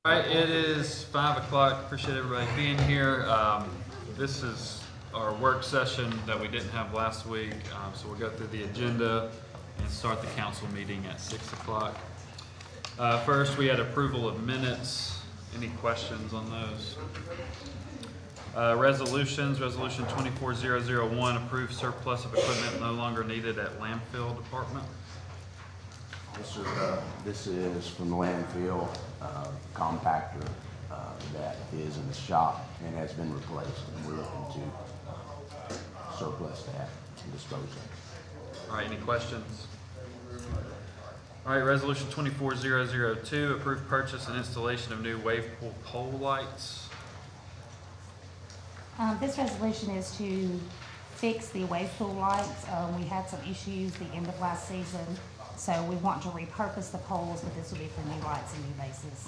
All right, it is 5 o'clock. Appreciate everybody being here. This is our work session that we didn't have last week, so we'll go through the agenda and start the council meeting at 6 o'clock. First, we had approval of minutes. Any questions on those? Resolutions. Resolution 24001, approved surplus of equipment no longer needed at landfill department. This is from the landfill compactor that is in the shop and has been replaced, and we're looking to surplus that and dispose of it. All right, any questions? All right, resolution 24002, approved purchase and installation of new wave pool pole lights. This resolution is to fix the wave pool lights. We had some issues the end of last season, so we want to repurpose the poles, but this will be for new lights and new bases.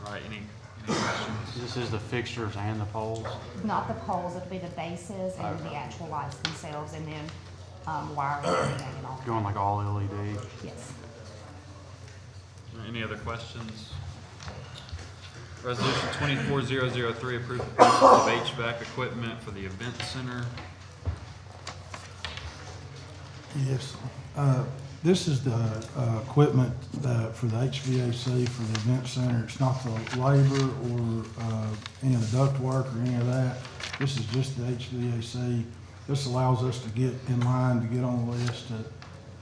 All right, any questions? This is the fixtures and the poles? Not the poles, it'll be the bases and the actual lights themselves, and then wiring and all. Going like all LED? Yes. Any other questions? Resolution 24003, approved the purchase of HVAC equipment for the event center. Yes, this is the equipment for the HVAC for the event center. It's not the labor or any of the duct work or any of that. This is just the HVAC. This allows us to get in line, to get on the list.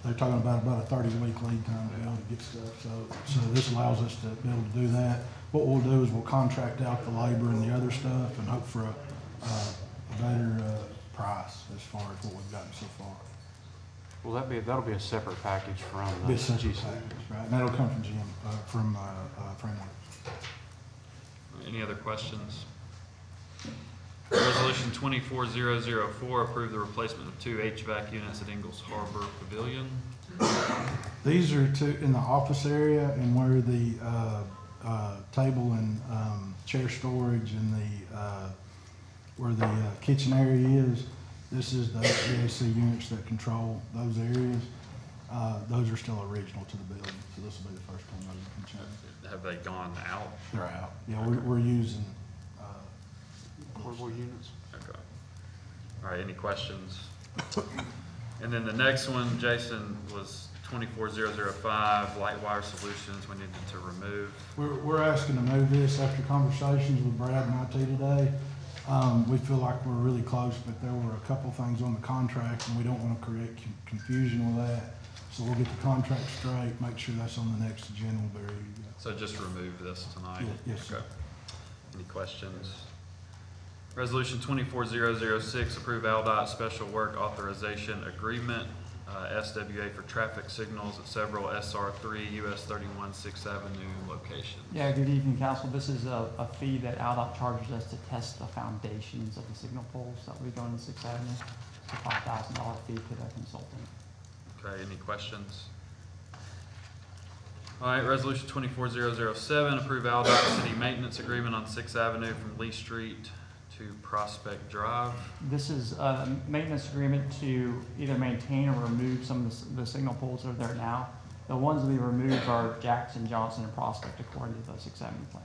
They're talking about a 30-week lead time to be able to get stuff. So this allows us to be able to do that. What we'll do is we'll contract out the labor and the other stuff and hope for a better price as far as what we've gotten so far. Will that'll be a separate package from Be the a separate GC? package, right? And that'll come from Framework. Any other questions? Resolution 24004, approved the replacement of 2 HVAC units at Ingalls Harbor Pavilion. These are in the office area and where the table and chair storage and where the kitchen area is. This is the HVAC units that control those areas. Those are still original to the building, so this will be the first time those have been changed. Have they gone out? They're out. Yeah, we're using. Portable units? Okay. All right, any questions? And then the next one, Jason, was 24005, light wire solutions we needed to remove. We're asking to move this after conversations with Brad and IT today. We feel like we're really close, but there were a couple things on the contract and we don't want to create confusion with that. So we'll get the contract straight, make sure that's on the next agenda. We'll be ready to go. So just remove this tonight? Yes, sir. Okay. Any questions? Resolution 24006, approve ALDOT Special Work Authorization Agreement, SWA for traffic signals at several SR3 US 31 6th Avenue locations. Yeah, good evening, council. This is a fee that ALDOT charges us to test the foundations of the signal poles that we go on 6th Avenue. It's a $5,000 fee to the consultant. Okay, any questions? All right, resolution 24007, approve ALDOT City Maintenance Agreement on 6th Avenue from Lee Street to Prospect Drive. This is a maintenance agreement to either maintain or remove some of the signal poles that are there now. The ones that we remove are Jackson, Johnson, and Prospect according to the 6th Avenue plan.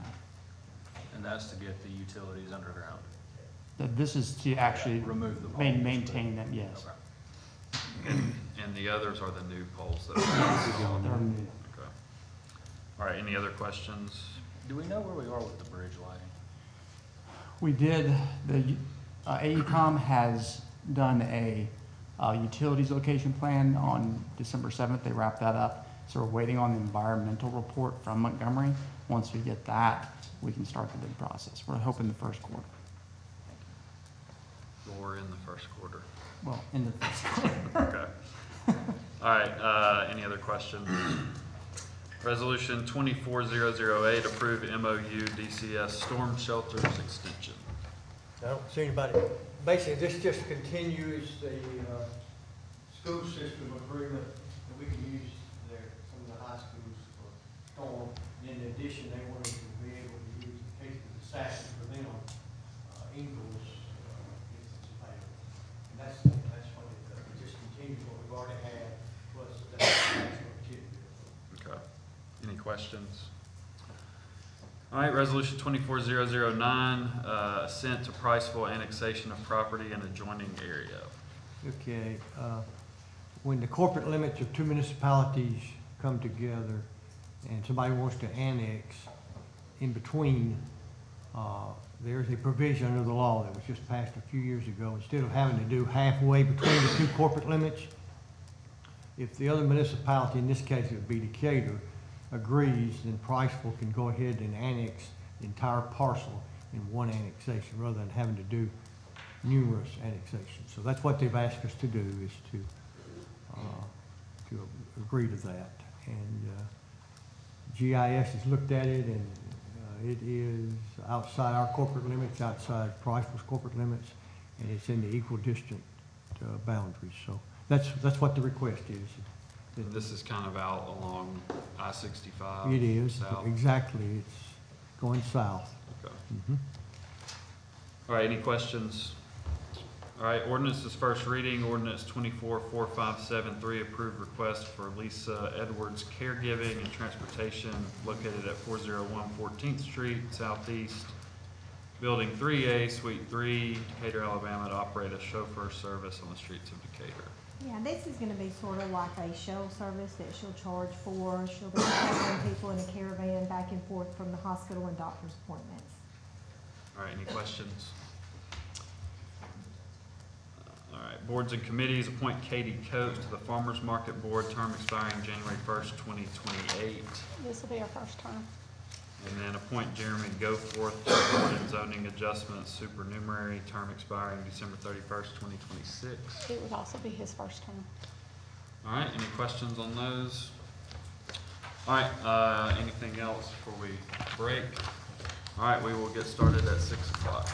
And that's to get the utilities underground. This is to actually Remove the poles. Maintain them, yes. Okay. And the others are the new poles that are. They're removed. Okay. All right, any other questions? Do we know where we are with the bridge lighting? We did, the AECom has done a utilities location plan on December 7th. They wrapped that up. So we're waiting on the environmental report from Montgomery. Once we get that, we can start the bid process. We're hoping the first quarter. Or in the first quarter? Well, in the first quarter. Okay. All right, any other questions? Resolution 24008, approve MOU DCS Storm Shelters Extension. I don't see anybody. Basically, this just continues the school system agreement that we can use there, some of the high schools for storm. In addition, they wanted to be able to use in case of disaster for them, Ingalls gets its available. And that's what it just continues what we've already had, plus that's what it did. Okay. Any questions? All right, resolution 24009, assent to Priceville annexation of property in adjoining area. Okay, when the corporate limits of two municipalities come together and somebody wants to annex in between, there's a provision under the law that was just passed a few years ago. Instead of having to do halfway between the two corporate limits, if the other municipality, in this case it would be Decatur, agrees, then Priceville can go ahead and annex the entire parcel in one annexation rather than having to do numerous annexations. So that's what they've asked us to do, is to agree to that. And GIS has looked at it, and it is outside our corporate limits, outside Priceville's corporate limits, and it's in the equal district boundaries. So that's what the request is. And this is kind of out along I-65. It is, South. exactly, it's going south. Okay. Mhm. All right, any questions? All right, ordinance is first reading, ordinance 244573, approved request for Lisa Edwards Caregiving and Transportation located at 401 14th Street Southeast, Building 3A, Suite 3, Decatur, Alabama, to operate a chauffeur service on the streets of Decatur. Yeah, this is gonna be sort of like a shuttle service that she'll charge for. She'll be taking people in a caravan back and forth from the hospital and doctor's appointments. All right, any questions? All right, boards and committees, appoint Katie Coates to the Farmers Market Board, term expiring January 1st, 2028. This will be our first term. And then appoint Jeremy Goforth to the Board and Zoning Adjustments Supernumerary, term expiring December 31st, 2026. It would also be his first term. All right, any questions on those? All right, anything else before we break? All right, we will get started at 6 o'clock.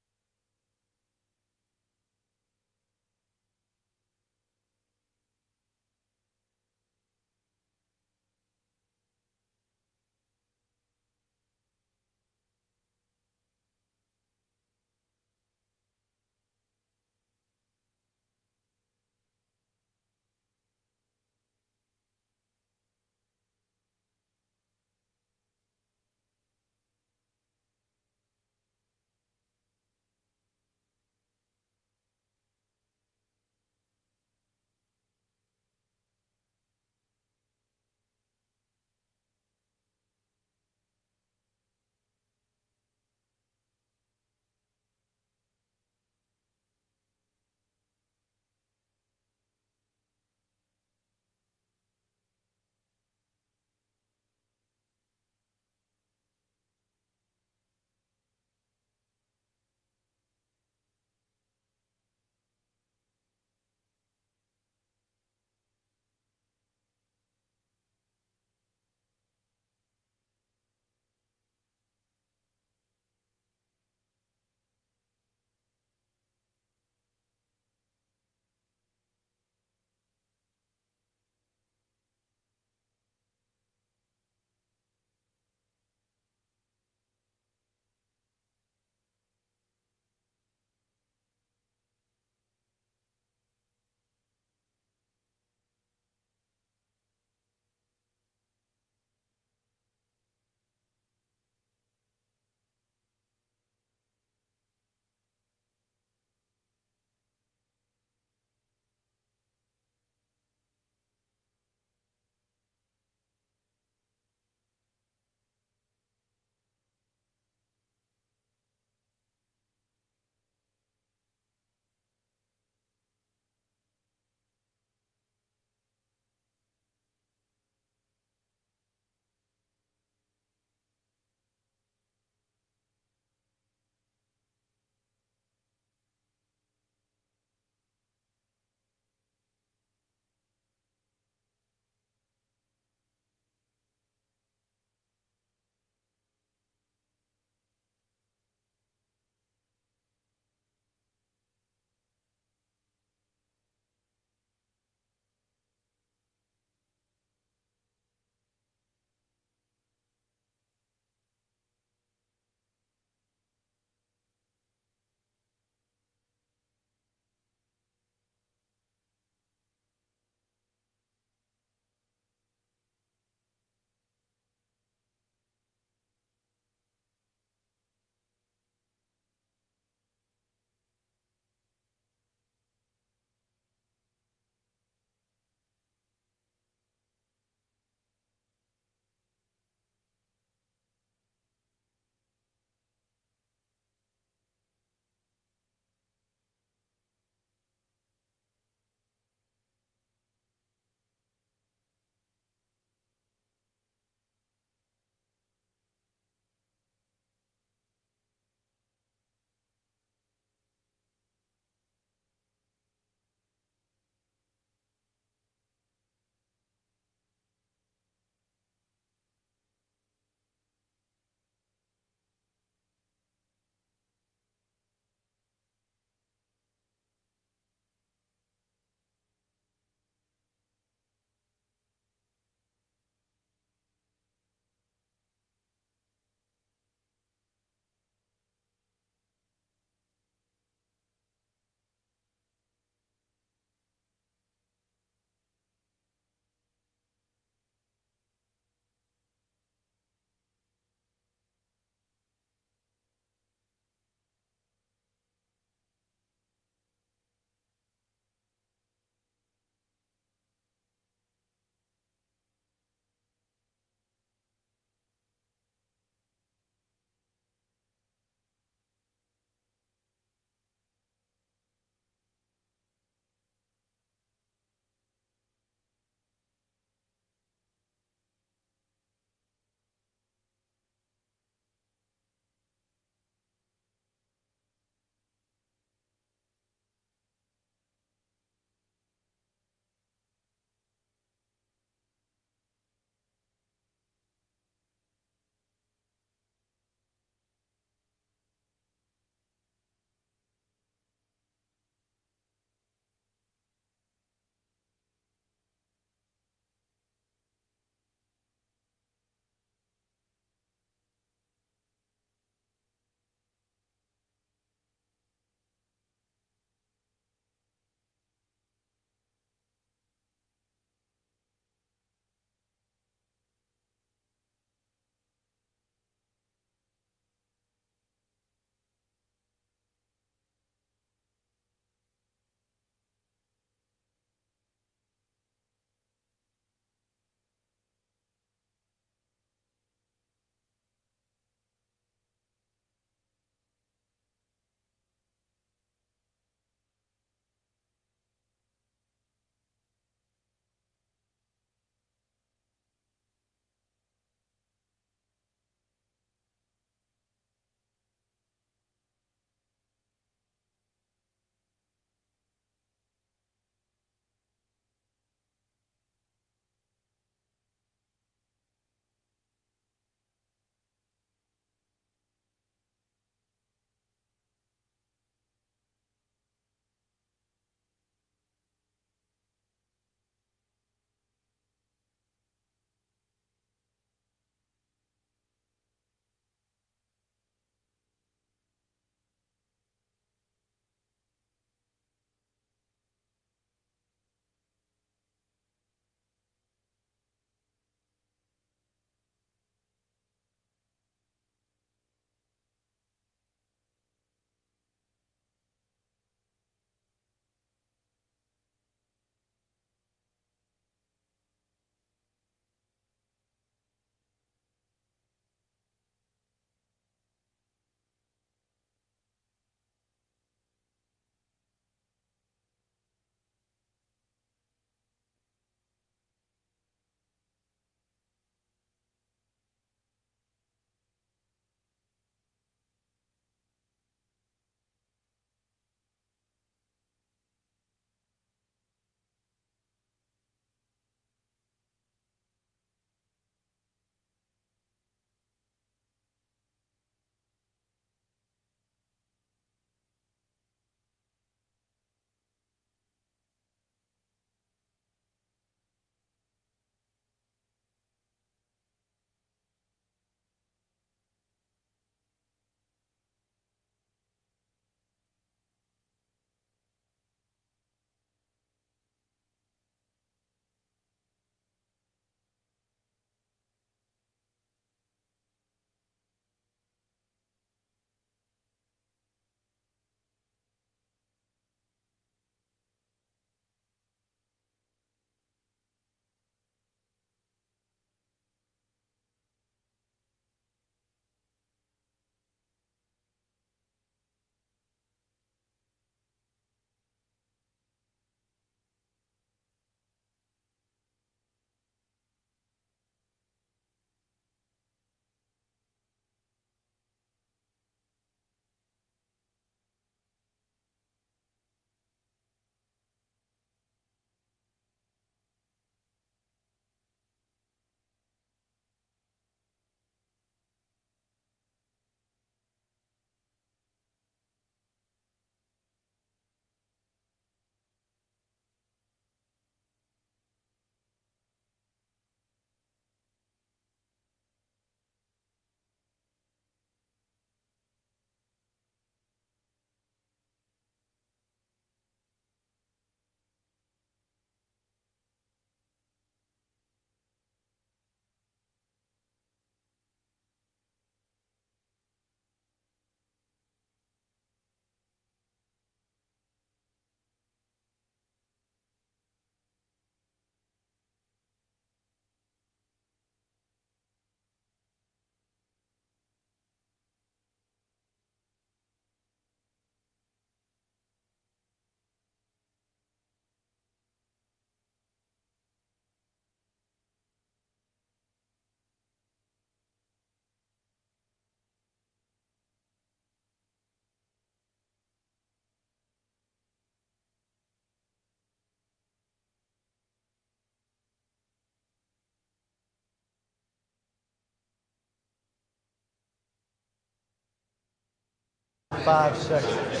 5 sections.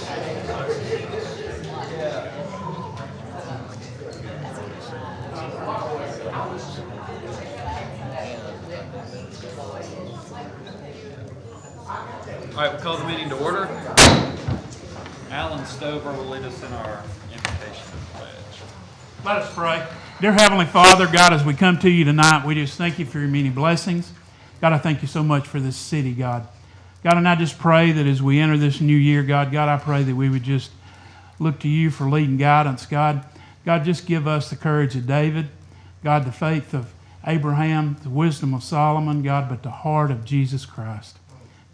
All right, we'll call the meeting to order. Alan Stover will lead us in our invocation and pledge. Let us pray. Dear Heavenly Father, God, as we come to you tonight, we just thank you for your many blessings. God, I thank you so much for this city, God. God, and I just pray that as we enter this new year, God, I pray that we would just look to you for leading guidance, God. God, just give us the courage of David, God, the faith of Abraham, the wisdom of Solomon, God, but the heart of Jesus Christ.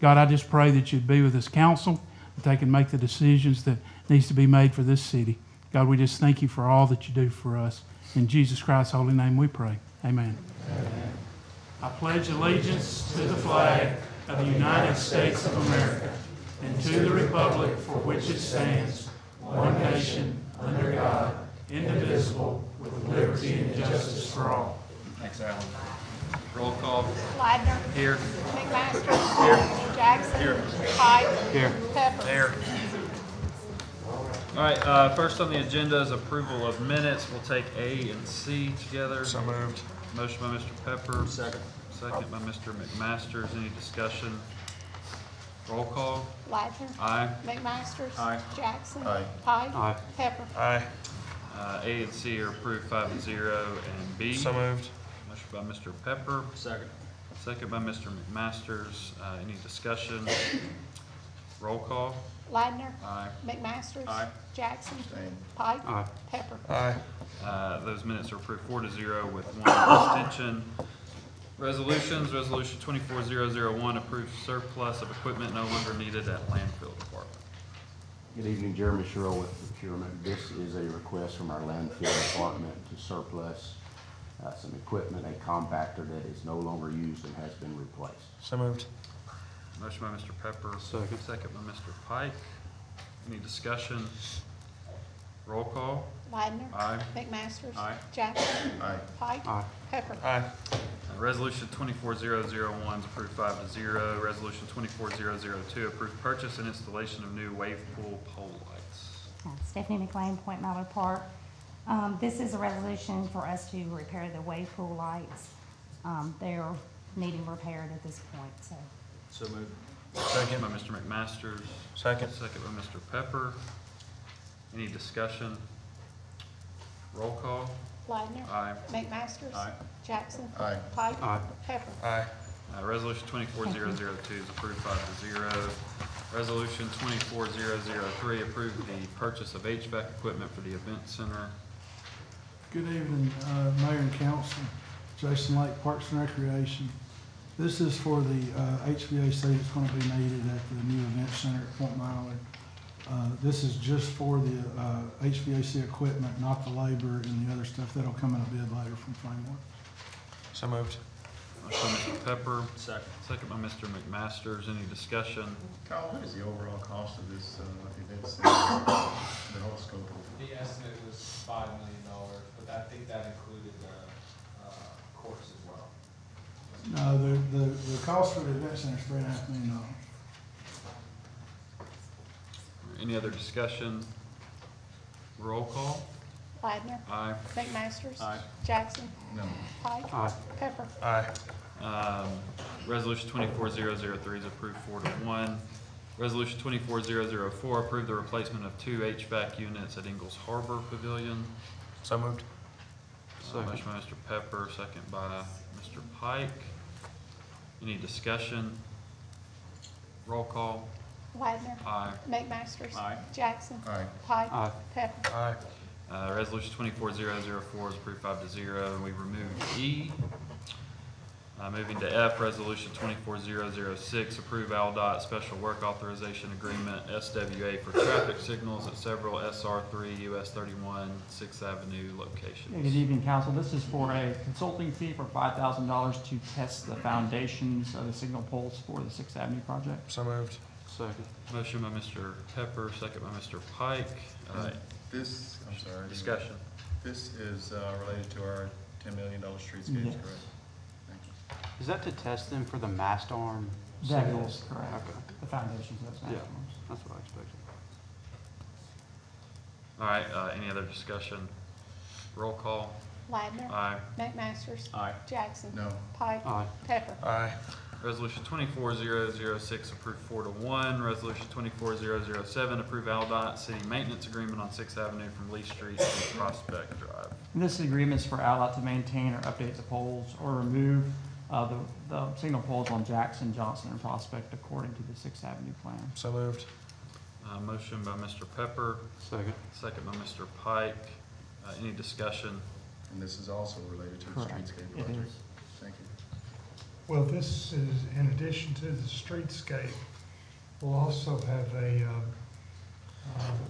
God, I just pray that you'd be with this council, that they can make the decisions that needs to be made for this city. God, we just thank you for all that you do for us. In Jesus Christ's holy name we pray. Amen. Amen. I pledge allegiance to the flag of the United States of America and to the republic for which it stands, one nation, under God, indivisible, with liberty and justice for all. Thanks, Alan. Roll call. Ladner. Here. McMaster. Here. Jackson. Here. Pike. Here. Pepper. Here. All right, first on the agenda is approval of minutes. We'll take A and C together. So moved. Motion by Mr. Pepper. Second. Second by Mr. McMasters. Any discussion? Roll call. Ladner. Aye. McMaster. Aye. Jackson. Aye. Pike. Aye. Pepper. Aye. A and C are approved 5-0, and B. So moved. Motion by Mr. Pepper. Second. Second by Mr. McMasters. Any discussion? Roll call. Ladner. Aye. McMaster. Aye. Jackson. Abstain. Pike. Aye. Pepper. Aye. Those minutes are approved 4-0 with one abstention. Resolutions. Resolution 24001 approves surplus of equipment no longer needed at landfill department. Good evening, Jeremy Sherrill with procurement. This is a request from our landfill department to surplus some equipment, a compactor that is no longer used and has been replaced. So moved. Motion by Mr. Pepper. Second. Second by Mr. Pike. Any discussion? Roll call. Ladner. Aye. McMaster. Aye. Jackson. Aye. Pike. Aye. Pepper. Aye. Resolution 24001 is approved 5-0. Resolution 24002 approved purchase and installation of new wave pool pole lights. Stephanie McLean, Point Mallard Park. This is a resolution for us to repair the wave pool lights. They're needing repaired at this point, so. So moved. Second by Mr. McMasters. Second. Second by Mr. Pepper. Any discussion? Roll call. Ladner. Aye. McMaster. Aye. Jackson. Aye. Pike. Aye. Pepper. Aye. Resolution 24002 is approved 5-0. Resolution 24003 approved the purchase of HVAC equipment for the event center. Good evening, Mayor and Council. Jason Lake, Parks and Recreation. This is for the HVAC that's going to be needed at the new event center at Point Mallard. This is just for the HVAC equipment, not the labor and the other stuff. That'll come in a bid later from Framework. So moved. Motion by Mr. Pepper. Second. Second by Mr. McMasters. Any discussion? Kyle, what is the overall cost of this event center, the whole scope of it? The estimate was $5 million, but I think that included the course as well. No, the cost for the event center is $3.5 million. Any other discussion? Roll call. Ladner. Aye. McMaster. Aye. Jackson. No. Pike. Aye. Pepper. Aye. Resolution 24003 is approved 4-1. Resolution 24004 approved the replacement of 2 HVAC units at Ingalls Harbor Pavilion. So moved. Motion by Mr. Pepper, second by Mr. Pike. Any discussion? Roll call. Ladner. Aye. McMaster. Aye. Jackson. Aye. Pike. Aye. Pepper. Aye. Resolution 24004 is approved 5-0, and we removed E. Moving to F, Resolution 24006, approve ALDOT Special Work Authorization Agreement, SWA, for traffic signals at several SR3, US 31, 6th Avenue locations. Good evening, council. This is for a consulting fee for $5,000 to test the foundations of the signal poles for the 6th Avenue project. So moved. Second. Motion by Mr. Pepper, second by Mr. Pike. This, I'm sorry. Discussion. This is related to our $10 million streetscapes, Yes. correct? Thank you. Is that to test them for the mast arm That signals? is correct. Okay. The foundations of those Yeah, maximums. that's what I expected. All right, any other discussion? Roll call. Ladner. Aye. McMasters. Aye. Jackson. No. Pike. Aye. Pepper. Aye. Resolution 24006 approved 4-1. Resolution 24007 approve AlDOT City Maintenance Agreement on 6th Avenue from Lee Street to Prospect Drive. And this agreement is for ALDOT to maintain or update the poles or remove the signal poles on Jackson, Johnson, and Prospect according to the 6th Avenue plan. So moved. Motion by Mr. Pepper, Second. second by Mr. Pike. Any discussion? And this is also related to the Correct. streetscape It project. is. Thank you. Well, this is in addition to the streetscape, will also have a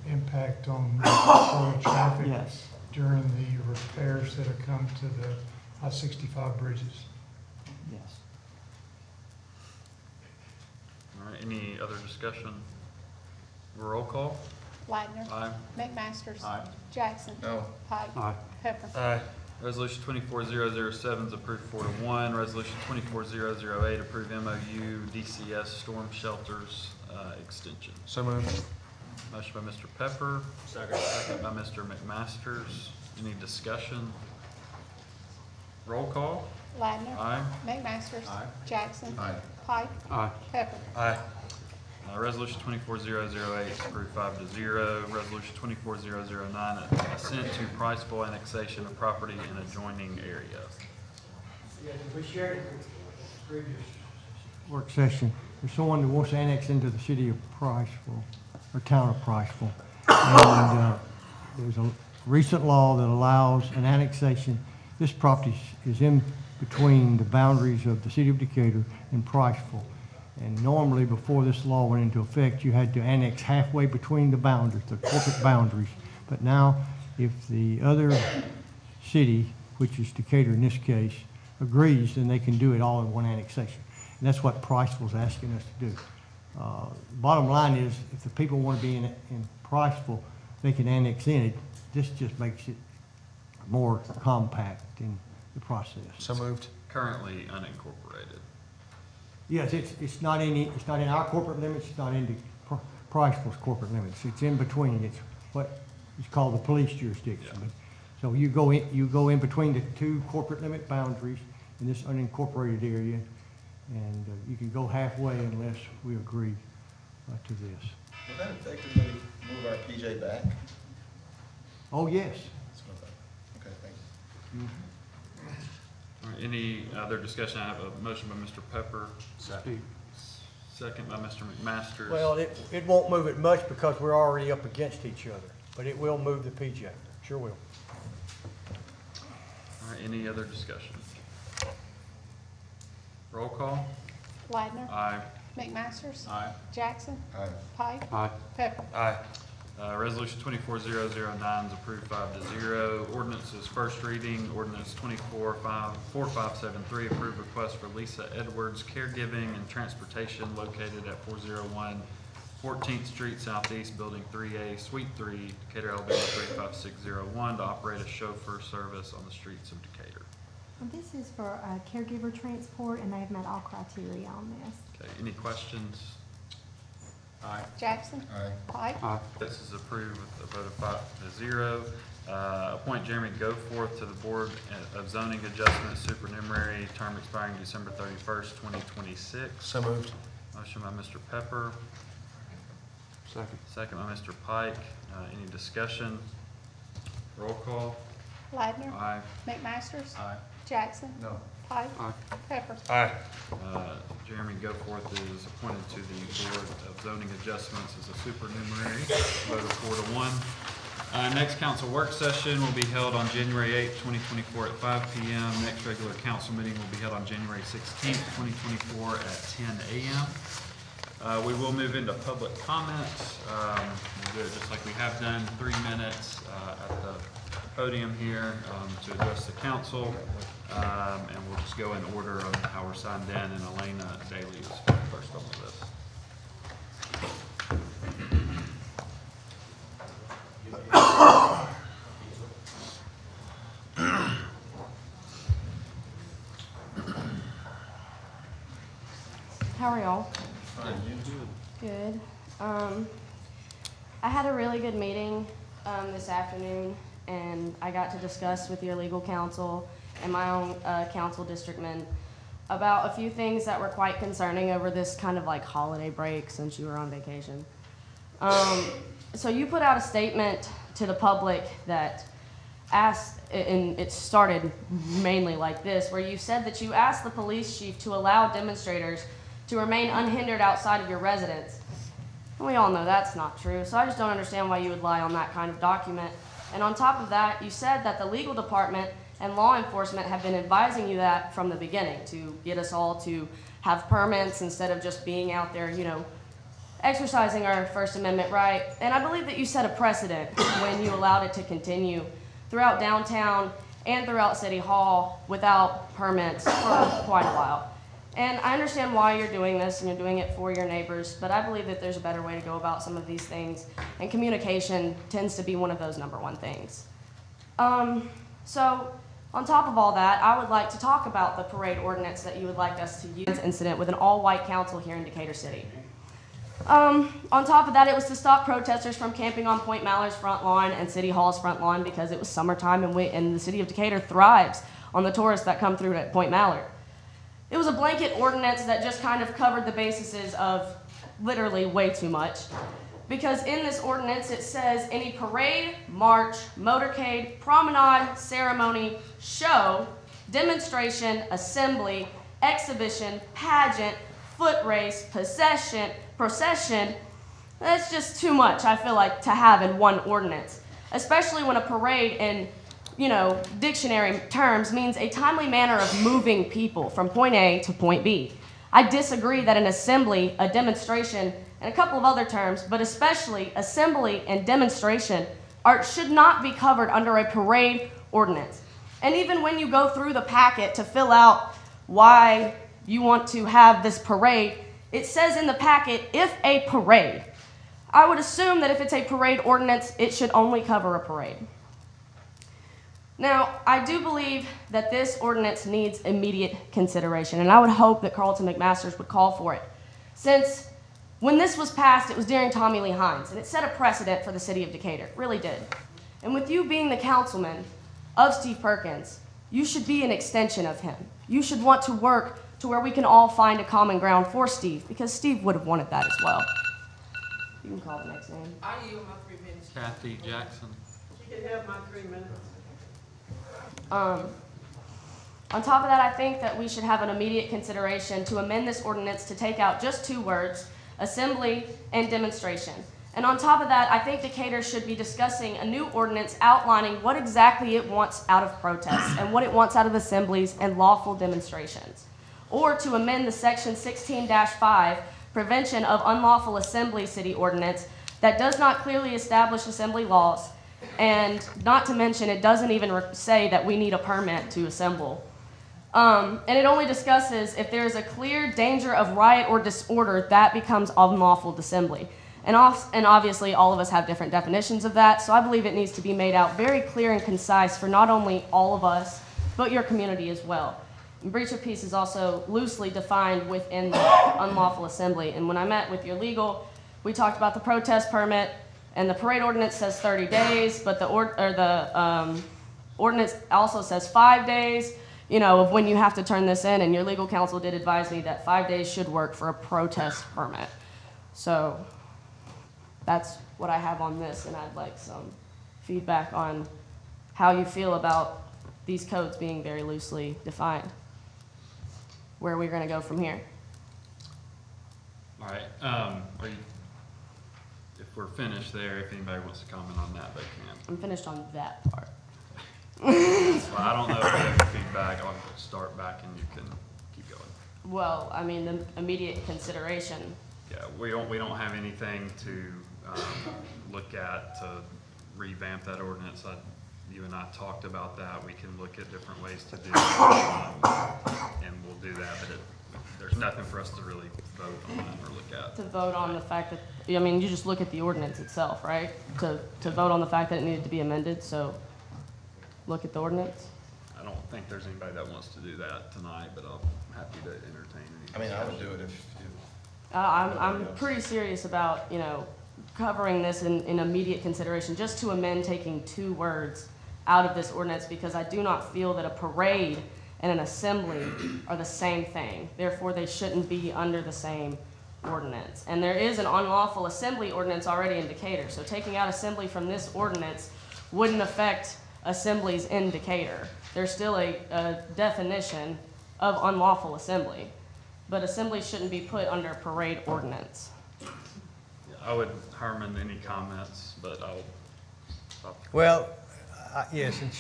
impact on road traffic Yes. during the repairs that have come to the I-65 bridges. Yes. All right, any other discussion? Roll call. Ladner. Aye. McMasters. Aye. Jackson. No. Pike. Aye. Pepper. Aye. Resolution 24007 is approved 4-1. Resolution 24008 approved MOU DCS Storm Shelters extension. So moved. Motion by Mr. Pepper. Second by Mr. McMasters. Any discussion? Roll call. Ladner. Aye. McMasters. Aye. Jackson. Aye. Pike. Aye. Pepper. Aye. Resolution 24008 is approved 5-0. Resolution 24009 assent to Priceville annexation of property in adjoining area. Yeah, we shared it with the previous work session. There's someone that wants to annex into the city of Priceville, or town of Priceville. And there's a recent law that allows an annexation. This property is in between the boundaries of the city of Decatur and Priceville. And normally, before this law went into effect, you had to annex halfway between the boundaries, the corporate boundaries. But now, if the other city, which is Decatur in this case, agrees, then they can do it all in one annexation. And that's what Priceville's asking us to do. Bottom line is, if the people want to be in Priceville, they can annex in it. This just makes it more compact in the process. So moved. Currently unincorporated. Yes, it's not it's not in our corporate limits, it's not in the Priceville's corporate limits. It's in between. It's what is called the police jurisdiction. Yeah. So you go in between the two corporate limit boundaries in this unincorporated area, and you can go halfway unless we agree to this. Will that effectively move our PJ back? Oh, yes. That's what I thought. Okay, thank you. All right, any other discussion? I have a motion by Mr. Pepper, Second. second by Mr. McMasters. Well, it won't move it much because we're already up against each other, but it will move the PJ. Sure will. All right, any other discussion? Roll call. Ladner. Aye. McMasters. Aye. Jackson. Aye. Pike. Aye. Pepper. Aye. Resolution 24009 is approved 5-0. Ordinances first reading, ordinance 4573, approved request for Lisa Edwards caregiving and transportation located at 401 14th Street Southeast, Building 3A, Suite 3, Decatur, Alabama 35601, to operate a chauffeur service on the streets of Decatur. This is for caregiver transport, and they've met all criteria on this. Okay, any questions? Aye. Jackson. Aye. Pike. Aye. This is approved with a vote of 5-0. Appoint Jeremy Goforth to the Board of Zoning Adjustment supernumerary, term expiring December 31st, 2026. So moved. Motion by Mr. Pepper, Second. second by Mr. Pike. Any discussion? Roll call. Ladner. Aye. McMasters. Aye. Jackson. No. Pike. Aye. Pepper. Aye. Jeremy Goforth is appointed to the Board of Zoning Adjustments as a supernumerary, vote of 4-1. Next council work session will be held on January 8th, 2024 at 5 p.m. Next regular council meeting will be held on January 16th, 2024 at 10 a.m. We will move into public comments. We'll do it just like we have done, 3 minutes at the podium here to address the council. And we'll just go in order of how we're signed in, and Elena Daly is first on the list. How are y'all? Fine, you? Good. I had a really good meeting this afternoon, and I got to discuss with your legal counsel and my own council districtmen about a few things that were quite concerning over this kind of like holiday break since you were on vacation. So you put out a statement to the public that asked, and it started mainly like this, where you said that you asked the police chief to allow demonstrators to remain unhindered outside of your residence. And we all know that's not true, so I just don't understand why you would lie on that kind of document. And on top of that, you said that the legal department and law enforcement have been advising you that from the beginning to get us all to have permits instead of just being out there, you know, exercising our First Amendment right. And I believe that you set a precedent when you allowed it to continue throughout downtown and throughout City Hall without permits for quite a while. And I understand why you're doing this and you're doing it for your neighbors, but I believe that there's a better way to go about some of these things, and communication tends to be one of those #1 things. So on top of all that, I would like to talk about the parade ordinance that you would like us to use incident with an all-white council here in Decatur City. On top of that, it was to stop protesters from camping on Point Mallard's front lawn and City Hall's front lawn because it was summertime and the city of Decatur thrives on the tourists that come through at Point Mallard. It was a blanket ordinance that just kind of covered the bases of literally way too much. Because in this ordinance it says any parade, march, motorcade, promenade, ceremony, show, demonstration, assembly, exhibition, pageant, foot race, procession, that's just too much, I feel like, to have in one ordinance. Especially when a parade in, you know, dictionary terms means a timely manner of moving people from point A to point B. I disagree that an assembly, a demonstration, and a couple of other terms, but especially assembly and demonstration should not be covered under a parade ordinance. And even when you go through the packet to fill out why you want to have this parade, it says in the packet, if a parade. I would assume that if it's a parade ordinance, it should only cover a parade. Now, I do believe that this ordinance needs immediate consideration, and I would hope that Carlton McMasters would call for it. Since when this was passed, it was during Tommy Lee Hines, and it set a precedent for the city of Decatur. It really did. And with you being the councilman of Steve Perkins, you should be an extension of him. You should want to work to where we can all find a common ground for Steve, because Steve would have wanted that as well. You can call the next name. I yield my 3 minutes. Kathy Jackson. She can have my 3 minutes. On top of that, I think that we should have an immediate consideration to amend this ordinance to take out just 2 words, assembly and demonstration. And on top of that, I think Decatur should be discussing a new ordinance outlining what exactly it wants out of protests and what it wants out of assemblies and lawful demonstrations. Or to amend the section 16-5, prevention of unlawful assembly city ordinance that does not clearly establish assembly laws, and not to mention it doesn't even say that we need a permit to assemble. And it only discusses if there is a clear danger of riot or disorder, that becomes unlawful assembly. And obviously all of us have different definitions of that, so I believe it needs to be made out very clear and concise for not only all of us, but your community as well. And breach of peace is also loosely defined within the unlawful assembly. And when I met with your legal, we talked about the protest permit, and the parade ordinance says 30 days, but the ordinance also says 5 days, you know, of when you have to turn this in, and your legal counsel did advise me that 5 days should work for a protest permit. So that's what I have on this, and I'd like some feedback on how you feel about these codes being very loosely defined, where we're going to go from here. All right, if we're finished there, if anybody wants to comment on that, they can. I'm finished on that part. Well, I don't know if you have feedback, I'll start back and you can keep going. Well, I mean, the immediate consideration. Yeah, we don't have anything to look at to revamp that ordinance. You and I talked about that. We can look at different ways to do it, and we'll do that, but there's nothing for us to really vote on or look at. To vote on the fact that, I mean, you just look at the ordinance itself, right? To vote on the fact that it needed to be amended, so look at the ordinance. I don't think there's anybody that wants to do that tonight, but I'm happy to entertain it. I mean, I would do it if I'm pretty serious about, you know, covering this in immediate consideration, just to amend taking 2 words out of this ordinance, because I do not feel that a parade and an assembly are the same thing. Therefore, they shouldn't be under the same ordinance. And there is an unlawful assembly ordinance already in Decatur, so taking out assembly from this ordinance wouldn't affect assemblies in Decatur. There's still a definition of unlawful assembly, but assembly shouldn't be put under parade ordinance. I would, Herman, any comments, but I'll stop. Well, yes, and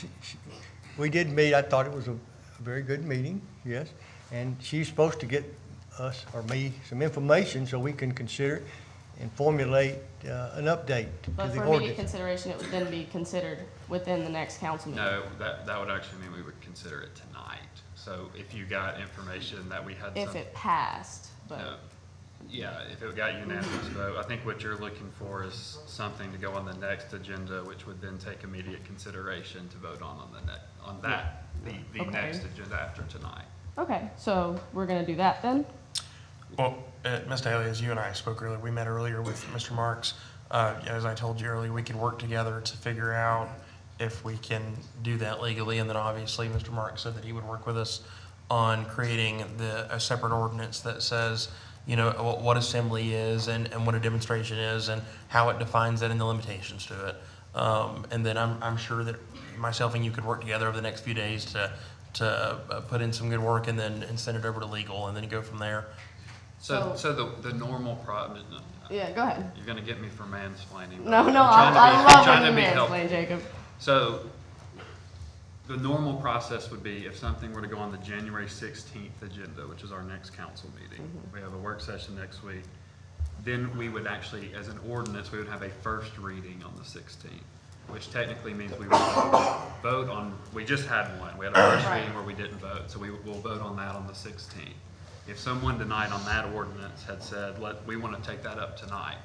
we did meet. I thought it was a very good meeting, yes. And she's supposed to get us, or me, some information so we can consider it and formulate an update to But the for immediate ordinance. consideration, it would then be considered within the next council meeting. No, that would actually mean we would consider it tonight. So if you got information that we had If some. it passed, but. No. Yeah, if it got unanimous vote, I think what you're looking for is something to go on the next agenda, which would then take immediate consideration to vote on the Okay. next agenda after tonight. Okay, so we're gonna do that then? Well, Ms. Daly, as you and I spoke earlier, we met earlier with Mr. Marks. As I told you earlier, we could work together to figure out if we can do that legally. And then obviously, Mr. Marks said that he would work with us on creating a separate ordinance that says, you know, what assembly is and what a demonstration is and how it defines that and the limitations to it. And then I'm sure that myself and you could work together over the next few days to put in some good work and then send it over to legal and then go from there. So the normal problem, Yeah, go ahead. you're gonna get me for mansplaining. No, but no, I'm I love trying when to you be helpful. mansplain, Jacob. So the normal process would be if something were to go on the January 16th agenda, which is our next council meeting, we have a work session next week, then we would actually, as an ordinance, we would have a first reading on the 16th, which technically means we would vote on, we just had one. We had a first reading where we didn't vote, so we will vote on that on the 16th. If someone tonight on that ordinance had said, we want to take that up tonight,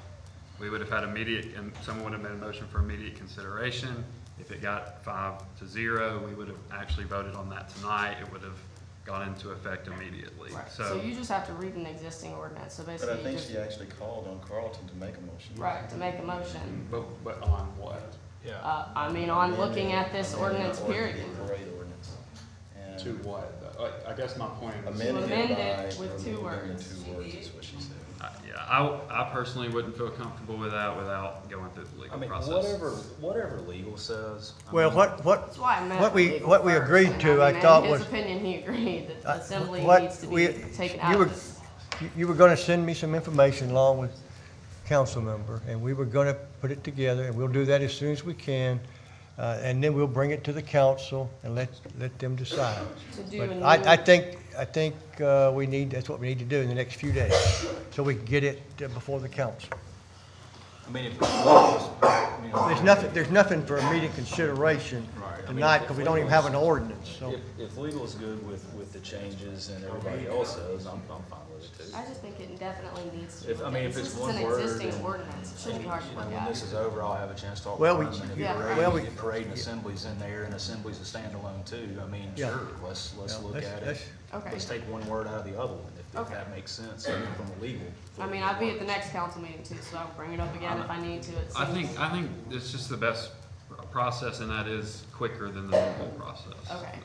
we would have had immediate, and someone would have made a motion for immediate consideration. If it got 5-0, we would have actually voted on that tonight. It would have gone into effect immediately. Right, so you just have to read an existing ordinance, so But basically I you think just. she actually called on Carlton to make a motion. Right, to make a motion. But on what? I mean, on looking at this ordinance period. Parade ordinance. And To what? I guess my point is. amending amend it it by with 2 removing the words. 2 words is what she said. Yeah, I personally wouldn't feel comfortable with that without going through the I legal mean, process. whatever legal says. I Well, mean, That's why I meant what we legal agreed first. to, I mean, thought in was. his opinion, he agreed that the assembly what needs to we- be taken you out were- of this. You were gonna send me some information along with council member, and we were gonna put it together, and we'll do that as soon as we can. And then we'll bring it to the council and let them decide. To do But a new- I think that's what we need to do in the next few days, so we can get it before the council. I mean, if was, you know. There's nothing for immediate consideration Right, I mean, tonight, if because we don't even have an ordinance, so. If legal's good with the changes and everybody else is, I'm fine with it too. I just think it definitely needs to be. I mean, if it's Since one an word existing and- ordinance, it shouldn't be hard to You know, look when at. this is over, I'll have a chance to talk Well, with we- them. And yeah, if well, parade, if parade and assemblies in there and assemblies a standalone too, I mean, Yeah. sure, let's Yeah, look let's- at it. let's- Okay. Let's take one word out of the other one, if Okay. that makes sense, I mean, from a legal. I mean, I'd be at the next council meeting too, so I'll bring it up again if I need to. It I seems- think it's just the best process, and that is quicker than the normal process. Okay.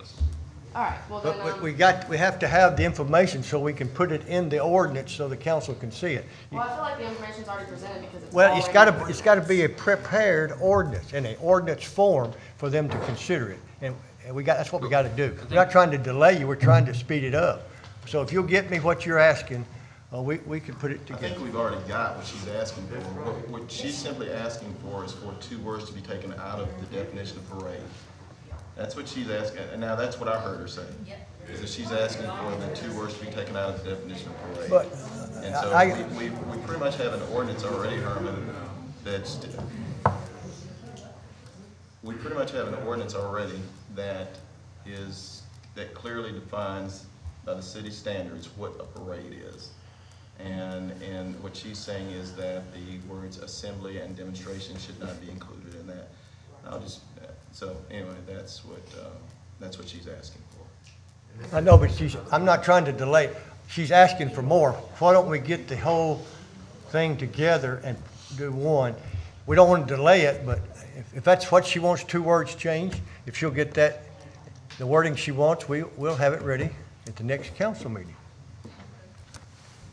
All right, well then, But we have to have the information so we can put it in the ordinance so the council can see it. well, I feel like the information's already presented because it's. Well, already- it's gotta be a prepared ordinance, in an ordinance form for them to consider it. And that's what we gotta do. We're not trying to delay you, we're trying to speed it up. So if you'll get me what you're asking, we can put it I together. think we've already got what she's asking for. What she's simply asking for is for 2 words to be taken out of the definition of parade. That's what she's asking, and now that's what I heard her say. Is that she's asking for the 2 words to be taken out of the definition of parade. But, And so I- we pretty much have an ordinance already, Herman, we pretty much have an ordinance already that clearly defines by the city standards what a parade is. And what she's saying is that the words assembly and demonstration should not be included in that. So anyway, that's what she's asking for. I know, but I'm not trying to delay. she's asking for more. Why don't we get the whole thing together and do one? We don't want to delay it, but if that's what she wants, 2 words changed, if she'll get that, the wording she wants, we'll have it ready at the next council meeting.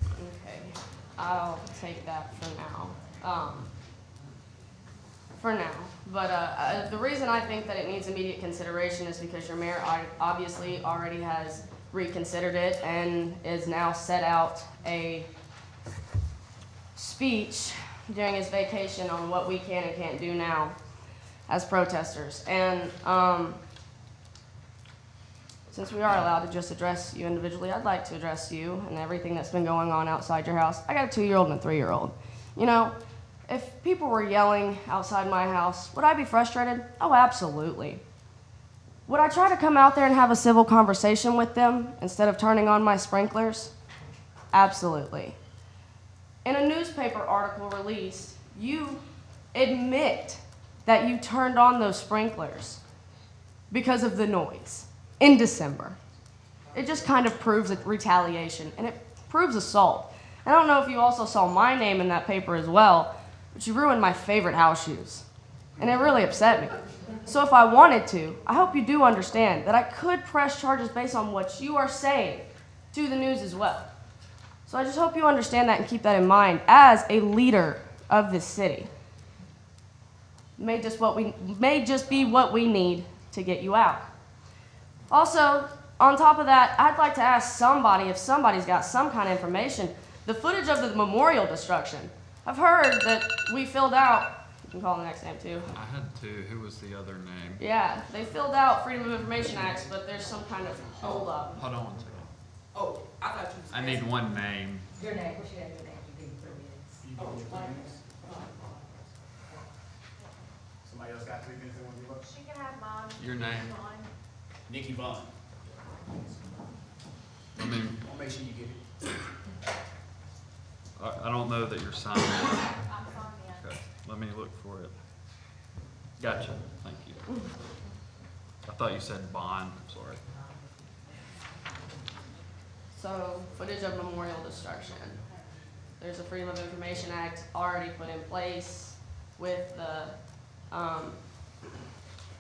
Okay, I'll take that for now. But the reason I think that it needs immediate consideration is because your mayor obviously already has reconsidered it and is now set out a speech during his vacation on what we can and can't do now as protesters. And since we are allowed to just address you individually, I'd like to address you and everything that's been going on outside your house. I got a 2-year-old and a 3-year-old. You know, if people were yelling outside my house, would I be frustrated? Oh, absolutely. Would I try to come out there and have a civil conversation with them instead of turning on my sprinklers? Absolutely. In a newspaper article released, you admit that you turned on those sprinklers because of the noise in December. It just kind of proves retaliation, and it proves assault. I don't know if you also saw my name in that paper as well, but you ruined my favorite house shoes, and it really upset me. So if I wanted to, I hope you do understand that I could press charges based on what you are saying to the news as well. So I just hope you understand that and keep that in mind as a leader of this city. May just be what we need to get you out. Also, on top of that, I'd like to ask somebody if somebody's got some kind of information. The footage of the memorial destruction. I've heard that we filled out, you can call the next name too. I had 2. Who was the other name? Yeah, they filled out Freedom of Information Acts, but there's some kind of hold up. Hold on one second. Oh, I thought you was. I need one name. Your name, what's your name? You need 3 minutes. Somebody else got 3 minutes they want to give up? She can have mine. Your name. Nikki Vaughn. I mean, I'll make sure you get it. I don't know that you're signed. I'm sorry, Okay, let me look for it. Gotcha, thank you. I thought you said bond, I'm sorry. So, footage of memorial destruction. There's a Freedom of Information Act already put in place with the,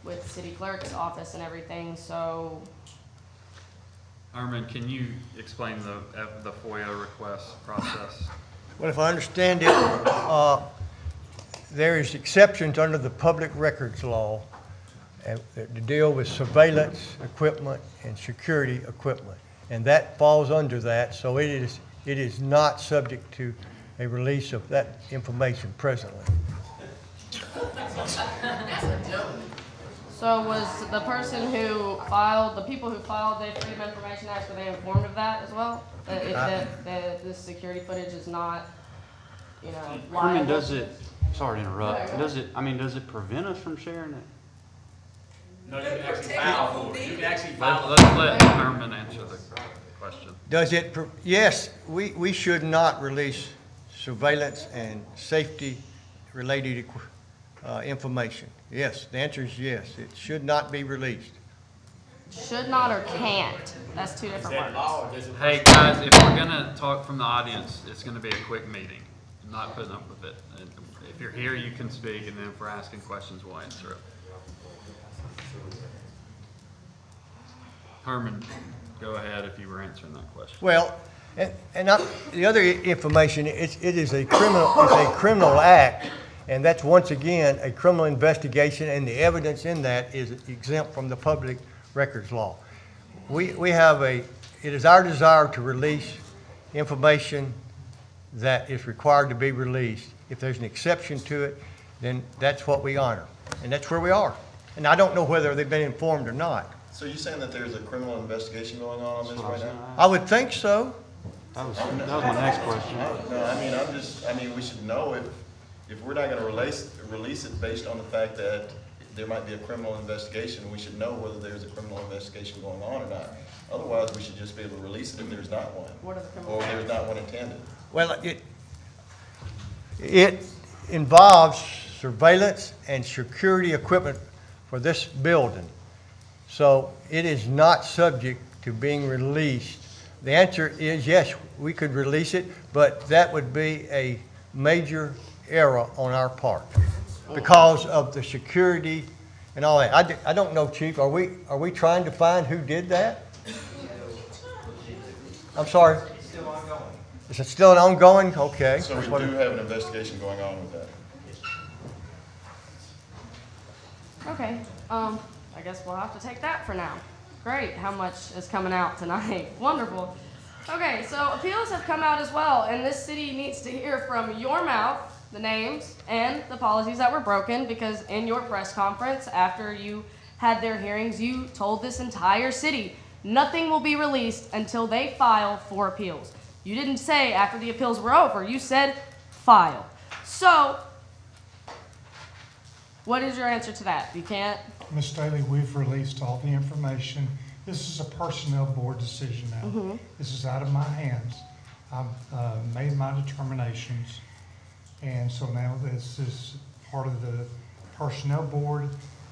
with city clerk's office and everything, so. Herman, can you explain the FOIA request process? Well, if I understand it, there is exceptions under the public records law to deal with surveillance equipment and security equipment. And that falls under that, so it is not subject to a release of that information presently. So was the person who filed, the people who filed the Freedom of Information Act, were they informed of that as well? That this security footage is not, you know, liable? Herman, does it, sorry to interrupt, does it prevent us from sharing it? No, you can actually file for it. You can actually file. Let's let Herman answer the question. Does it, yes, we should not release surveillance and safety-related information. Yes, the answer is yes. It should not be released. Should not or can't? That's 2 different words. Hey, guys, if we're gonna talk from the audience, it's gonna be a quick meeting. I'm not putting up with it. And if you're here, you can speak, and then if we're asking questions, we'll answer it. Herman, go ahead if you were answering that question. Well, the other information, it is a criminal act, and that's once again a criminal investigation, and the evidence in that is exempt from the public records law. It is our desire to release information that is required to be released. If there's an exception to it, then that's what we honor, and that's where we are. And I don't know whether they've been informed or not. So you're saying that there's a criminal investigation going on this right now? I would think so. That was my next question. No, we should know if we're not gonna release it based on the fact that there might be a criminal investigation, we should know whether there's a criminal investigation going on or not. Otherwise, we should just be able to release it if there's not one. What are the criminal Or if there's not one intended. Well, it involves surveillance and security equipment for this building. So it is not subject to being released The answer is yes, we could release it, but that would be a major error on our part because of the security and all that. I don't know, Chief, are we trying to find who did that? I'm sorry? It's still ongoing. Is it still an ongoing? Okay. So we do have an investigation going on with that. Okay, I guess we'll have to take that for now. Great, how much is coming out tonight? Wonderful. Okay, so appeals have come out as well, and this city needs to hear from your mouth the names and the policies that were broken, because in your press conference, after you had their hearings, you told this entire city nothing will be released until they file for appeals. You didn't say after the appeals were over, you said file. So, what is your answer to that? You can't? Ms. Staley, we've released all the information. This is a personnel board decision now. This is out of my hands. I've made my determinations. And so now this is part of the personnel board.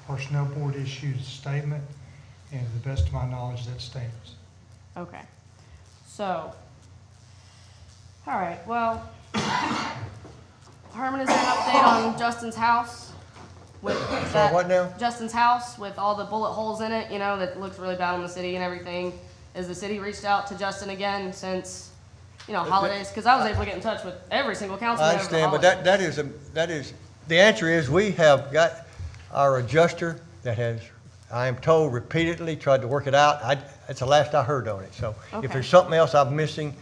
Personnel board issued a statement, and to the best of my knowledge, that stands. Okay. So, all right, well, Herman, is there an update on Justin's house? With that, what now? Justin's house with all the bullet holes in it, you know, that looks really bad on the city and everything. Has the city reached out to Justin again since, you know, holidays? Because I was able to get in touch with every single councilman. I understand, but that is, the answer is we have got our adjuster that has, I am told repeatedly, tried to work it out. That's the last I heard on it. So Okay. if there's something else I'm missing,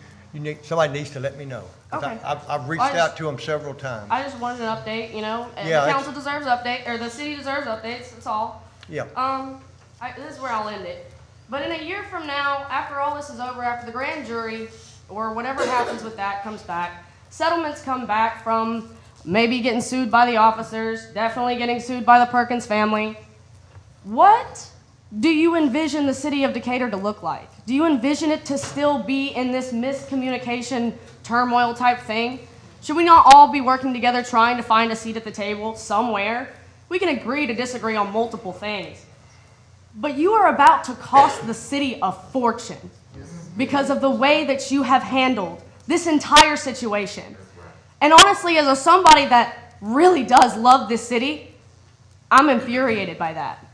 somebody needs to let me know. 'Cause Okay. I've reached out to him several times. I just wanted an update, you know, and Yeah, the it's- council deserves update, or the city deserves updates, that's all. Yeah. This is where I'll end it. But in a year from now, after all this is over, after the grand jury, or whatever happens with that comes back, settlements come back from maybe getting sued by the officers, definitely getting sued by the Perkins family. What do you envision the city of Decatur to look like? Do you envision it to still be in this miscommunication turmoil type thing? Should we not all be working together trying to find a seat at the table somewhere? We can agree to disagree on multiple things. But you are about to cost the city a fortune because of the way that you have handled this entire situation. And honestly, as somebody that really does love this city, I'm infuriated by that.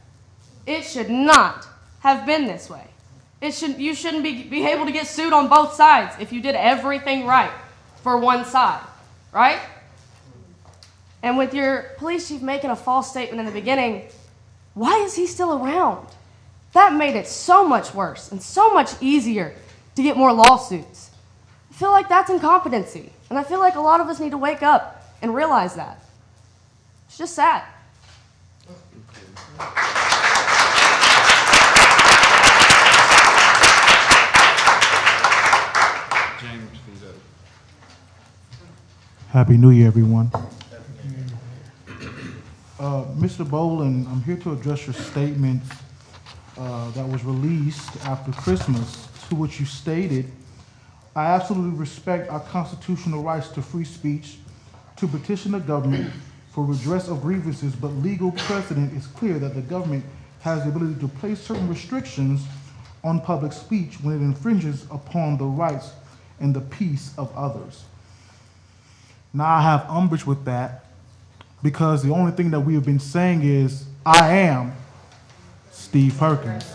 It should not have been this way. You shouldn't be able to get sued on both sides if you did everything right for one side, right? And with your police chief making a false statement in the beginning, why is he still around? That made it so much worse and so much easier to get more lawsuits. I feel like that's incompetency. And I feel like a lot of us need to wake up and realize that. It's just sad. James Vito. Happy New Year, everyone. Mr. Boland, I'm here to address your statement that was released after Christmas, to which you stated, I absolutely respect our constitutional rights to free speech, to petition the government for redress of grievances, but legal precedent is clear that the government has the ability to place certain restrictions on public speech when it infringes upon the rights and the peace of others. Now I have umbrage with that because the only thing that we have been saying is, I am Steve Perkins.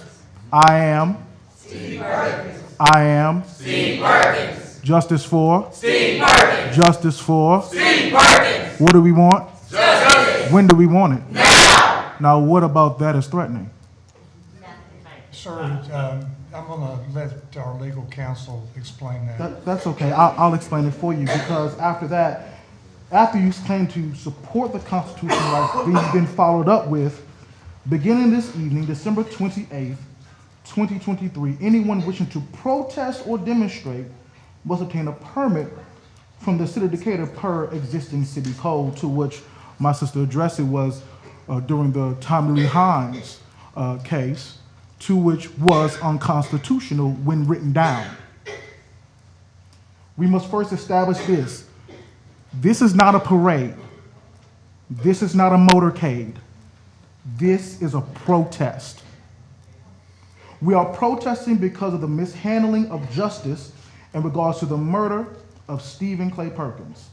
I am Steve Perkins. I am Steve Perkins. Justice for Steve Perkins. Justice for Steve Perkins. What do we want? Justice. When do we want it? Now. Now what about that is threatening? Sir, I'm going to let our legal counsel explain that. That's okay. I'll explain it for you, because after that, after you claim to support the constitutional rights, you've been followed up with, beginning this evening, December 28th, 2023, anyone wishing to protest or demonstrate must obtain a permit from the city of Decatur per existing city code, to which my sister addressed it was during the Tommy Lee Hines case, to which was unconstitutional when written down. We must first establish this. This is not a parade. This is not a motorcade. This is a protest. We are protesting because of the mishandling of justice in regards to the murder of Stephen Clay Perkins.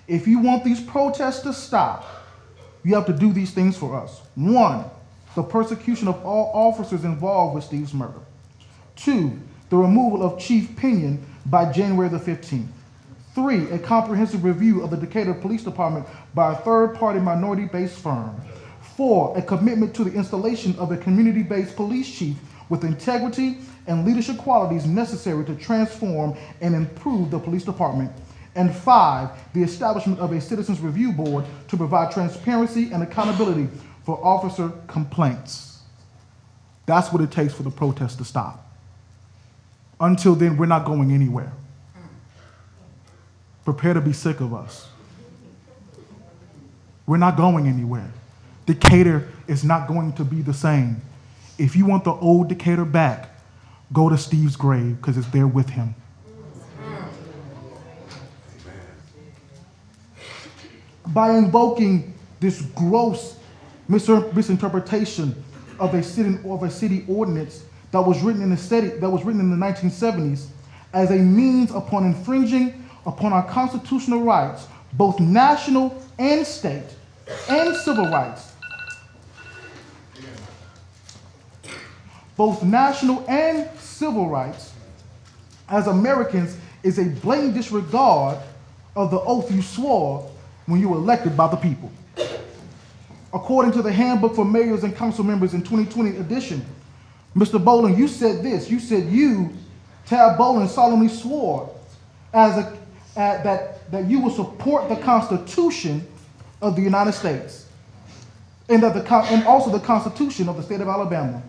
If you want these protests to stop, you have to do these things for us. 1, the persecution of all officers involved with Steve's murder. 2, the removal of Chief Pinion by January the 15th. 3, a comprehensive review of the Decatur Police Department by a third-party minority-based firm. 4, a commitment to the installation of a community-based police chief with integrity and leadership qualities necessary to transform and improve the police department. And 5, the establishment of a citizens review board to provide transparency and accountability for officer complaints. That's what it takes for the protest to stop. Until then, we're not going anywhere. Prepare to be sick of us. We're not going anywhere. Decatur is not going to be the same. If you want the old Decatur back, go to Steve's grave, because it's there with him. By invoking this gross misinterpretation of a city ordinance that was written in the 1970s as a means upon infringing upon our constitutional rights, both national and state, and civil rights, both national and civil rights, as Americans, is a blatant disregard of the oath you swore when you were elected by the people. According to the Handbook for Mayors and Council Members in 2020 edition, Mr. Boland, you said this. You said you, Tab Boland, solemnly swore that you will support the Constitution of the United States and also the Constitution of the state of Alabama,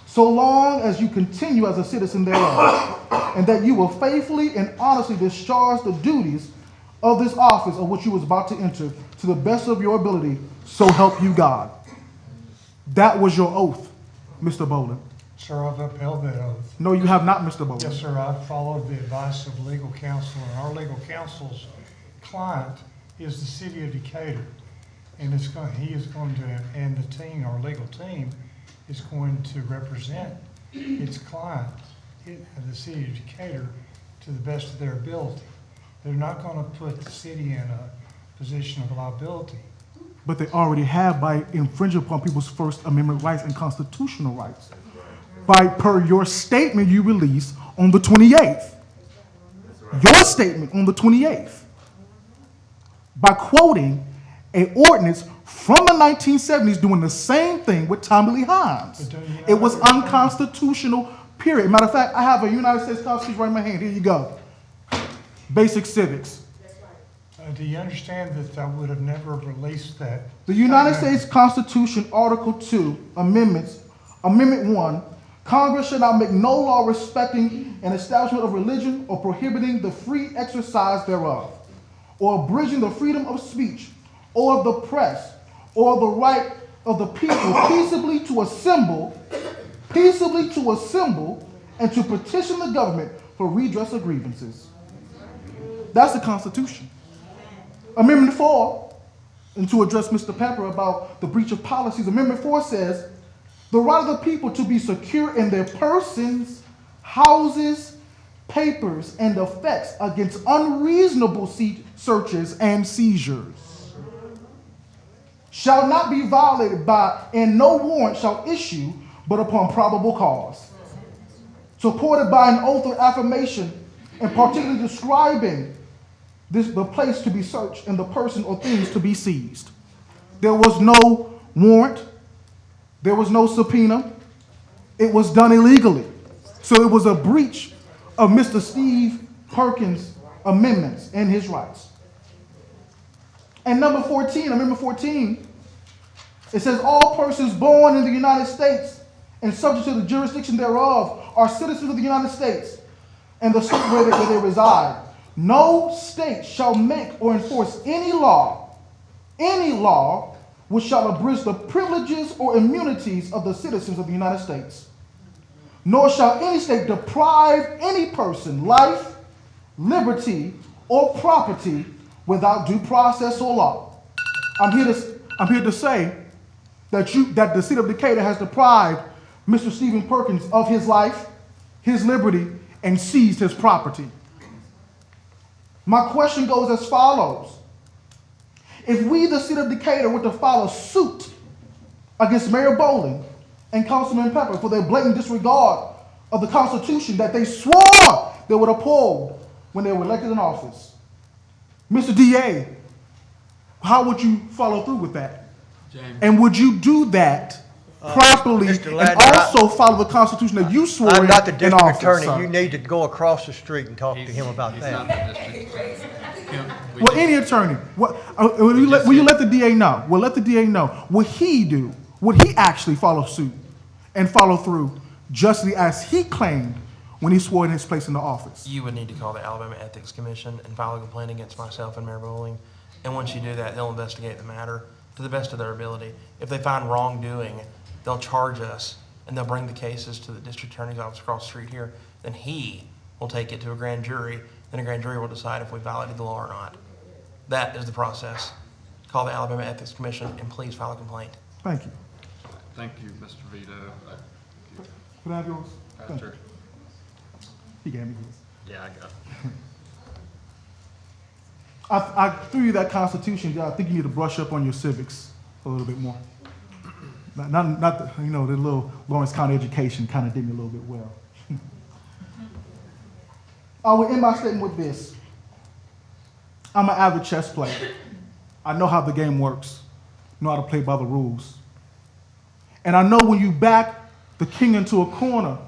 so long as you continue as a citizen thereof, and that you will faithfully and honestly discharge the duties of this office of which you was about to enter to the best of your ability, so help you God. That was your oath, Mr. Boland. Sir, I've upheld that oath. No, you have not, Mr. Boland. Yes, sir, I've followed the advice of legal counsel, and our legal counsel's client is the city of Decatur. And he is going to, and the team, our legal team, is going to represent its client, the city of Decatur, to the best of their ability. They're not going to put the city in a position of liability. But they already have by infringing upon people's First Amendment rights and constitutional rights. Per your statement you released on the 28th. Your statement on the 28th. By quoting an ordinance from the 1970s doing the same thing with Tommy Lee Hines. It was unconstitutional, period. Matter of fact, I have a United States Constitution right in my hand. Here you go. Basic civics. Do you understand that I would have never released that? The United States Constitution, Article 2, Amendment 1, Congress shall not make no law respecting an establishment of religion or prohibiting the free exercise thereof, or abridging the freedom of speech, or of the press, or the right of the people peaceably to assemble, and to petition the government for redress of grievances. That's the Constitution. Amendment 4, and to address Mr. Pepper about the breach of policies, Amendment 4 says, the right of the people to be secure in their persons, houses, papers, and effects against unreasonable searches and seizures shall not be violated by, and no warrant shall issue but upon probable cause, supported by an oath or affirmation, and particularly describing the place to be searched and the person or things to be seized. There was no warrant. There was no subpoena. It was done illegally. So it was a breach of Mr. Steve Perkins' amendments and his rights. And Amendment 14, it says all persons born in the United States and subject to the jurisdiction thereof are citizens of the United States and the state where they reside. No state shall make or enforce any law which shall abridge the privileges or immunities of the citizens of the United States. Nor shall any state deprive any person life, liberty, or property without due process or law. I'm here to say that the city of Decatur has deprived Mr. Stephen Perkins of his life, his liberty, and seized his property. My question goes as follows. If we, the city of Decatur, were to file a suit against Mayor Bowling and Councilman Pepper for their blatant disregard of the Constitution that they swore they would uphold when they were elected in office, Mr. DA, how would you follow through with that? James. And would you do that properly Mr. and Ladner, also follow the Constitution that you swore I'm not the in district office, attorney. sir? You need to go across the street and talk to him about He's that. not the district attorney. Kim, we Well, just- any attorney, will you let the DA know? Will let the DA know what he do? Would he actually follow suit and follow through justly as he claimed when he swore in his place in the office? You would need to call the Alabama Ethics Commission and file a complaint against myself and Mayor Bowling. And once you do that, they'll investigate the matter to the best of their ability. If they find wrongdoing, they'll charge us and they'll bring the cases to the district attorney's office across the street here. Then he will take it to a grand jury. Then a grand jury will decide if we violated the law or not. That is the process. Call the Alabama Ethics Commission and please file a complaint. Thank you. Thank you, Mr. Vito. Can I have yours? Thank you. Pastor. He gave me his. Yeah, I got it. I threw you that Constitution. I think you need to brush up on your civics a little bit more. Not the, the little Lawrence County education kind of did me a little bit well. I will end my statement with this. I'm an avid chess player. I know how the game works, know how to play by the rules. And I know when you back the king into a corner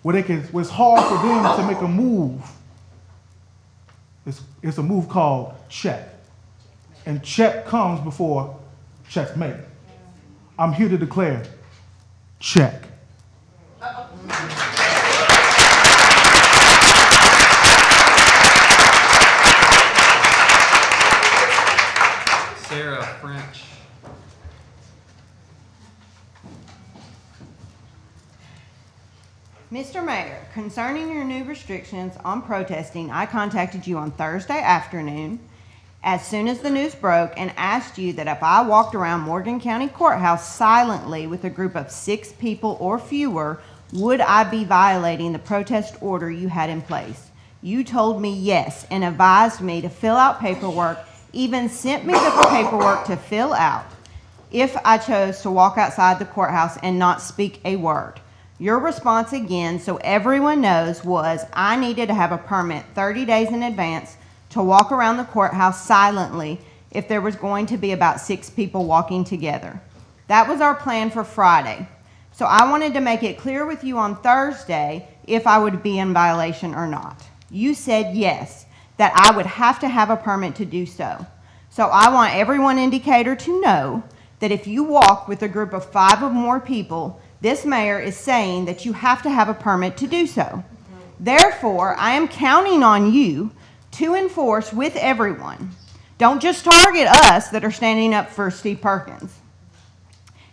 where it's hard for them to make a move, it's a move called check. And check comes before checkmate. I'm here to declare check. Sarah French. Mr. Mayor, concerning your new restrictions on protesting, I contacted you on Thursday afternoon as soon as the news broke and asked you that if I walked around Morgan County Courthouse silently with a group of 6 people or fewer, would I be violating the protest order you had in place? You told me yes and advised me to fill out paperwork, even sent me the paperwork to fill out if I chose to walk outside the courthouse and not speak a word. Your response again, so everyone knows, was I needed to have a permit 30 days in advance to walk around the courthouse silently if there was going to be about 6 people walking together. That was our plan for Friday. So I wanted to make it clear with you on Thursday if I would be in violation or not. You said yes, that I would have to have a permit to do so. So I want everyone in Decatur to know that if you walk with a group of 5 or more people, this mayor is saying that you have to have a permit to do so. Therefore, I am counting on you to enforce with everyone. Don't just target us that are standing up for Steve Perkins.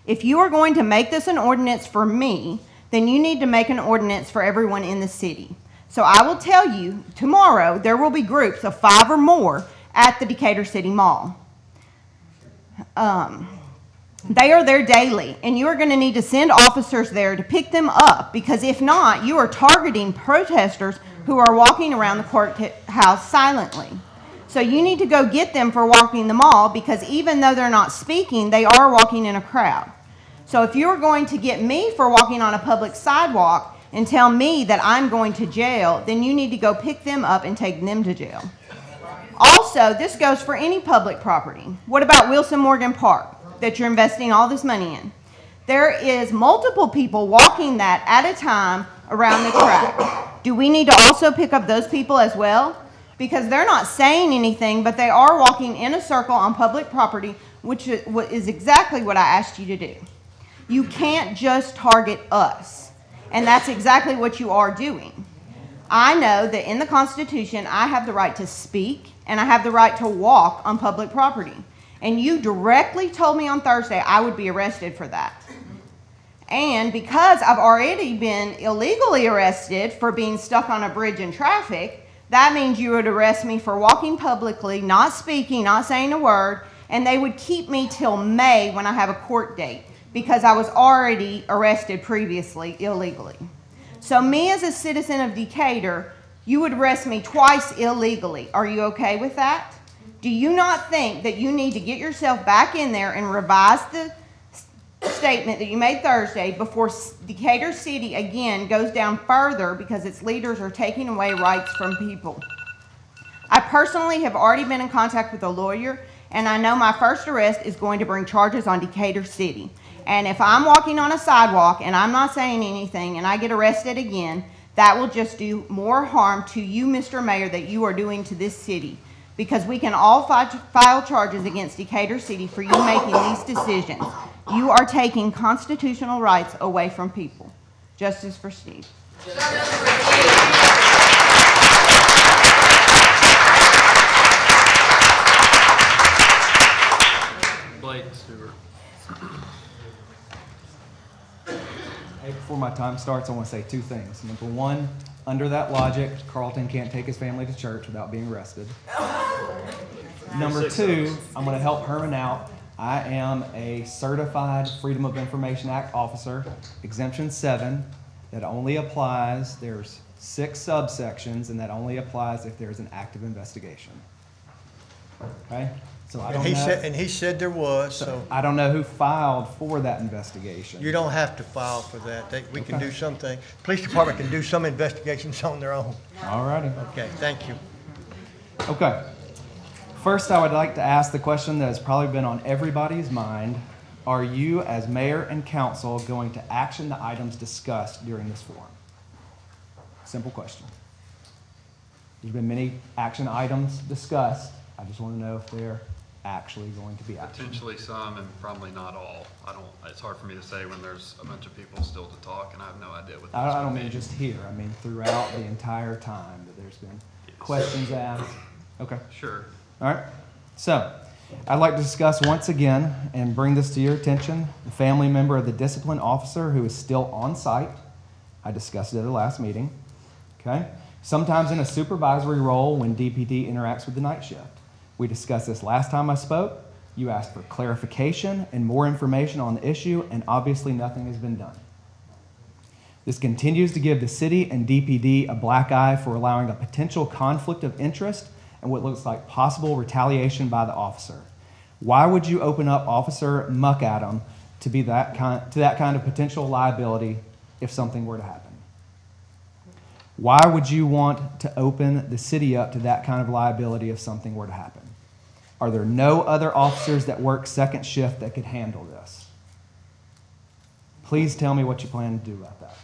If you are going to make this an ordinance for me, then you need to make an ordinance for everyone in the city. So I will tell you, tomorrow there will be groups of 5 or more at the Decatur City Mall. They are there daily, and you are going to need to send officers there to pick them up, because if not, you are targeting protesters who are walking around the courthouse silently. So you need to go get them for walking the mall, because even though they're not speaking, they are walking in a crowd. So if you're going to get me for walking on a public sidewalk and tell me that I'm going to jail, then you need to go pick them up and take them to jail. Also, this goes for any public property. What about Wilson Morgan Park that you're investing all this money in? There is multiple people walking that at a time around the track. Do we need to also pick up those people as well? Because they're not saying anything, but they are walking in a circle on public property, which is exactly what I asked you to do. You can't just target us, and that's exactly what you are doing. I know that in the Constitution, I have the right to speak, and I have the right to walk on public property. And you directly told me on Thursday I would be arrested for that. And because I've already been illegally arrested for being stuck on a bridge in traffic, that means you would arrest me for walking publicly, not speaking, not saying a word, and they would keep me till May when I have a court date. because I was already arrested previously illegally. So me as a citizen of Decatur, you would arrest me twice illegally. Are you okay with that? Do you not think that you need to get yourself back in there and revise the statement that you made Thursday before Decatur City again goes down further because its leaders are taking away rights from people? I personally have already been in contact with a lawyer, and I know my first arrest is going to bring charges on Decatur City. And if I'm walking on a sidewalk and I'm not saying anything and I get arrested again, that will just do more harm to you, Mr. Mayor, that you are doing to this city. Because we can all file charges against Decatur City for you making these decisions. You are taking constitutional rights away from people. Justice for Steve. Blake Stewart. Hey, before my time starts, I want to say two things. Number one, under that logic, Carlton can't take his family to church without being arrested. Number two, I'm going to help Herman out. I am a certified Freedom of Information Act officer, exemption 7, that only applies, there's 6 subsections, and that only applies if there's an active investigation. Okay? So I don't know. And he said there was, so. I don't know who filed for that investigation. You don't have to file for that. We can do something. Police department can do some investigations on their own. All righty. Okay, thank you. Okay. First, I would like to ask the question that has probably been on everybody's mind. Are you, as mayor and council, going to action the items discussed during this forum? Simple question. There's been many action items discussed. I just want to know if they're actually going to be action. Potentially some and probably not all. It's hard for me to say when there's a bunch of people still to talk and I have no idea what I don't mean just here. I mean throughout the entire time that there's been questions asked. Okay. Sure. All right. So I'd like to discuss once again and bring this to your attention, the family member of the discipline officer who is still on site. I discussed it at the last meeting. Okay. Sometimes in a supervisory role when DPD interacts with the night shift. We discussed this last time I spoke. You asked for clarification and more information on the issue, and obviously nothing has been done. This continues to give the city and DPD a black eye for allowing a potential conflict of interest and what looks like possible retaliation by the officer. Why would you open up Officer McAdam to that kind of potential liability if something were to happen? Why would you want to open the city up to that kind of liability if something were to happen? Are there no other officers that work second shift that could handle this? Please tell me what you plan to do about that.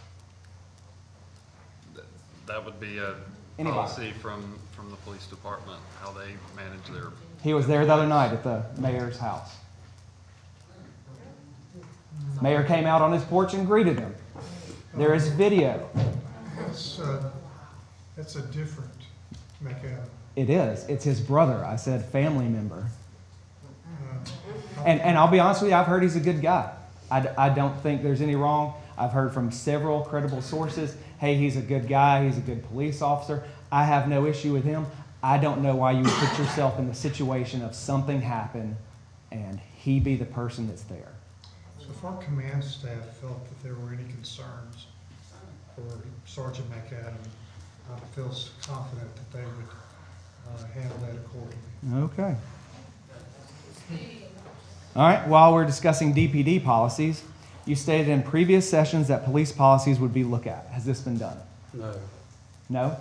That would be a policy from the police department, how they manage their... He was there the other night at the mayor's house. Mayor came out on his porch and greeted him. There is video. That's a different McAdam. It is. It's his brother. I said family member. And I'll be honest with you, I've heard he's a good guy. I don't think there's any wrong. I've heard from several credible sources, hey, he's a good guy, he's a good police officer. I have no issue with him. I don't know why you would put yourself in the situation of something happen and he be the person that's there. So if our command staff felt that there were any concerns for Sergeant McAdam, I feel confident that they would handle that accordingly. Okay. All right, while we're discussing DPD policies, you stated in previous sessions that police policies would be looked at. Has this been done? No. No?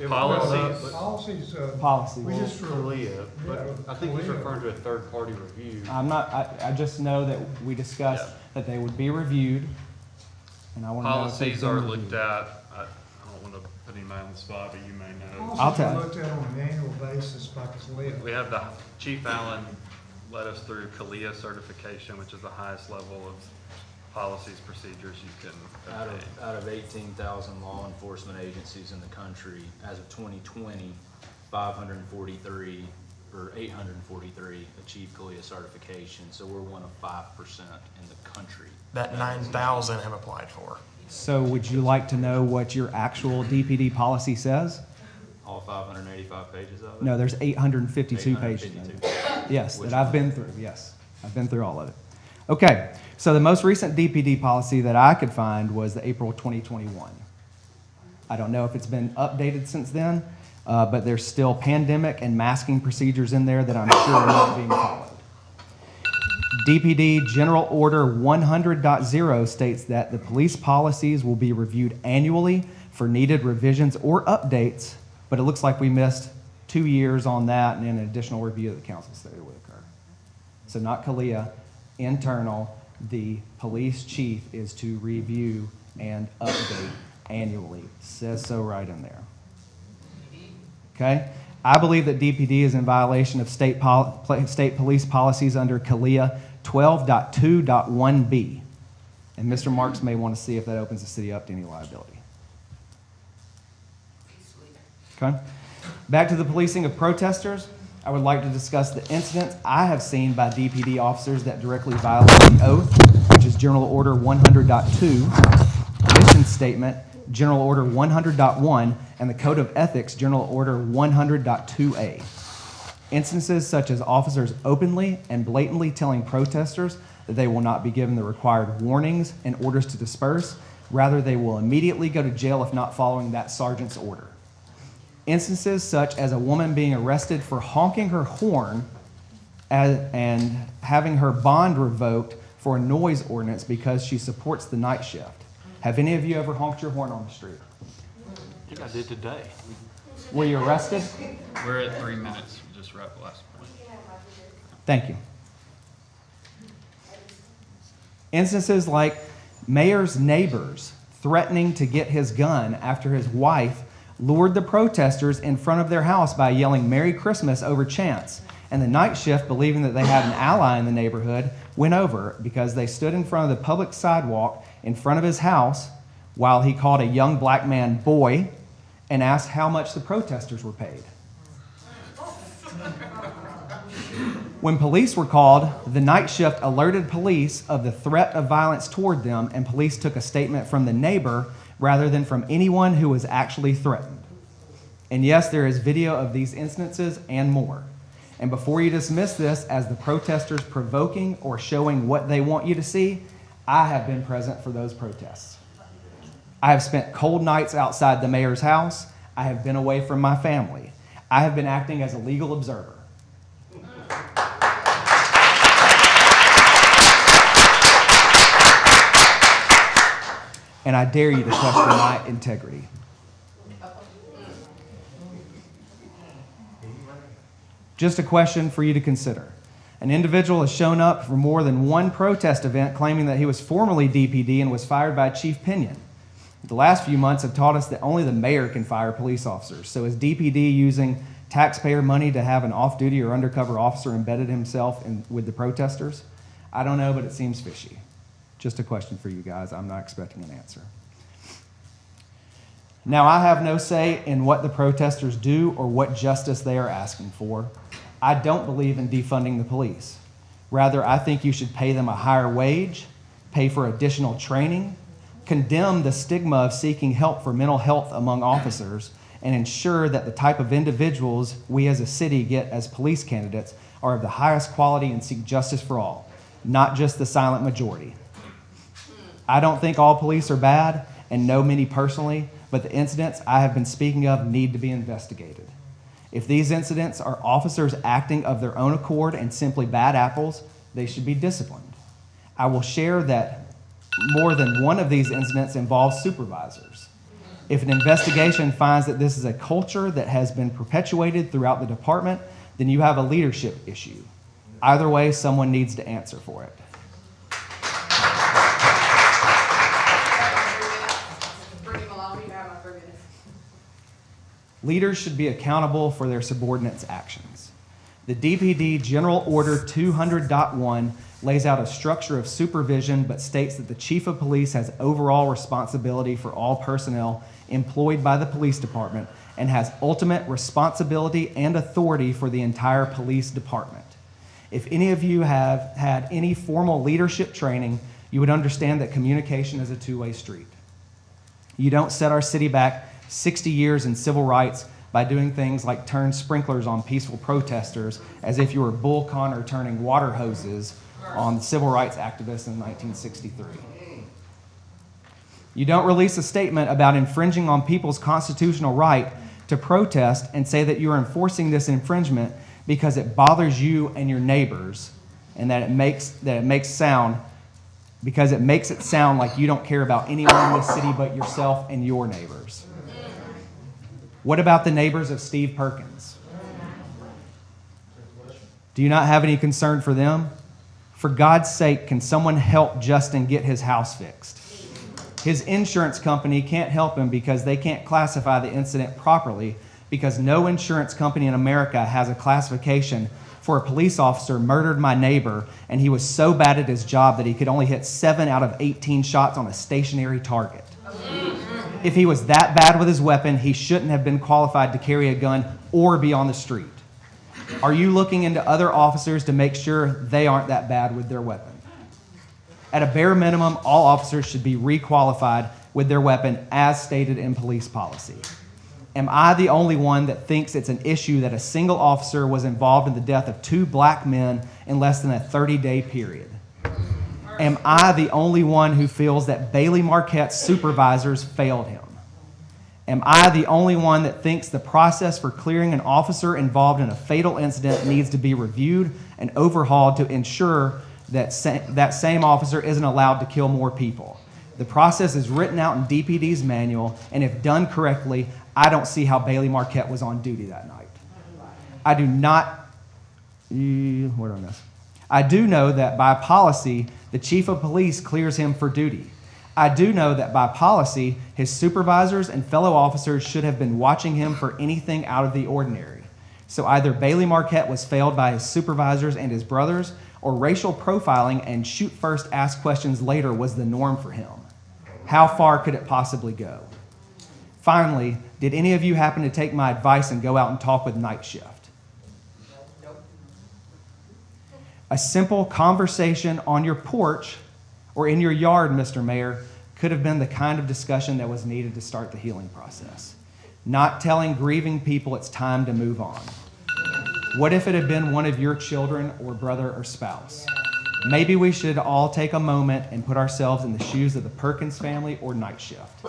Policies. Policies. We just Kalia, but I think he's referring to a third-party review. I'm not, I just know that we discussed that they would be reviewed, and I want to know if they've Policies been are reviewed. looked at. I don't want to put anybody on the spot, but you may know. I'll tell you. Looked at on an annual basis by Kalia. We have the Chief Allen led us through Kalia certification, which is the highest level of policies, procedures you can obtain. Out of 18,000 law enforcement agencies in the country, as of 2020, 543 or 843 achieved Kalia certification. So we're one of 5% in the country. That 9,000 have applied for. So would you like to know what your actual DPD policy says? All 585 pages of it? No, there's 852 pages. 852. Yes, that I've been through, yes. I've been through all of it. Okay, so the most recent DPD policy that I could find was the April 2021. I don't know if it's been updated since then, but there's still pandemic and masking procedures in there that I'm sure are not being followed. DPD General Order 100.0 states that the police policies will be reviewed annually for needed revisions or updates, but it looks like we missed 2 years on that, and then an additional review of the council stated would occur. So not CALEA, internal, the police chief is to review and update annually. Says so right in there. Okay? I believe that DPD is in violation of state police policies under CALEA 12.2.1b. And Mr. Marks may want to see if that opens the city up to any liability. Okay? Back to the policing of protesters. I would like to discuss the incidents I have seen by DPD officers that directly violate the oath, which is General Order 100.2, mission statement, General Order 100.1, and the Code of Ethics, General Order 100.2a. Instances such as officers openly and blatantly telling protesters that they will not be given the required warnings and orders to disperse. Rather, they will immediately go to jail if not following that sergeant's order. Instances such as a woman being arrested for honking her horn and having her bond revoked for a noise ordinance because she supports the night shift. Have any of you ever honked your horn on the street? I think I did today. Were you arrested? We're at 3 minutes. We just wrapped the last point. Thank you. Instances like mayor's neighbors threatening to get his gun after his wife lured the protesters in front of their house by yelling Merry Christmas over chants. And the night shift, believing that they had an ally in the neighborhood, went over because they stood in front of the public sidewalk in front of his house while he called a young black man boy and asked how much the protesters were paid. When police were called, the night shift alerted police of the threat of violence toward them, and police took a statement from the neighbor rather than from anyone who was actually threatened. And yes, there is video of these instances and more. And before you dismiss this as the protesters provoking or showing what they want you to see, I have been present for those protests. I have spent cold nights outside the mayor's house. I have been away from my family. I have been acting as a legal observer. And I dare you to question my integrity. Just a question for you to consider. An individual has shown up for more than one protest event claiming that he was formerly DPD and was fired by Chief Pinion. The last few months have taught us that only the mayor can fire police officers. So is DPD using taxpayer money to have an off-duty or undercover officer embedded himself with the protesters? I don't know, but it seems fishy. Just a question for you guys. I'm not expecting an answer. Now, I have no say in what the protesters do or what justice they are asking for. I don't believe in defunding the police. Rather, I think you should pay them a higher wage, pay for additional training, condemn the stigma of seeking help for mental health among officers, and ensure that the type of individuals we as a city get as police candidates are of the highest quality and seek justice for all, not just the silent majority. I don't think all police are bad and know many personally, but the incidents I have been speaking of need to be investigated. If these incidents are officers acting of their own accord and simply bad apples, they should be disciplined. I will share that more than one of these incidents involves supervisors. If an investigation finds that this is a culture that has been perpetuated throughout the department, then you have a leadership issue. Either way, someone needs to answer for it. Leaders should be accountable for their subordinates' actions. The DPD General Order 200.1 lays out a structure of supervision but states that the Chief of Police has overall responsibility for all personnel employed by the police department and has ultimate responsibility and authority for the entire police department. If any of you have had any formal leadership training, you would understand that communication is a two-way street. You don't set our city back 60 years in civil rights by doing things like turn sprinklers on peaceful protesters as if you were Bull Connor turning water hoses on civil rights activists in 1963. You don't release a statement about infringing on people's constitutional right to protest and say that you're enforcing this infringement because it bothers you and your neighbors, and that it makes it sound like you don't care about anyone in this city but yourself and your neighbors. What about the neighbors of Steve Perkins? Do you not have any concern for them? For God's sake, can someone help Justin get his house fixed? His insurance company can't help him because they can't classify the incident properly, because no insurance company in America has a classification for a police officer murdered my neighbor, and he was so bad at his job that he could only hit 7 out of 18 shots on a stationary target. If he was that bad with his weapon, he shouldn't have been qualified to carry a gun or be on the street. Are you looking into other officers to make sure they aren't that bad with their weapon? At a bare minimum, all officers should be requalified with their weapon as stated in police policy. Am I the only one that thinks it's an issue that a single officer was involved in the death of 2 black men in less than a 30-day period? Am I the only one who feels that Bailey Marquette's supervisors failed him? Am I the only one that thinks the process for clearing an officer involved in a fatal incident needs to be reviewed and overhauled to ensure that that same officer isn't allowed to kill more people? The process is written out in DPD's manual, and if done correctly, I don't see how Bailey Marquette was on duty that night. I do know that by policy, the chief of police clears him for duty. I do know that by policy, his supervisors and fellow officers should have been watching him for anything out of the ordinary. So either Bailey Marquette was failed by his supervisors and his brothers, or racial profiling and shoot first, ask questions later was the norm for him. How far could it possibly go? Finally, did any of you happen to take my advice and go out and talk with Night Shift? A simple conversation on your porch or in your yard, Mr. Mayor, could have been the kind of discussion that was needed to start the healing process. Not telling grieving people it's time to move on. What if it had been one of your children or brother or spouse? Maybe we should all take a moment and put ourselves in the shoes of the Perkins family or Night Shift.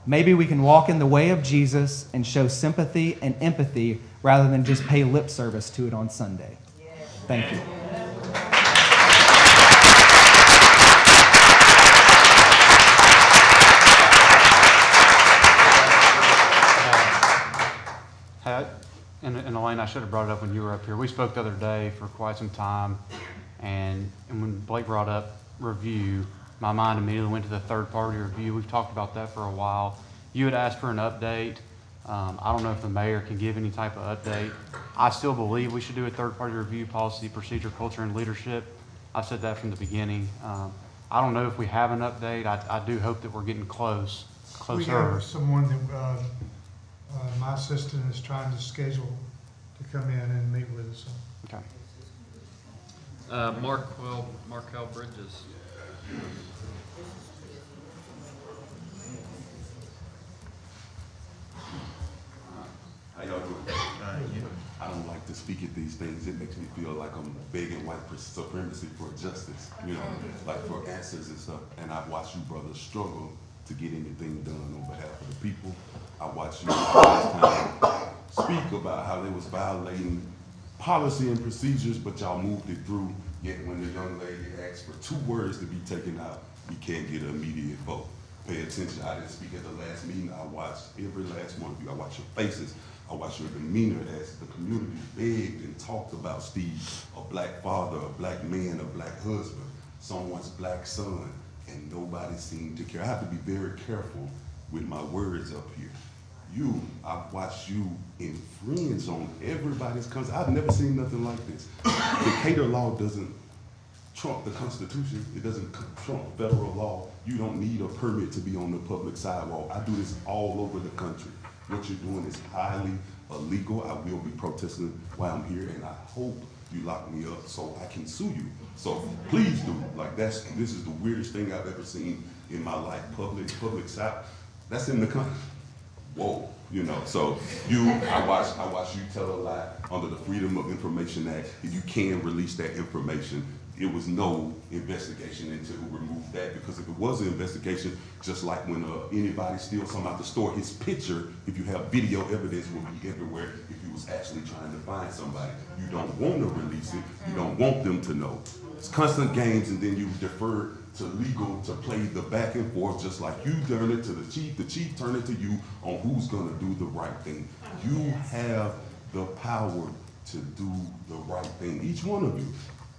Maybe we can walk in the way of Jesus and show sympathy and empathy rather than just pay lip service to it on Sunday. Thank you. And Elaine, I should have brought it up when you were up here. We spoke the other day for quite some time, and when Blake brought up review, my mind immediately went to the third-party review. We've talked about that for a while. You had asked for an update. I don't know if the mayor can give any type of update. I still believe we should do a third-party review, policy, procedure, culture, and leadership. I've said that from the beginning. I don't know if we have an update. I do hope that we're getting closer. We have someone that my assistant is trying to schedule to come in and meet with us. Okay. Markel Bridges. How y'all doing? I don't like to speak at these things. It makes me feel like I'm begging white supremacy for justice, like for answers and stuff. And I've watched you brothers struggle to get anything done on behalf of the people. I watched you last time speak about how they was violating policy and procedures, but y'all moved it through. Yet when the young lady asked for 2 words to be taken out, we can't get an immediate vote. Pay attention. I didn't speak at the last meeting. I watched every last one of you. I watched your faces. I watched your demeanor as the community begged and talked about Steve, a black father, a black man, a black husband, someone's black son, and nobody seemed to care. I have to be very careful with my words up here. I've watched you infringe on everybody's country. I've never seen nothing like this. Decatur law doesn't trump the Constitution. It doesn't trump federal law. You don't need a permit to be on the public sidewalk. I do this all over the country. What you're doing is highly illegal. I will be protesting while I'm here, and I hope you lock me up so I can sue you. So please do. This is the weirdest thing I've ever seen in my life. Public side. That's in the country. Whoa, So I watch you tell a lie under the Freedom of Information Act. If you can release that information, it was no investigation into who removed that, because if it was an investigation, just like when anybody steals something out the store, his picture, if you have video evidence, will be everywhere if he was actually trying to find somebody. You don't want to release it. You don't want them to know. It's constant games, and then you defer to legal to play the back and forth, just like you turn it to the chief turn it to you on who's gonna do the right thing. You have the power to do the right thing. Each one of you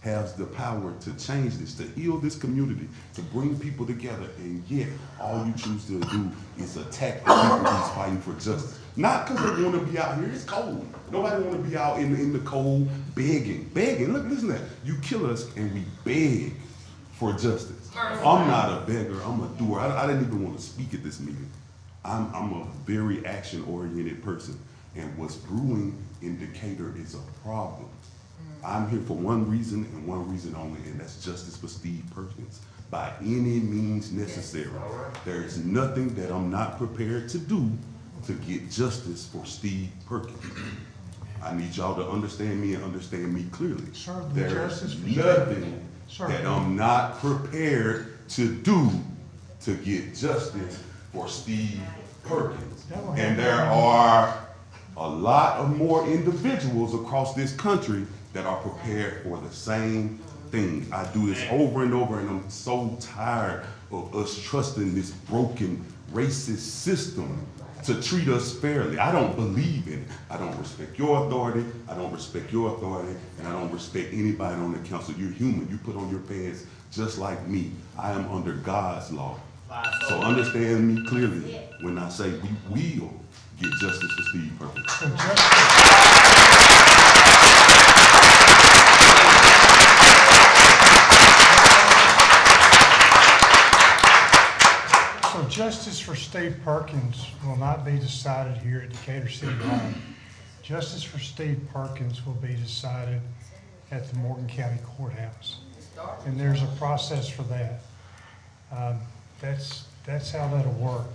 has the power to change this, to heal this community, to bring people together, and yet all you choose to do is attack the people who's fighting for justice. Not because they want to be out here, it's cold. Nobody want to be out in the cold begging. Look, listen to that. You kill us and we beg for justice. I'm not a beggar, I'm a doer. I didn't even want to speak at this meeting. I'm a very action-oriented person, and what's brewing in Decatur is a problem. I'm here for one reason and one reason only, and that's justice for Steve Perkins. By any means necessary. There is nothing that I'm not prepared to do to get justice for Steve Perkins. I need y'all to understand me and understand me clearly. There's nothing that I'm not prepared to do to get justice for Steve Perkins. And there are a lot of more individuals across this country that are prepared for the same thing. I do this over and over, and I'm so tired of us trusting this broken, racist system to treat us fairly. I don't believe in it. I don't respect your authority, I don't respect your authority, and I don't respect anybody on the council. You're human, you put on your pants just like me. I am under God's law. So understand me clearly when I say we will get justice for Steve Perkins. So justice for Steve Perkins will not be decided here at Decatur City Hall. Justice for Steve Perkins will be decided at the Morgan County Courthouse. And there's a process for that. That's how that'll work.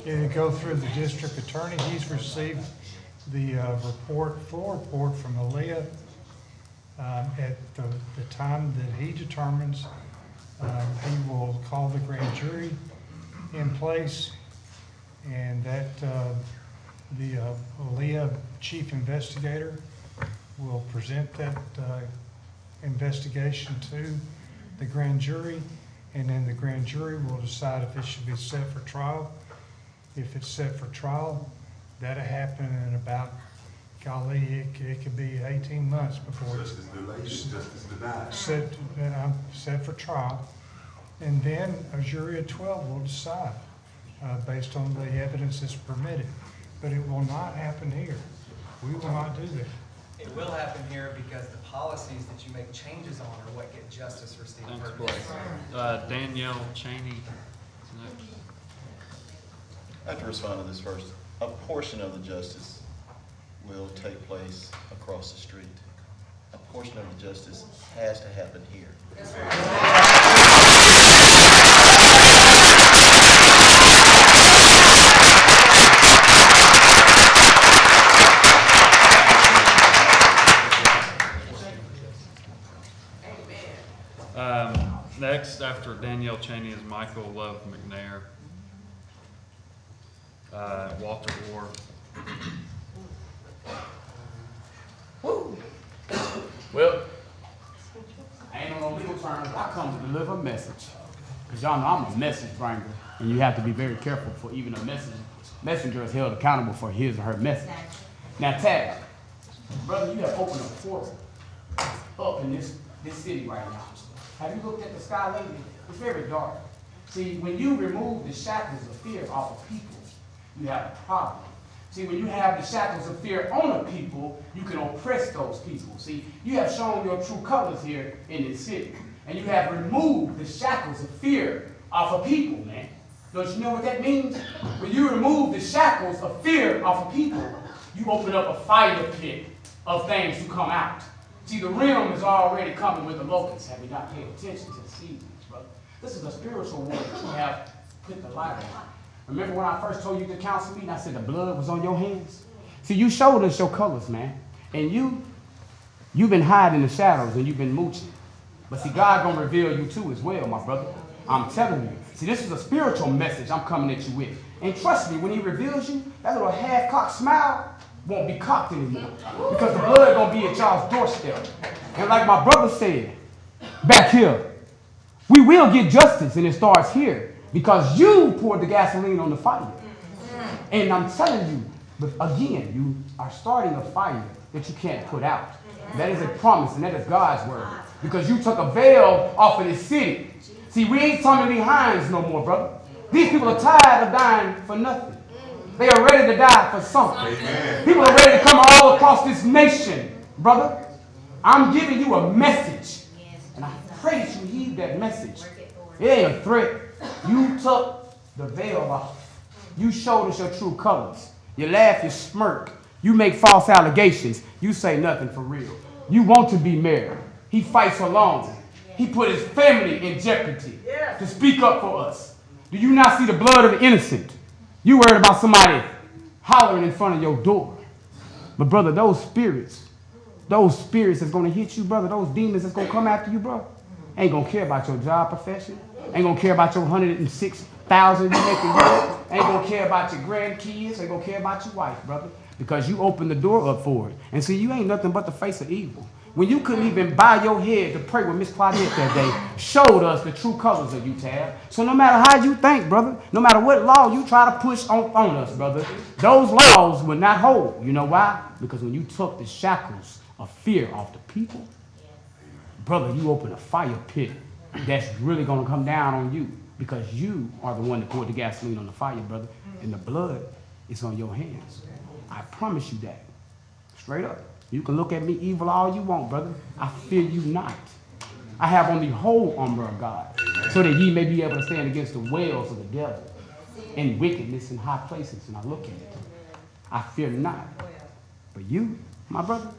It'll go through the district attorney. He's received the full report from Aaliyah at the time that he determines. He will call the grand jury in place, and that the Aaliyah chief investigator will present that investigation to the grand jury, and then the grand jury will decide if it should be set for trial. If it's set for trial, that'll happen in about, golly, it could be 18 months before it's set for trial. And then a jury of 12 will decide based on the evidence that's permitted. But it will not happen here. We will not do that. It will happen here because the policies that you make changes on are what get justice for Steve Perkins. Danielle Cheney. I have to respond to this first. A portion of the justice will take place across the street. A portion of the justice has to happen here. Next, after Danielle Cheney, is Michael Love McNair. Walter Ward. Well, I ain't on no legal terms. I come to deliver a message. Because y'all know I'm a message bringer. And you have to be very careful for even a messenger is held accountable for his or her message. Now, Tad, brother, you have opened a portal up in this city right now. Have you looked at the sky lately? It's very dark. See, when you remove the shackles of fear off of people, you have a problem. See, when you have the shackles of fear on a people, you can oppress those people. See, you have shown your true colors here in this city. And you have removed the shackles of fear off of people, man. Don't you know what that means? When you remove the shackles of fear off of people, you open up a fire pit of things to come out. See, the realm is already coming with the locusts. Have you not paid attention to the seasons, brother? This is a spiritual war that you have put the light on. Remember when I first told you at the council meeting, I said the blood was on your hands? See, you showed us your colors, man. And you've been hiding in the shadows and you've been mooching. But see, God gonna reveal you too as well, my brother. I'm telling you. See, this is a spiritual message I'm coming at you with. And trust me, when he reveals you, that little half-cocked smile won't be cocked anymore. Because the blood gonna be at y'all's doorstep. And like my brother said, back here, we will get justice, and it starts here. Because you poured the gasoline on the fire. And I'm telling you, but again, you are starting a fire that you can't put out. That is a promise, and that is God's word. Because you took a veil off of this city. See, we ain't Tommy Lee Hines no more, brother. These people are tired of dying for nothing. They are ready to die for something. Amen. People are ready to come all across this nation, brother. I'm giving you a message. And I pray that you heed that message. It ain't a threat. You took the veil off. You showed us your true colors. You laugh, you smirk. You make false allegations. You say nothing for real. You want to be married. He fights alone. He put his family in jeopardy to speak up for us. Do you not see the blood of the innocent? You worried about somebody hollering in front of your door. But brother, those spirits that's going to hit you, brother, those demons that's going to come after you, bro, ain't going to care about your job profession. Ain't going to care about your 106,000 you make a year. Ain't going to care about your grandkids. Ain't going to care about your wife, brother, because you opened the door up for it. And see, you ain't nothing but the face of evil. When you couldn't even bow your head to pray with Miss Claudette that day, showed us the true colors of you, Tab. So no matter how you think, brother, no matter what law you try to push on us, brother, those laws will not hold. You know why? Because when you took the shackles of fear off the people, brother, you opened a fire pit that's really going to come down on you, because you are the one that poured the gasoline on the fire, brother, and the blood is on your hands. I promise you that. Straight up. You can look at me evil all you want, brother. I fear you not. I have on the whole armor of God, so that ye may be able to stand against the wiles of the devil and wickedness in high places. And I look at it. I fear not. But you, my brother,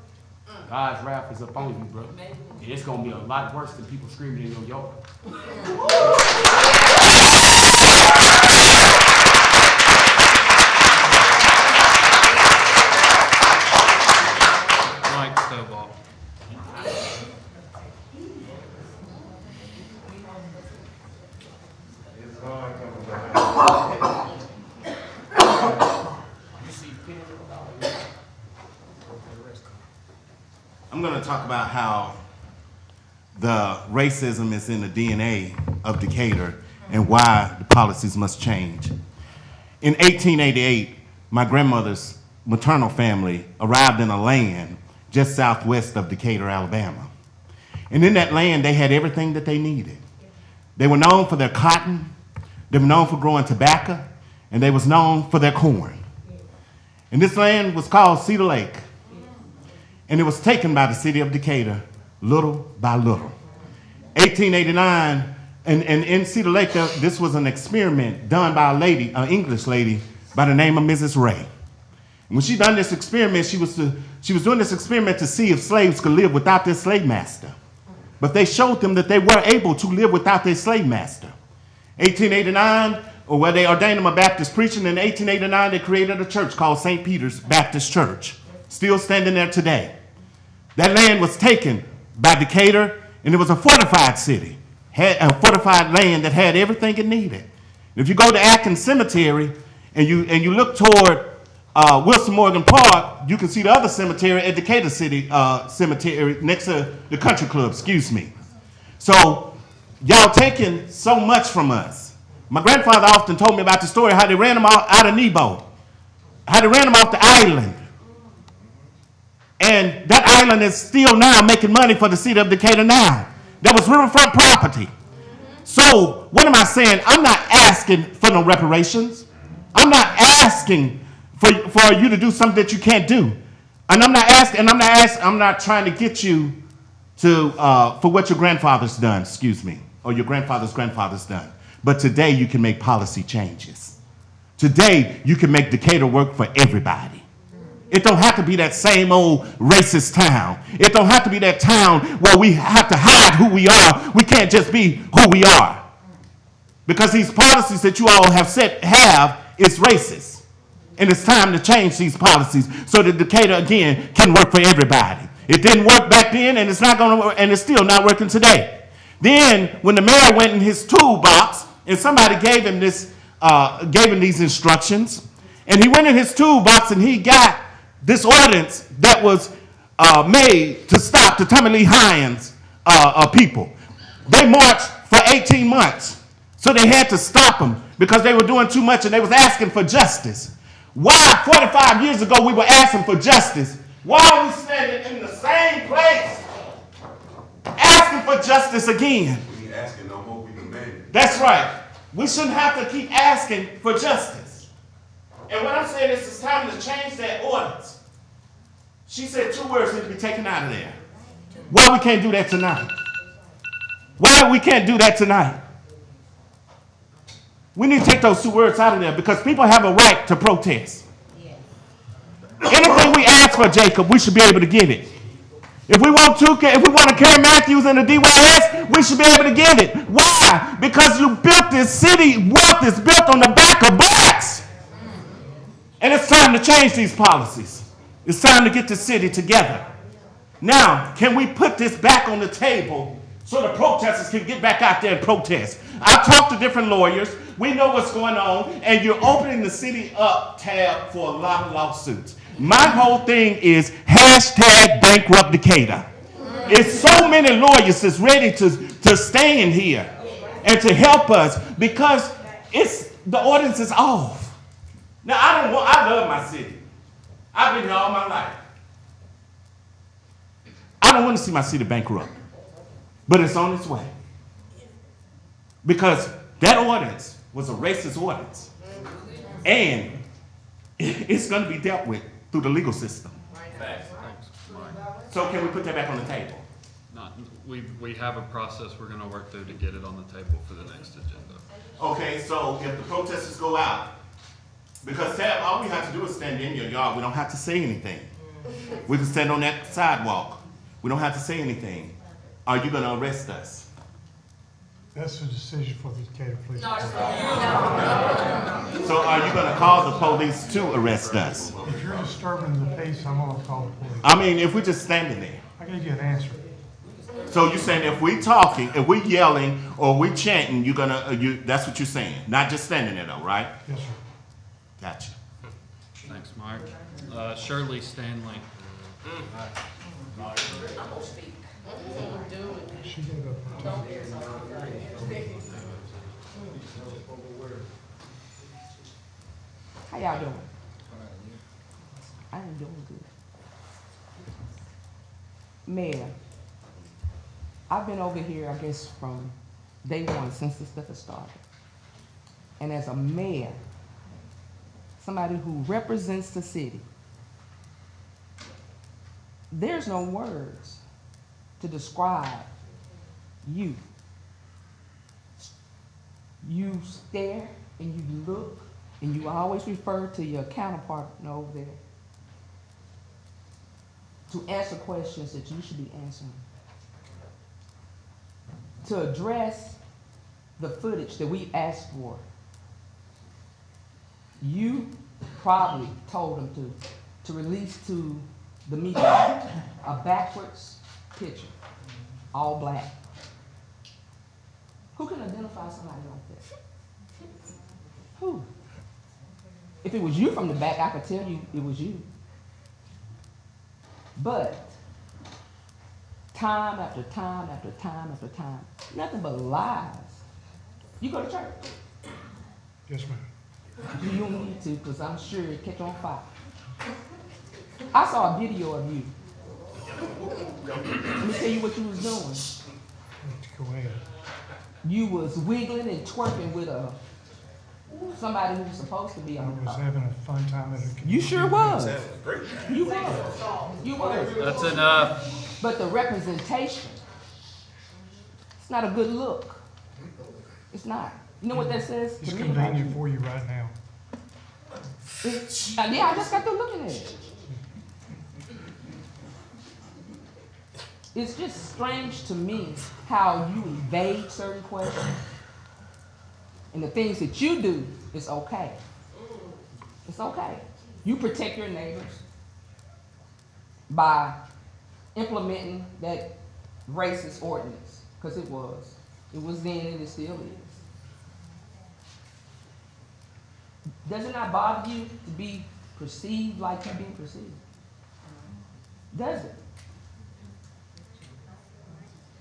God's wrath is upon you, brother. And it's going to be a lot worse than people screaming in your yard. Mike Stovall. I'm going to talk about how the racism is in the DNA of Decatur and why the policies must change. In 1888, my grandmother's maternal family arrived in a land just southwest of Decatur, Alabama. And in that land, they had everything that they needed. They were known for their cotton, they were known for growing tobacco, and they was known for their corn. And this land was called Cedar Lake. And it was taken by the city of Decatur little by little. 1889, and in Cedar Lake, this was an experiment done by a lady, an English lady by the name of Mrs. Ray. And when she done this experiment, she was doing this experiment to see if slaves could live without their slave master. But they showed them that they were able to live without their slave master. 1889, or where they ordained them a Baptist preacher, and in 1889 they created a church called St. Peter's Baptist Church, still standing there today. That land was taken by Decatur, and it was a fortified city, had a fortified land that had everything it needed. If you go to Atkins Cemetery and you look toward Wilson Morgan Park, you can see the other cemetery at Decatur City Cemetery next to the country club, excuse me. So y'all taking so much from us. My grandfather often told me about the story how they ran them out of Nebo, how they ran them off the island. And that island is still now making money for the city of Decatur now. That was riverfront property. So what am I saying? I'm not asking for no reparations. I'm not asking for you to do something that you can't do. And I'm not trying to get you to for what your grandfather's done, excuse me, or your grandfather's done. But today you can make policy changes. Today you can make Decatur work for everybody. It don't have to be that same old racist town. It don't have to be that town where we have to hide who we are. We can't just be who we are. Because these policies that you all have is racist. And it's time to change these policies so that Decatur, again, can work for everybody. It didn't work back then, and it's not going to work, and it's still not working today. Then, when the mayor went in his toolbox and somebody gave him these instructions, and he went in his toolbox and he got this ordinance that was made to stop the Tommy Lee Hines people. They marched for 18 months, so they had to stop them because they were doing too much and they was asking for justice. Why 45 years ago we were asking for justice? Why are we standing in the same place asking for justice again? We ain't asking no more, we demanding. That's right. We shouldn't have to keep asking for justice. And what I'm saying is it's time to change that ordinance. She said 2 words need to be taken out of there. Why we can't do that tonight? Why we can't do that tonight? We need to take those 2 words out of there because people have a right to protest. Anything we ask for, Jacob, we should be able to get it. If we want to carry Matthews in the DYS, we should be able to get it. Why? Because you built this city, wealth is built on the back of blacks. And it's time to change these policies. It's time to get the city together. Now, can we put this back on the table so the protesters can get back out there and protest? I've talked to different lawyers. We know what's going on, and you're opening the city up tab for a lot of lawsuits. My whole thing is hashtag bankrupt Decatur. It's so many lawyers that's ready to stand here and to help us because the ordinance is off. Now, I love my city. I've been here all my life. I don't want to see my city bankrupt, but it's on its way. Because that ordinance was a racist ordinance. And it's going to be dealt with through the legal system. So can we put that back on the table? We have a process we're going to work through to get it on the table for the next agenda. Okay, so if the protesters go out, because Tab, all we have to do is stand in your yard. We don't have to say anything. We can stand on that sidewalk. We don't have to say anything. Are you going to arrest us? That's a decision for the Decatur Police Department. So are you going to call the police to arrest us? If you're disturbing the peace, I'm going to call the police. I mean, if we're just standing there. I gave you an answer. So you're saying if we talking, if we yelling, or we chanting, you're going to, that's what you're saying. Not just standing there though, right? Yes, sir. Gotcha. Thanks, Mike. Shirley Stanley. She gave up. How y'all doing? I am doing good. Mayor, I've been over here, I guess, from day one since this stuff has started. And as a mayor, somebody who represents the city, there's no words to describe you. You stare and you look and you always refer to your counterpart over there to answer questions that you should be answering. To address the footage that we asked for. You probably told them to release to the media a backwards picture, all black. Who can identify somebody like that? Who? If it was you from the back, I could tell you it was you. But time after time after time after time, nothing but lies. You go to church? Yes, ma'am. You don't need to, because I'm sure it catch on fire. I saw a video of you. Let me tell you what you was doing. Go ahead. You was wiggling and twerking with somebody who was supposed to be on. I was having a fun time at a community. You sure was. Great. You was. You was. That's enough. But the representation, it's not a good look. It's not. You know what that says? It's to me about convenient you? for you right now. Yeah, I just got through looking at it. It's just strange to me how you evade certain questions. And the things that you do is okay. It's okay. You protect your neighbors by implementing that racist ordinance. because it was. It was then and it still is. Does it not bother you to be perceived like you're being perceived? Does it?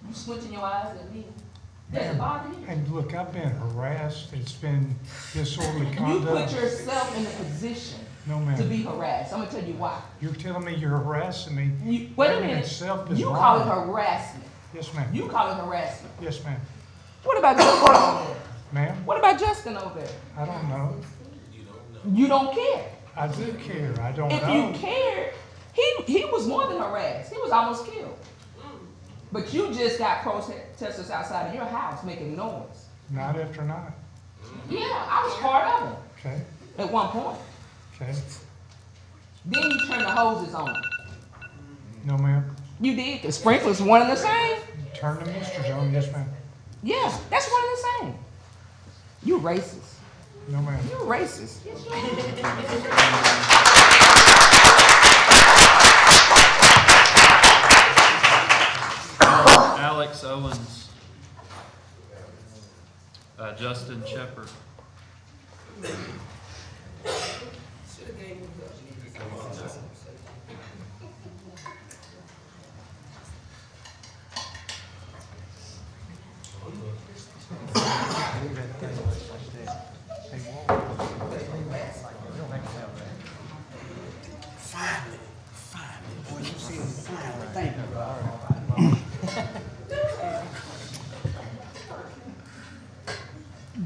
You squinting your eyes at me. Does it bother you? And look, I've been harassed, it's been disorderly You conduct. put yourself in a position No, ma'am. to be harassed. I'm gonna tell you why. You're telling me you're harassing me? Wait a That in minute. itself is You call it wrong. harassment. Yes, ma'am. You call it harassment. Yes, ma'am. What about Justin over there? Ma'am, What about Justin over there? I don't know. You don't care. I do care, I don't If know. you cared, he was more than harassed. He was almost killed. But you just got protesters outside of your house making noise. Night after night. Yeah, I was part of it Okay, at one point. okay. Then you turn the hoses on. No, ma'am. You did. The sprinklers one and the same. Turn the misters on, yes, ma'am. Yeah, that's one and the same. You racist. No, ma'am. You racist. Alex Owens. Justin Shepard.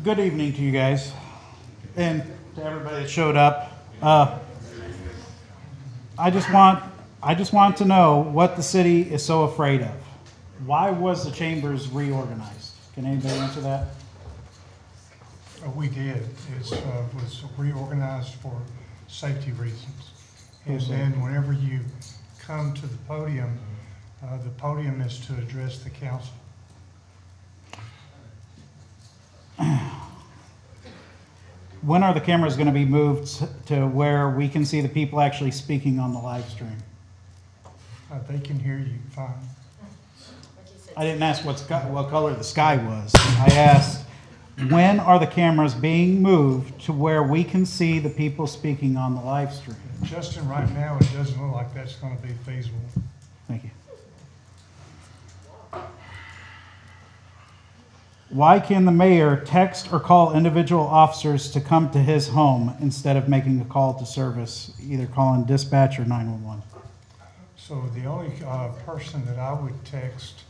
Good evening to you guys, and to everybody that showed up. I just want to know what the city is so afraid of. Why was the chambers reorganized? Can anybody answer that? We did. It was reorganized for safety reasons. And Yes, sir. then whenever you come to the podium is to address the council. When are the cameras going to be moved to where we can see the people actually speaking on the live stream? They can hear you fine. I didn't ask what color the sky was. I asked, when are the cameras being moved to where we can see the people speaking on the live stream? Justin, right now, it doesn't look like that's going to be feasible. Thank you. Why can the mayor text or call individual officers to come to his home instead of making a call to service, either calling dispatch or 911? So the only person that I would text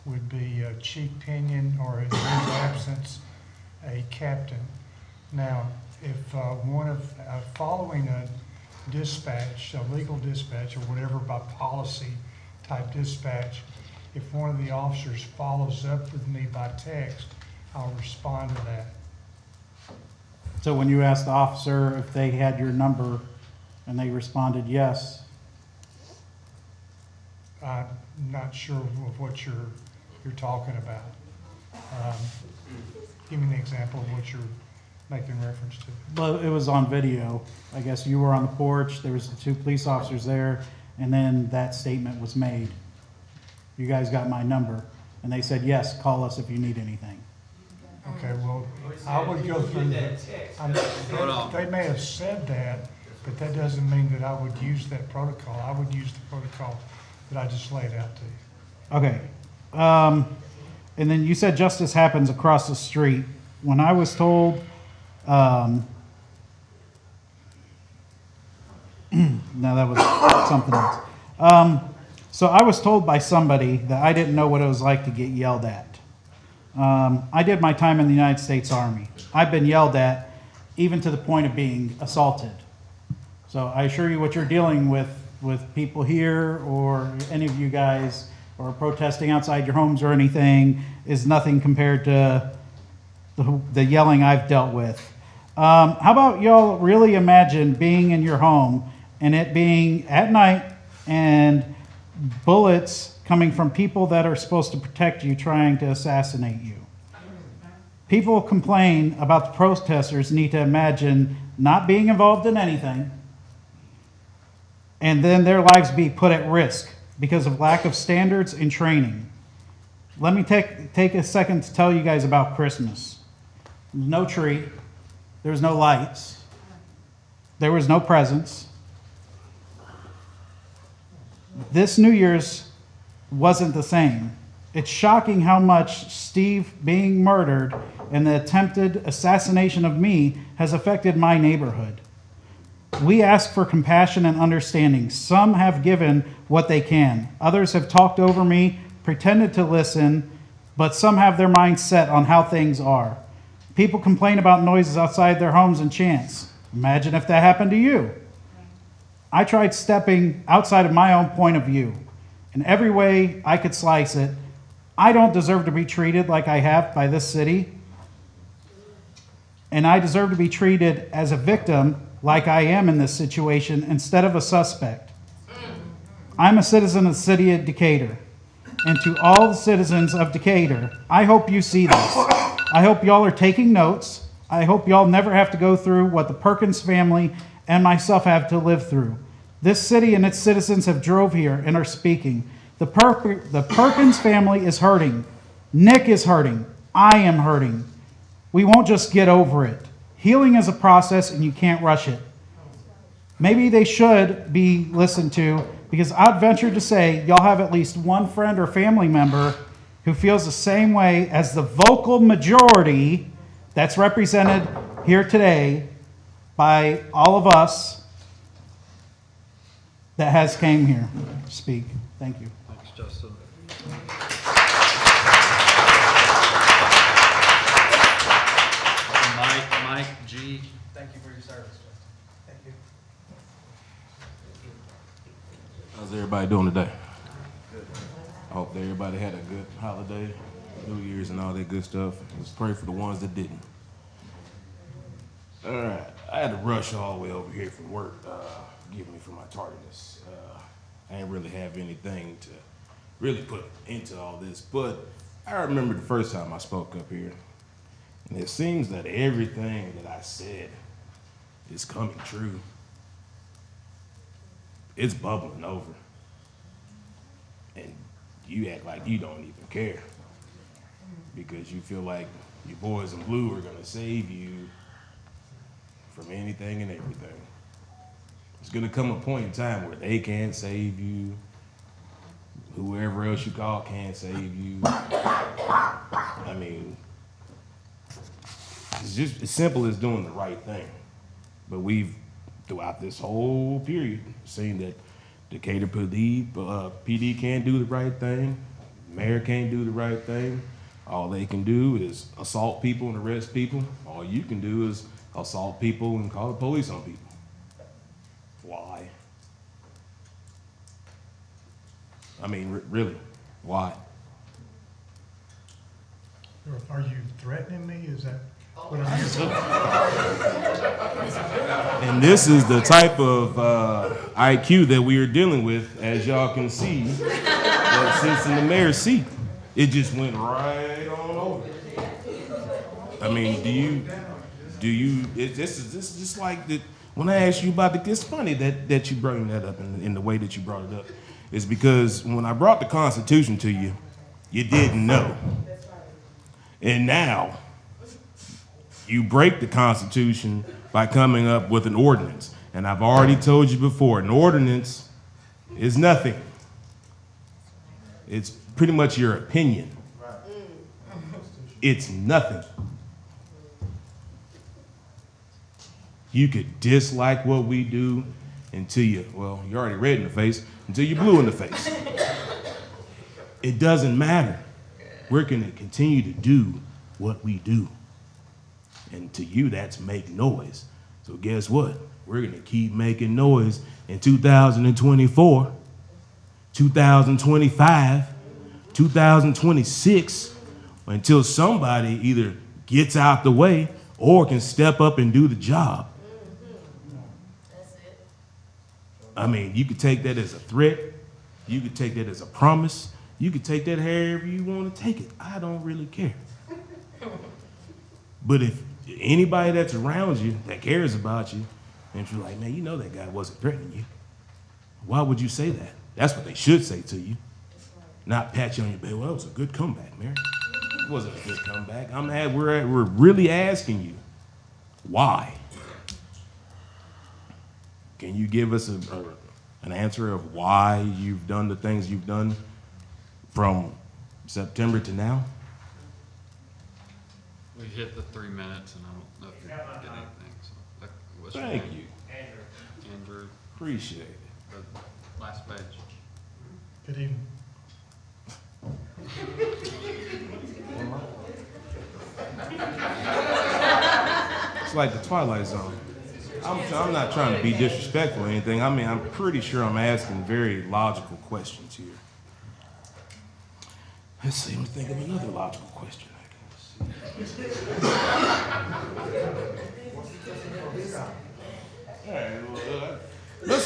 would be Chief Pinion, or in his absence, a captain. Now, if following a dispatch, a legal dispatch, or whatever by policy type dispatch, if one of the officers follows up with me by text, I'll respond to that. So when you asked the officer if they had your number and they responded yes, I'm not sure of what you're talking about. Give me an example of what you're making reference to. well, it was on video. I guess you were on the porch, there was the two police officers there, and then that statement was made. You guys got my number, and they said, yes, call us if you need anything. Okay, well, I would go through that. Hold on. They may have said that, but that doesn't mean that I would use that protocol. I would use the protocol that I just laid out to you. Okay. And then you said justice happens across the street. When I was told, no, that was something else. So I was told by somebody that I didn't know what it was like to get yelled at. I did my time in the United States Army. I've been yelled at even to the point of being assaulted. So I assure you what you're dealing with people here or any of you guys or protesting outside your homes or anything is nothing compared to the yelling I've dealt with. How about y'all really imagine being in your home and it being at night and bullets coming from people that are supposed to protect you trying to assassinate you? People complain about the protesters need to imagine not being involved in anything and then their lives be put at risk because of lack of standards and training. Let me take a second to tell you guys about Christmas. No tree. There was no lights. There was no presents. This New Year's wasn't the same. It's shocking how much Steve being murdered and the attempted assassination of me has affected my neighborhood. We ask for compassion and understanding. Some have given what they can. Others have talked over me, pretended to listen, but some have their minds set on how things are. People complain about noises outside their homes and chants. Imagine if that happened to you. I tried stepping outside of my own point of view. In every way I could slice it, I don't deserve to be treated like I have by this city. And I deserve to be treated as a victim like I am in this situation instead of a suspect. I'm a citizen of the city of Decatur. And to all the citizens of Decatur, I hope you see this. I hope y'all are taking notes. I hope y'all never have to go through what the Perkins family and myself have to live through. This city and its citizens have drove here and are speaking. The Perkins family is hurting. Nick is hurting. I am hurting. We won't just get over it. Healing is a process and you can't rush it. Maybe they should be listened to, because I'd venture to say y'all have at least one friend or family member who feels the same way as the vocal majority that's represented here today by all of us that has came here to speak. Thank you. Thanks, Justin. Mike G. Thank you for your service, Justin. Thank you. How's everybody doing today? Good. I hope that everybody had a good holiday, New Year's and all that good stuff. Let's pray for the ones that didn't. All right, I had to rush all the way over here from work, forgive me for my tardiness. I didn't really have anything to really put into all this, but I remember the first time I spoke up here, and it seems that everything that I said is coming true. It's bubbling over. And you act like you don't even care because you feel like your boys in blue are gonna save you from anything and everything. It's gonna come a point in time where they can't save you. Whoever else you call can't save you. I mean, it's just as simple as doing the right thing. But we've, throughout this whole period, seen that Decatur PD can't do the right thing. Mayor can't do the right thing. All they can do is assault people and arrest people. All you can do is assault people and call the police on people. Why? I mean, really, why? Are you threatening me? Is that what I'm hearing? And this is the type of IQ that we are dealing with, as y'all can see, that sits in the mayor's seat. It just went right on over. I mean, this is just like that. When I asked you about it's funny that you bring that up in the way that you brought it up. It's because when I brought the Constitution to you, you didn't know. And now, you break the Constitution by coming up with an ordinance. And I've already told you before, an ordinance is nothing. It's pretty much your opinion. It's nothing. You could dislike what we do until you're already red in the face, until you're blue in the face. It doesn't matter. We're going to continue to do what we do. And to you, that's make noise. So guess what? We're going to keep making noise in 2024, 2025, 2026, until somebody either gets out the way or can step up and do the job. I mean, you could take that as a threat. You could take that as a promise. You could take that however you want to take it. I don't really care. But if anybody that's around you that cares about you, and you're like, man, you know that guy wasn't threatening you, why would you say that? That's what they should say to you. not pat you on your back. Well, that was a good comeback, Mary. It wasn't a good comeback. We're really asking you, why? Can you give us an answer of why you've done the things you've done from September to now? We hit the 3 minutes, and I don't know if you're getting anything. So, what's your Thank name? you. Andrew. Appreciate it. The last page. Good evening. It's like the Twilight Zone. I'm not trying to be disrespectful or anything. I mean, I'm pretty sure I'm asking very logical questions here. Let's see, let me think of another logical question, I guess.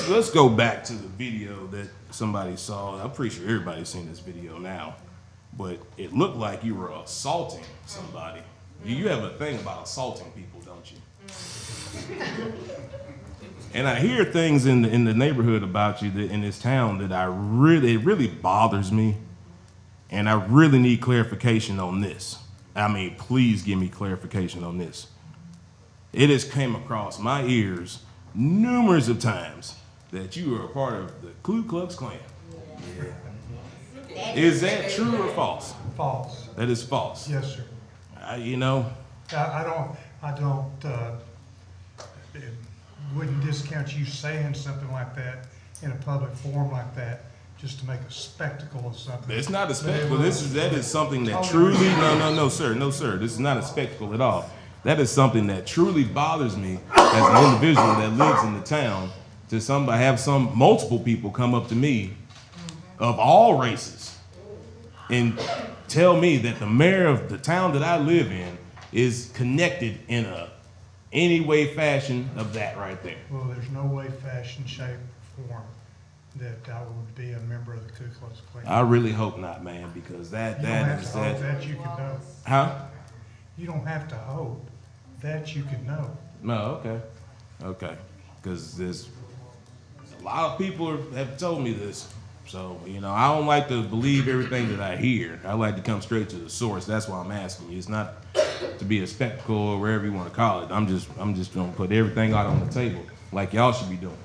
Let's go back to the video that somebody saw. I'm pretty sure everybody's seen this video now, but it looked like you were assaulting somebody. You have a thing about assaulting people, don't you? And I hear things in the neighborhood about you in this town that it really bothers me, and I really need clarification on this. I mean, please give me clarification on this. It has came across my ears numerous of times that you are a part of the Ku Klux Klan. Yeah. Is that true or false? False. That is false. Yes, sir. I wouldn't discount you saying something like that in a public forum like that just to make a spectacle of something. It's not a spectacle. That is something that truly, no, sir. This is not a spectacle at all. That is something that truly bothers me as an individual that lives in the town to have multiple people come up to me of all races and tell me that the mayor of the town that I live in is connected in any way, fashion of that right there. Well, there's no way, fashion, shape, or form that I would be a member of the Ku Klux Klan. I really hope not, man, because that you can know. Huh? You don't have to hope. That you can know. No, okay. Because there's a lot of people have told me this. So, I don't like to believe everything that I hear. I like to come straight to the source. That's why I'm asking you. It's not to be a spectacle or wherever you want to call it. I'm just going to put everything out on the table like y'all should be doing.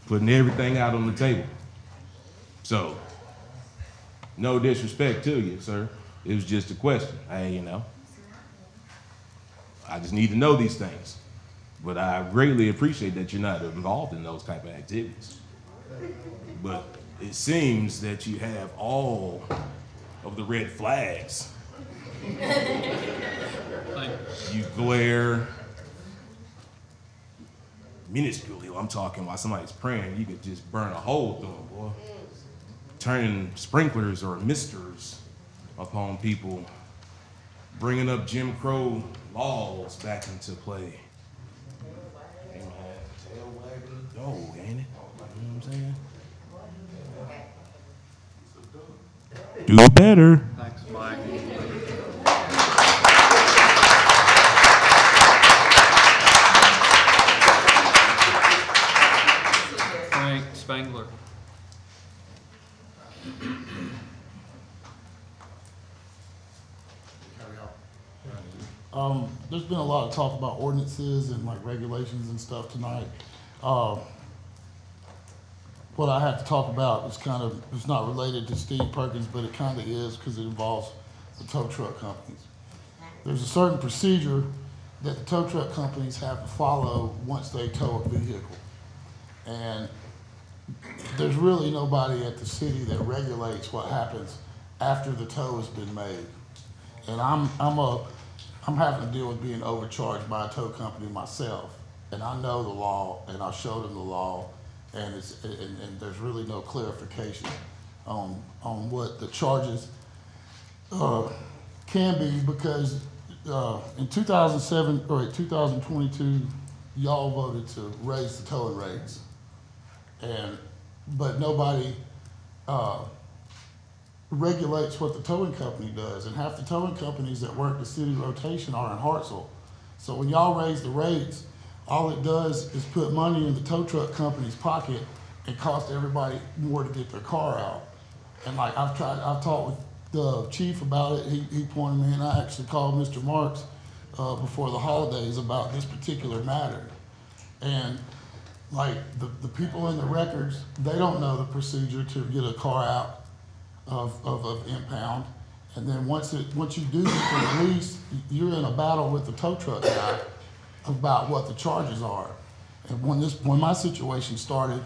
Putting everything out on the table. So, no disrespect to you, sir. It was just a question. I just need to know these things. But I greatly appreciate that you're not involved in those type of activities. But it seems that you have all of the red flags. You glare minusculely. I'm talking while somebody's praying, you could just burn a hole through them, boy. Turning sprinklers or misters upon people, bringing up Jim Crow laws back into play. Hey man, tail wagging the dog, ain't it? You know what I'm saying? Do better. Thanks, Mike. Frank Spangler. There's been a lot of talk about ordinances and like regulations and stuff tonight. What I have to talk about is it's not related to Steve Perkins, but it kind of is because it involves the tow truck companies. There's a certain procedure that the tow truck companies have to follow once they tow a vehicle. And there's really nobody at the city that regulates what happens after the tow has been made. And I'm having to deal with being overcharged by a tow company myself. And I know the law, and I showed them the law, and there's really no clarification on what the charges can be, because in 2007 or 2022, y'all voted to raise the towing rates, but nobody regulates what the towing company does, and half the towing companies that work the city rotation are in Hartselle. So when y'all raise the rates, all it does is put money in the tow truck company's pocket and cost everybody more to get their car out. And like I've talked with the chief about it. He pointed me, and I actually called Mr. Marks before the holidays about this particular matter. And like the people in the records, they don't know the procedure to get a car out of impound. And then once you do get the release, you're in a battle with the tow truck guy about what the charges are. And when my situation started,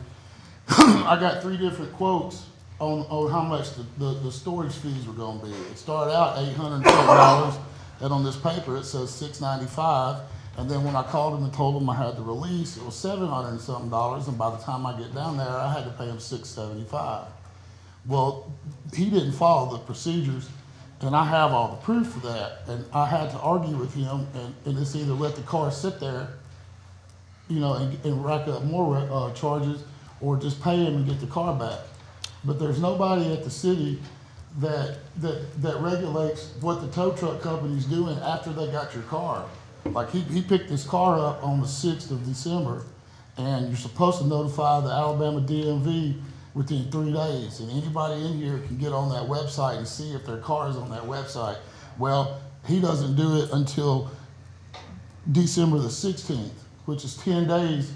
I got 3 different quotes on how much the storage fees were going to be. It started out $830, and on this paper it says $695. And then when I called him and told him I had the release, it was $700 and something, and by the time I get down there, I had to pay him $675. Well, he didn't follow the procedures, and I have all the proof for that. And I had to argue with him, and it's either let the car sit there, you know, and rack up more charges, or just pay him and get the car back. But there's nobody at the city that regulates what the tow truck company's doing after they got your car. Like he picked this car up on the 6th of December, and you're supposed to notify the Alabama DMV within 3 days. And anybody in here can get on that website and see if their car is on that website. Well, he doesn't do it until December the 16th, which is 10 days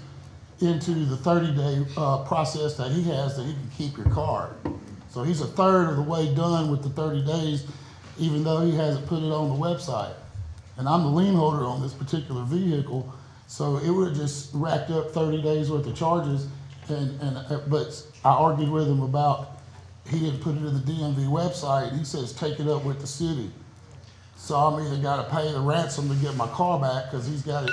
into the 30-day process that he has that he can keep your car. So he's a third of the way done with the 30 days, even though he hasn't put it on the website. And I'm the lien holder on this particular vehicle, so it would have just racked up 30 days worth of charges. But I argued with him about he didn't put it in the DMV website. He says take it up with the city. So I'm either got to pay the ransom to get my car back, because he's got it.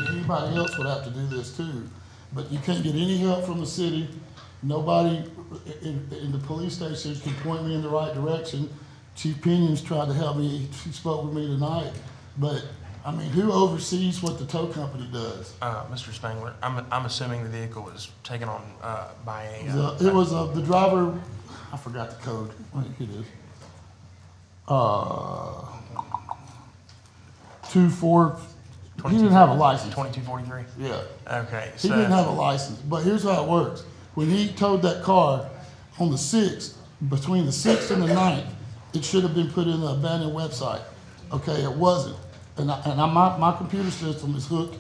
Anybody else would have to do this too. But you can't get any help from the city. Nobody in the police station can point me in the right direction. Chief Pinion's tried to help me. She spoke with me tonight. But, I mean, who oversees what the tow company does? Mr. Spangler, I'm assuming the vehicle was taken on by a... It was the driver, I forgot the code. I think it is. 24... He didn't have a license. 2243? Yeah. Okay. He didn't have a license. But here's how it works. When he towed that car on the 6th, between the 6th and the 9th, it should have been put in the abandoned website. Okay, it wasn't. And my computer system is hooked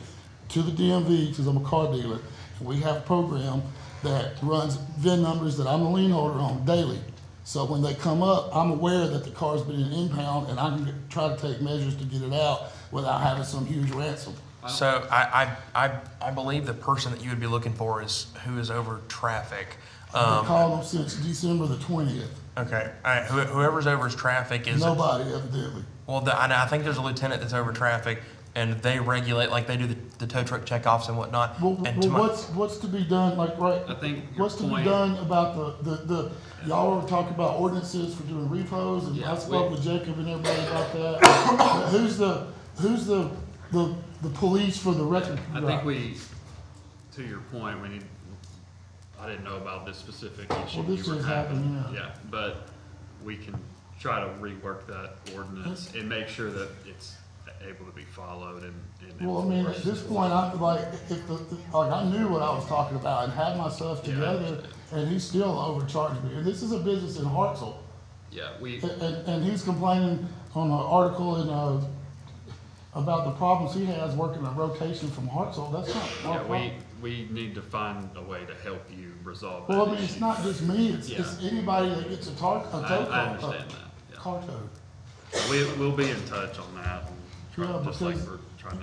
to the DMV because I'm a car dealer. And we have a program that runs VIN numbers that I'm a lien holder on daily. So when they come up, I'm aware that the car's been in impound, and I can try to take measures to get it out without having some huge ransom. So I believe the person that you would be looking for is who is over traffic. I've been calling them since December the 20th. Okay. Whoever's over his traffic is... Nobody, evidently. Well, I think there's a lieutenant that's over traffic, and they regulate, like they do the tow truck checkoffs and whatnot. Well, what's to be done, like, right? I think what's to be done about the y'all were talking about ordinances for doing repos, and I spoke with Jacob and everybody about that. Who's the police for the record? I think to your point, I didn't know about this specific issue. Well, this just happened, yeah, but we can try to rework that ordinance and make sure that it's able to be followed and well, I mean, at this point, I knew what I was talking about and had my stuff together, and he still overcharged me. And this is a business in Hartselle. Yeah, and he's complaining on an article about the problems he has working a rotation from Hartselle. That's not our problem. We need to find a way to help you resolve that. Well, I mean, it's not just me. It's anybody that gets a tow car. I understand that. Yeah. Car tow. We'll be in touch on that.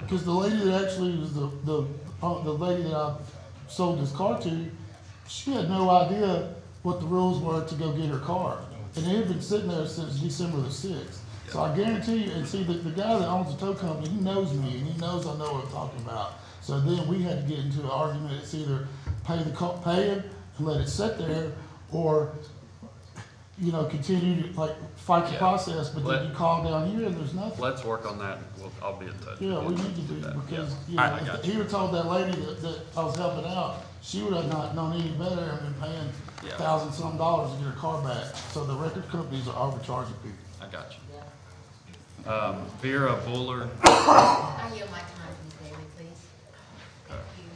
Because the lady that actually was the lady that I sold this car to, she had no idea what the rules were to go get her car. And it had been sitting there since December the 6th. So I guarantee you, and see, the guy that owns the tow company, he knows me, and he knows I know what I'm talking about. So then we had to get into an argument. It's either pay him and let it sit there, or continue to fight the process. But then you call down here and there's nothing. Let's work on that. I'll be in touch. Yeah, we need to do that because if he would have told that lady that I was helping out, she would have not known any better and been paying $1,000-some to get her car back. So the record companies are overcharging people. I got you. Vera Buller. I yield my time to Ms. Bailey, please. Thank you.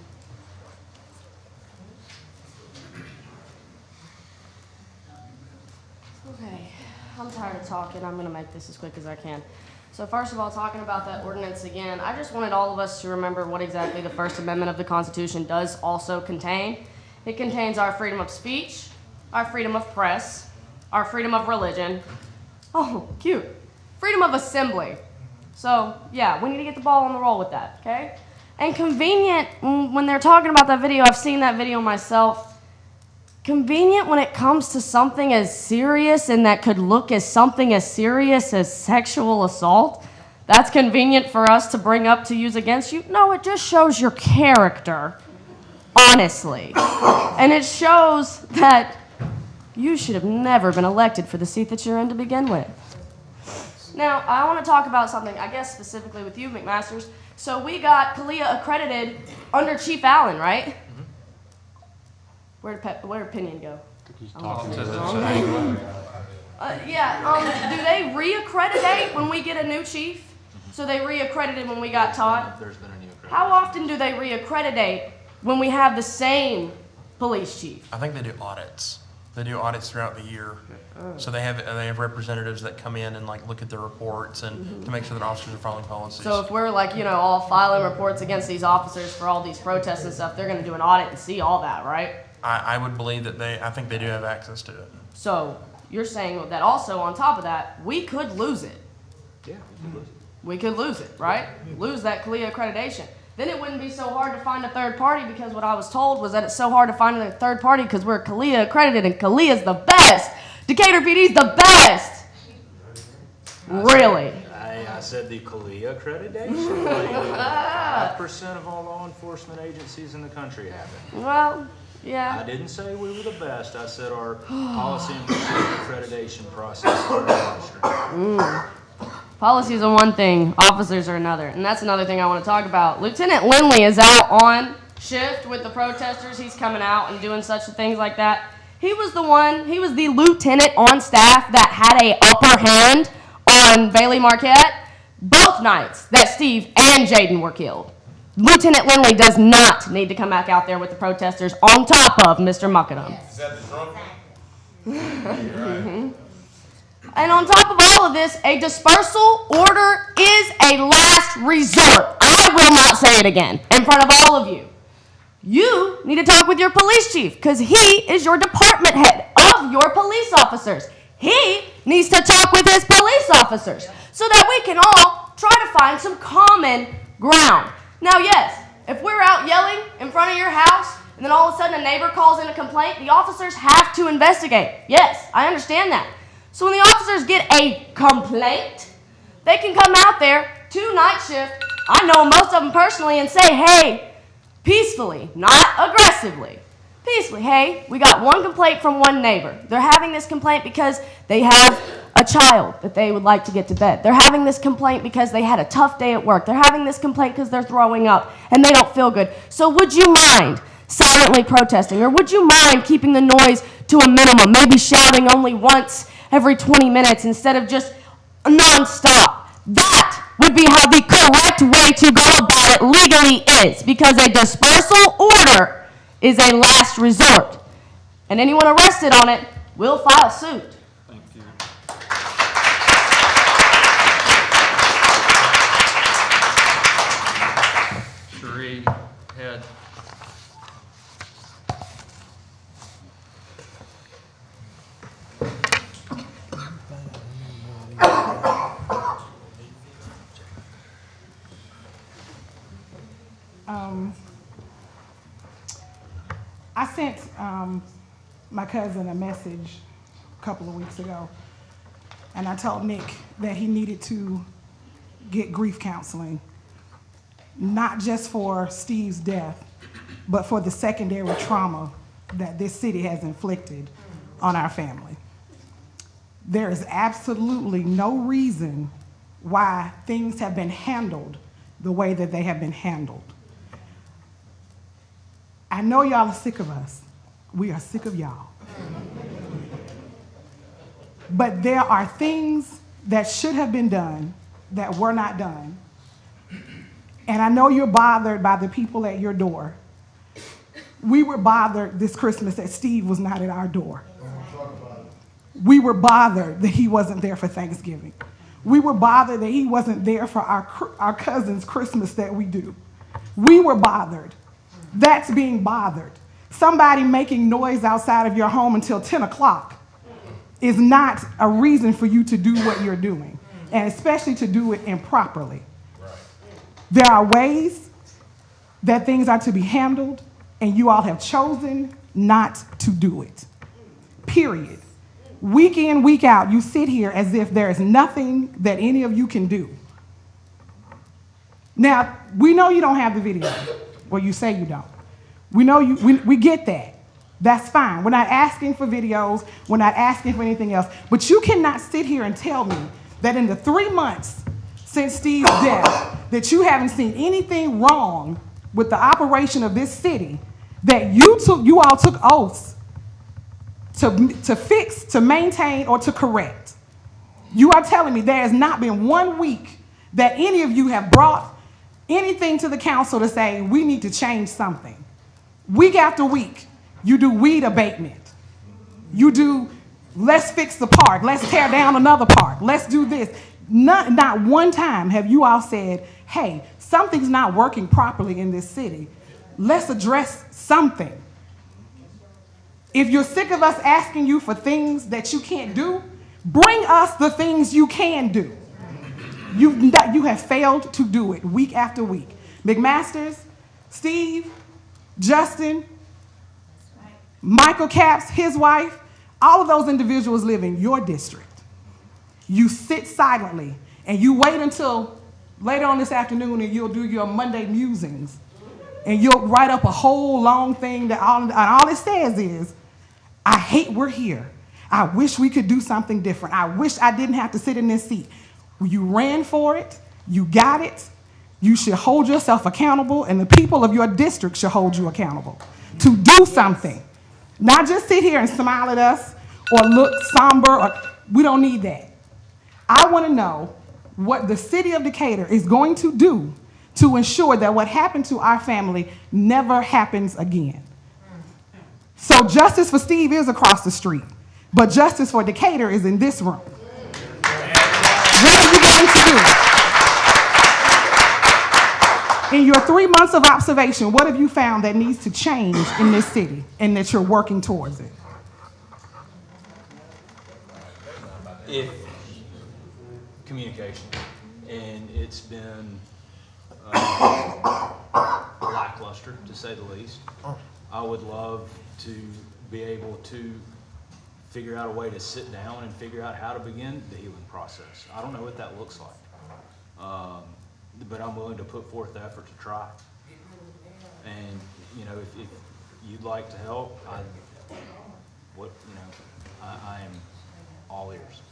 Okay, I'm tired of talking. I'm gonna make this as quick as I can. So first of all, talking about that ordinance again, I just wanted all of us to remember what exactly the First Amendment of the Constitution does also contain. It contains our freedom of speech, our freedom of press, our freedom of religion. Oh, cute. Freedom of assembly. So, yeah, we need to get the ball on the roll with that, okay? And convenient, when they're talking about that video, I've seen that video myself. Convenient when it comes to something as serious and that could look as something as serious as sexual assault. That's convenient for us to bring up to use against you. No, it just shows your character, honestly. And it shows that you should have never been elected for the seat that you're in to begin with. Now, I want to talk about something, I guess specifically with you, McMasters. So we got Kalia accredited under Chief Allen, right? Where'd Pinion go? Do they re-accreditate when we get a new chief? So they re-accredited when we got Todd? There's been a new accreditation. How often do they re-accreditate when we have the same police chief? I think they do audits. They do audits throughout the year. So they have representatives that come in and like look at their reports and to make sure that officers are following policies. So if we're like, all filing reports against these officers for all these protests and stuff, they're gonna do an audit and see all that, right? I would believe that I think they do have access to it. So you're saying that also on top of that, we could lose it. Yeah, We could lose it, right? Lose that CALEA accreditation. Then it wouldn't be so hard to find a third party, because what I was told was that it's so hard to find a third party because we're CALEA accredited and CALEA is the best. Decatur PD is the best. Really? I said the CALEA accreditation. Like 5% of all law enforcement agencies in the country have it. Well, yeah. I didn't say we were the best. I said our policy and accreditation process is very Policies are one thing, officers are another. And that's another thing I want to talk about. Lieutenant Lindley is out on shift with the protesters. He's coming out and doing such things like that. He was the lieutenant on staff that had a upper hand on Bailey Marquette both nights that Steve and Jaden were killed. Lieutenant Lindley does not need to come back out there with the protesters on top of Mr. Muckadam. Is that the drunk? And on top of all of this, a dispersal order is a last resort. I will not say it again in front of all of you. You need to talk with your police chief, because he is your department head of your police officers. He needs to talk with his police officers so that we can all try to find some common ground. Now, yes, if we're out yelling in front of your house and then all of a sudden a neighbor calls in a complaint, the officers have to investigate. Yes, I understand that. So when the officers get a complaint, they can come out there to night shift. I know most of them personally and say, hey, peacefully, not aggressively. Peacefully, hey, we got one complaint from one neighbor. They're having this complaint because they have a child that they would like to get to bed. They're having this complaint because they had a tough day at work. They're having this complaint because they're throwing up and they don't feel good. So would you mind silently protesting, or would you mind keeping the noise to a minimum, maybe shouting only once every 20 minutes instead of just nonstop? That would be how the correct way to go about it legally is, because a dispersal order is a last resort. And anyone arrested on it will file suit. Thank you. Cherie, head. I sent my cousin a message a couple of weeks ago, and I told Nick that he needed to get grief counseling, not just for Steve's death, but for the secondary trauma that this city has inflicted on our family. There is absolutely no reason why things have been handled the way that they have been handled. I know y'all are sick of us. We are sick of y'all. But there are things that should have been done that were not done. And I know you're bothered by the people at your door. We were bothered this Christmas that Steve was not at our door. We were bothered that he wasn't there for Thanksgiving. We were bothered that he wasn't there for our cousin's Christmas that we do. We were bothered. That's being bothered. Somebody making noise outside of your home until 10 o'clock is not a reason for you to do what you're doing, and especially to do it improperly. There are ways that things are to be handled, and you all have chosen not to do it. Period. Week in, week out, you sit here as if there is nothing that any of you can do. Now, we know you don't have the video, or you say you don't. We know we get that. That's fine. We're not asking for videos. We're not asking for anything else. But you cannot sit here and tell me that in the 3 months since Steve's death, that you haven't seen anything wrong with the operation of this city, that you all took oaths to fix, to maintain, or to correct. You are telling me there has not been 1 week that any of you have brought anything to the council to say we need to change something. Week after week, you do weed abatement. You do, let's fix the park, let's tear down another park, let's do this. Not one time have you all said, hey, something's not working properly in this city. Let's address something. If you're sick of us asking you for things that you can't do, bring us the things you can do. You have failed to do it week after week. McMasters, Steve, Justin, Michael Capps, his wife, all of those individuals live in your district. You sit silently and you wait until later on this afternoon and you'll do your Monday musings and you'll write up a whole long thing that all it says is, I hate we're here. I wish we could do something different. I wish I didn't have to sit in this seat. You ran for it. You got it. You should hold yourself accountable, and the people of your district should hold you accountable to do something. Not just sit here and smile at us or look somber. We don't need that. I want to know what the city of Decatur is going to do to ensure that what happened to our family never happens again. So justice for Steve is across the street, but justice for Decatur is in this room. What are you going to do? In your 3 months of observation, what have you found that needs to change in this city and that you're working towards it? If communication, and it's been lackluster, to say the least. I would love to be able to figure out a way to sit down and figure out how to begin the healing process. I don't know what that looks like, but I'm willing to put forth the effort to try. And you know, if you'd like to help, I am all ears.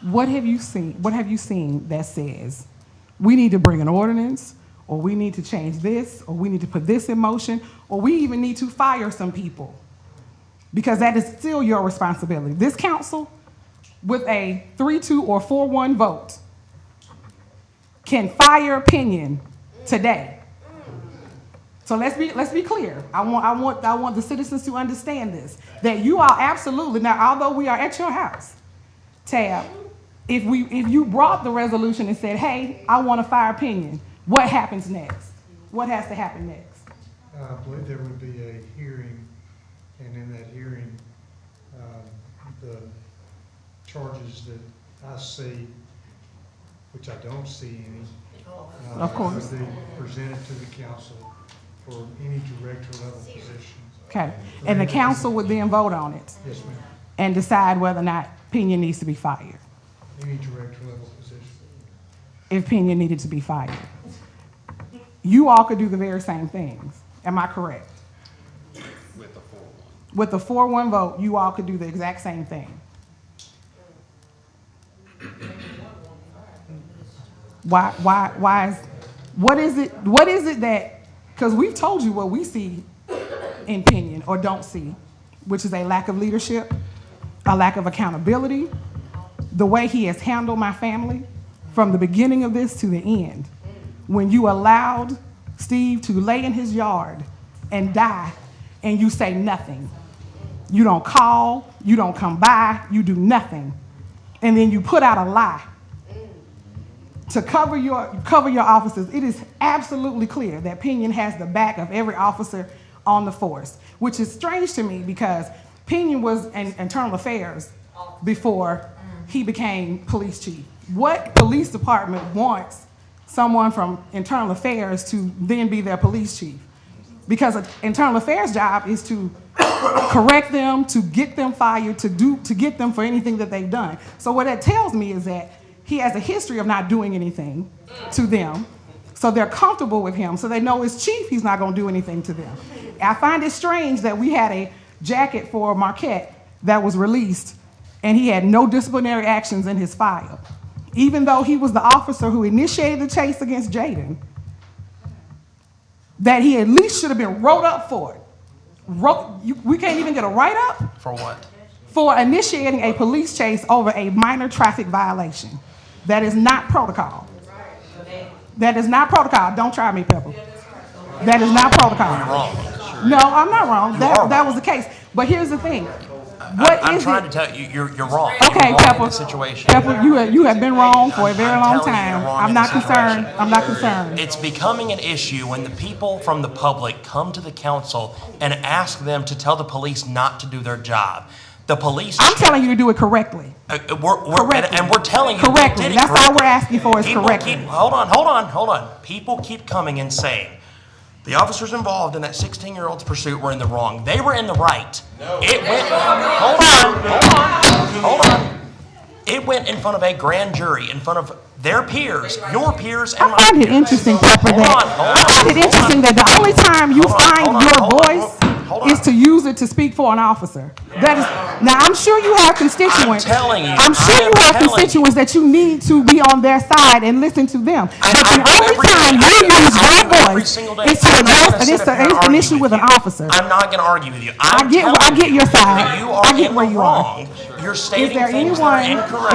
What have you seen? What have you seen that says we need to bring an ordinance, or we need to change this, or we need to put this in motion, or we even need to fire some people? Because that is still your responsibility. This council, with a 3-2 or 4-1 vote, can fire opinion today. So let's be clear. I want the citizens to understand this, that you are absolutely, now although we are at your house, Tab, if you brought the resolution and said, hey, I want to fire opinion, what happens next? What has to happen next? I believe there would be a hearing, and in that hearing, the charges that I see, which I don't see any, of course, would be presented to the council for any director level position. Okay, and the council would then vote on it? Yes, ma'am. And decide whether or not opinion needs to be fired? Any director level position. If opinion needed to be fired. You all could do the very same things. Am I correct? With the 4-1. With the 4-1 vote, you all could do the exact same thing. What is it that, because we've told you what we see in opinion or don't see, which is a lack of leadership, a lack of accountability, the way he has handled my family from the beginning of this to the end. When you allowed Steve to lay in his yard and die and you say nothing. You don't call, you don't come by, you do nothing. And then you put out a lie to cover your officers. It is absolutely clear that Pinion has the back of every officer on the force, which is strange to me because Pinion was in internal affairs before he became police chief. What police department wants someone from internal affairs to then be their police chief? Because an internal affairs job is to correct them, to get them fired, to get them for anything that they've done. So what that tells me is that he has a history of not doing anything to them. So they're comfortable with him. So they know as chief, he's not going to do anything to them. I find it strange that we had a jacket for Marquette that was released and he had no disciplinary actions in his file, even though he was the officer who initiated the chase against Jaden, that he at least should have been wrote up for it. We can't even get a write-up? For what? For initiating a police chase over a minor traffic violation. That is not protocol. That is not protocol. Don't try me, Pepper. That is not protocol. You're wrong. No, I'm not wrong. That was the case. But here's the thing. I'm trying to tell you, you're wrong. Okay, You're wrong Pepper. in the situation. Pepper, you have been wrong for a very long telling you time. you're wrong I'm in not the concerned. situation. I'm not concerned. It's becoming an issue when the people from the public come to the council and ask them to tell the police not to do their job. The police. I'm telling you to do it correctly. Correctly. And we're telling you correctly. they did it That's all correctly. we're asking for is People correctly. hold on. People keep coming and saying, the officers involved in that 16-year-old's pursuit were in the wrong. They were in the right. No. It went, hold on. It went in front of a grand jury, in front of their peers, your peers, and my peers. I find it interesting, Pepper, I find it interesting that the only time you find your voice is to use it to speak for an officer. That is, now I'm sure you have constituents. I'm sure you have constituents that you need to be on their side and listen to them. But the only time you use your voice is to address an issue with an officer. I'm not going to argue with you. I get your side. I get where you are. You're stating things that are incorrect.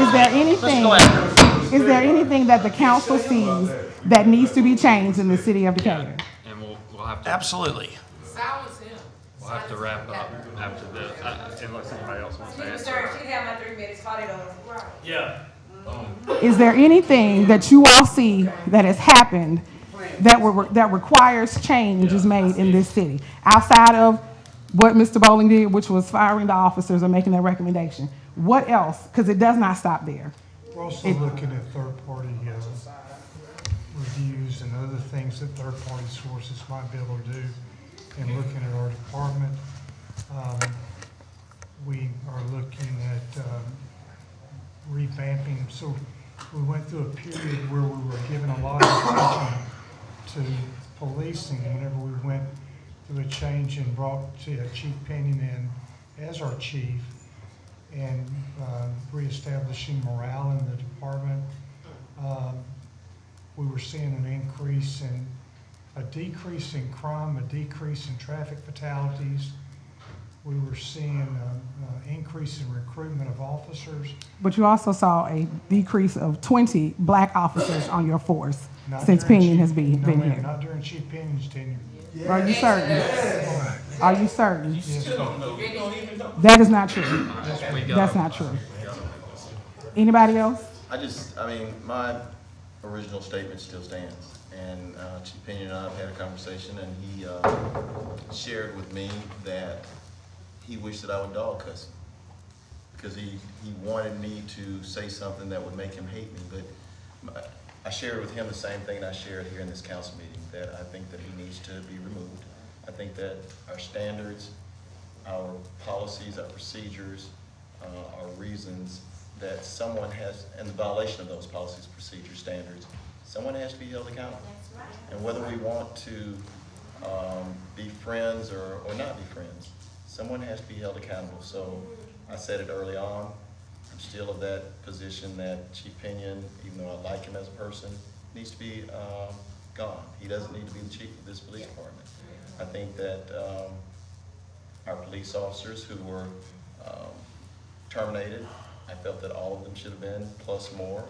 Is there anything that the council sees that needs to be changed in the city of Decatur? And we'll have to. Absolutely. Silence him. We'll have to wrap up after this, unless anybody else wants to answer. Sir, she have my 3 minutes. Call it over. Yeah. Is there anything that you all see that has happened that requires change is made in this city outside of what Mr. Bowling did, which was firing the officers or making that recommendation? What else? Because it does not stop there. We're also looking at third-party reviews and other things that third-party sources might be able to do. And looking at our department, we are looking at revamping. So we went through a period where we were giving a lot of attention to policing whenever we went through a change and brought Chief Pinion in as our chief and reestablishing morale in the department. We were seeing an increase in a decrease in crime, a decrease in traffic fatalities. We were seeing an increase in recruitment of officers. But you also saw a decrease of 20 black officers on your force Not since during Pinion Chief- has been no, ma'am, here. Not during Chief Pinion's tenure. Are you certain? Yes. Are you certain? Yes. That is not true. That's not true. Anybody else? My original statement still stands. And Chief Pinion and I have had a conversation, and he shared with me that he wished that I would dog cuss him because he wanted me to say something that would make him hate me. But I shared with him the same thing I shared here in this council meeting, that I think that he needs to be removed. I think that our standards, our policies, our procedures, our reasons that someone has, and the violation of those policies, procedures, standards, someone has to be held accountable. And whether we want to be friends or not be friends, someone has to be held accountable. So I said it early on, I'm still of that position that Chief Pinion, even though I like him as a person, needs to be gone. He doesn't need to be the chief of this police department. I think that our police officers who were terminated, I felt that all of them should have been, plus more.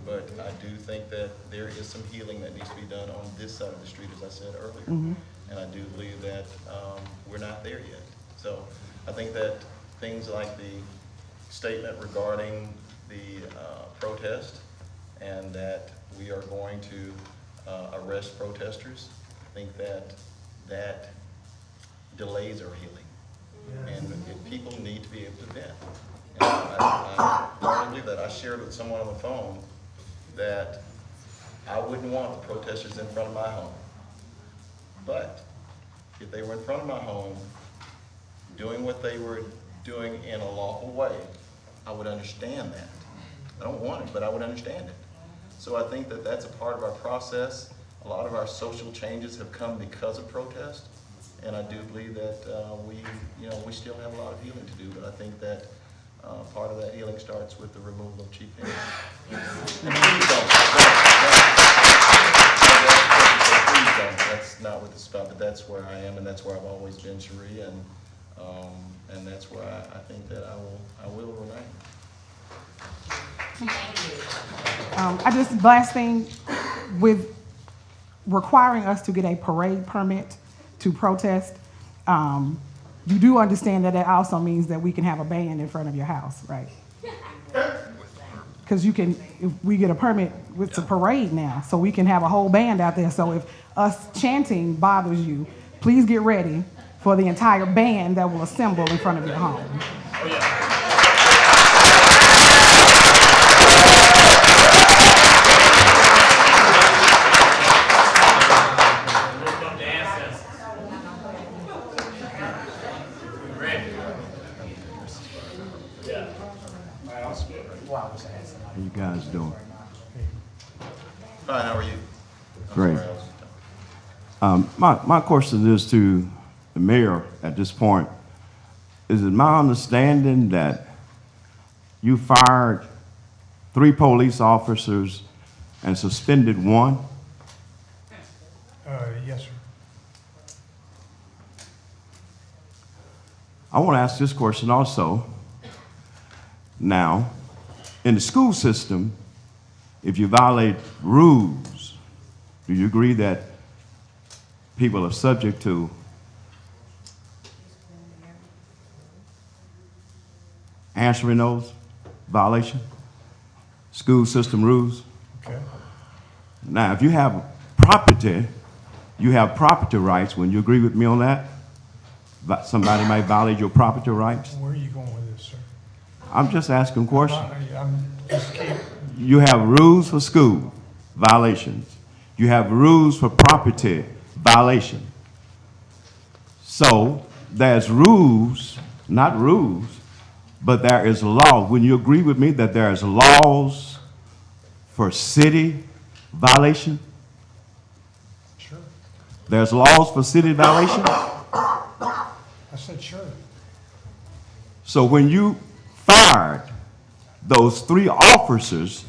But I do think that there is some healing that needs to be done on this side of the street, as I said earlier. And I do believe that we're not there yet. So I think that things like the statement regarding the protest and that we are going to arrest protesters, I think that that delays our healing. And people need to be able to vent. And I firmly believe that. I shared with someone on the phone that I wouldn't want the protesters in front of my home. But if they were in front of my home, doing what they were doing in a lawful way, I would understand that. I don't want it, but I would understand it. So I think that that's a part of our process. A lot of our social changes have come because of protest, and I do believe that we still have a lot of healing to do. But I think that part of that healing starts with the removal of cheap paint. That's not what this is about, but that's where I am, and that's where I've always been, Cherie, and that's where I think that I will remain. Last thing, with requiring us to get a parade permit to protest, you do understand that also means that we can have a band in front of your house, right? Because if we get a permit with the parade now, so we can have a whole band out there. So if us chanting bothers you, please get ready for the entire band that will assemble in front of your home. Oh, yeah. How you guys doing? Fine, how are you? Great. My question is to the mayor at this point. Is it my understanding that you fired 3 police officers and suspended 1? Yes, sir. I want to ask this question also. Now, in the school system, if you violate rules, do you agree that people are subject to answering those violations? School system rules? Okay. Now, if you have property, you have property rights. When you agree with me on that? Somebody might violate your property rights? Where are you going with this, sir? I'm just asking questions. I'm just keep. You have rules for school violations. You have rules for property violation. So there's rules, not rules, but there is law. When you agree with me that there is laws for city violation? Sure. There's laws for city violation? I said sure. So when you fired those 3 officers,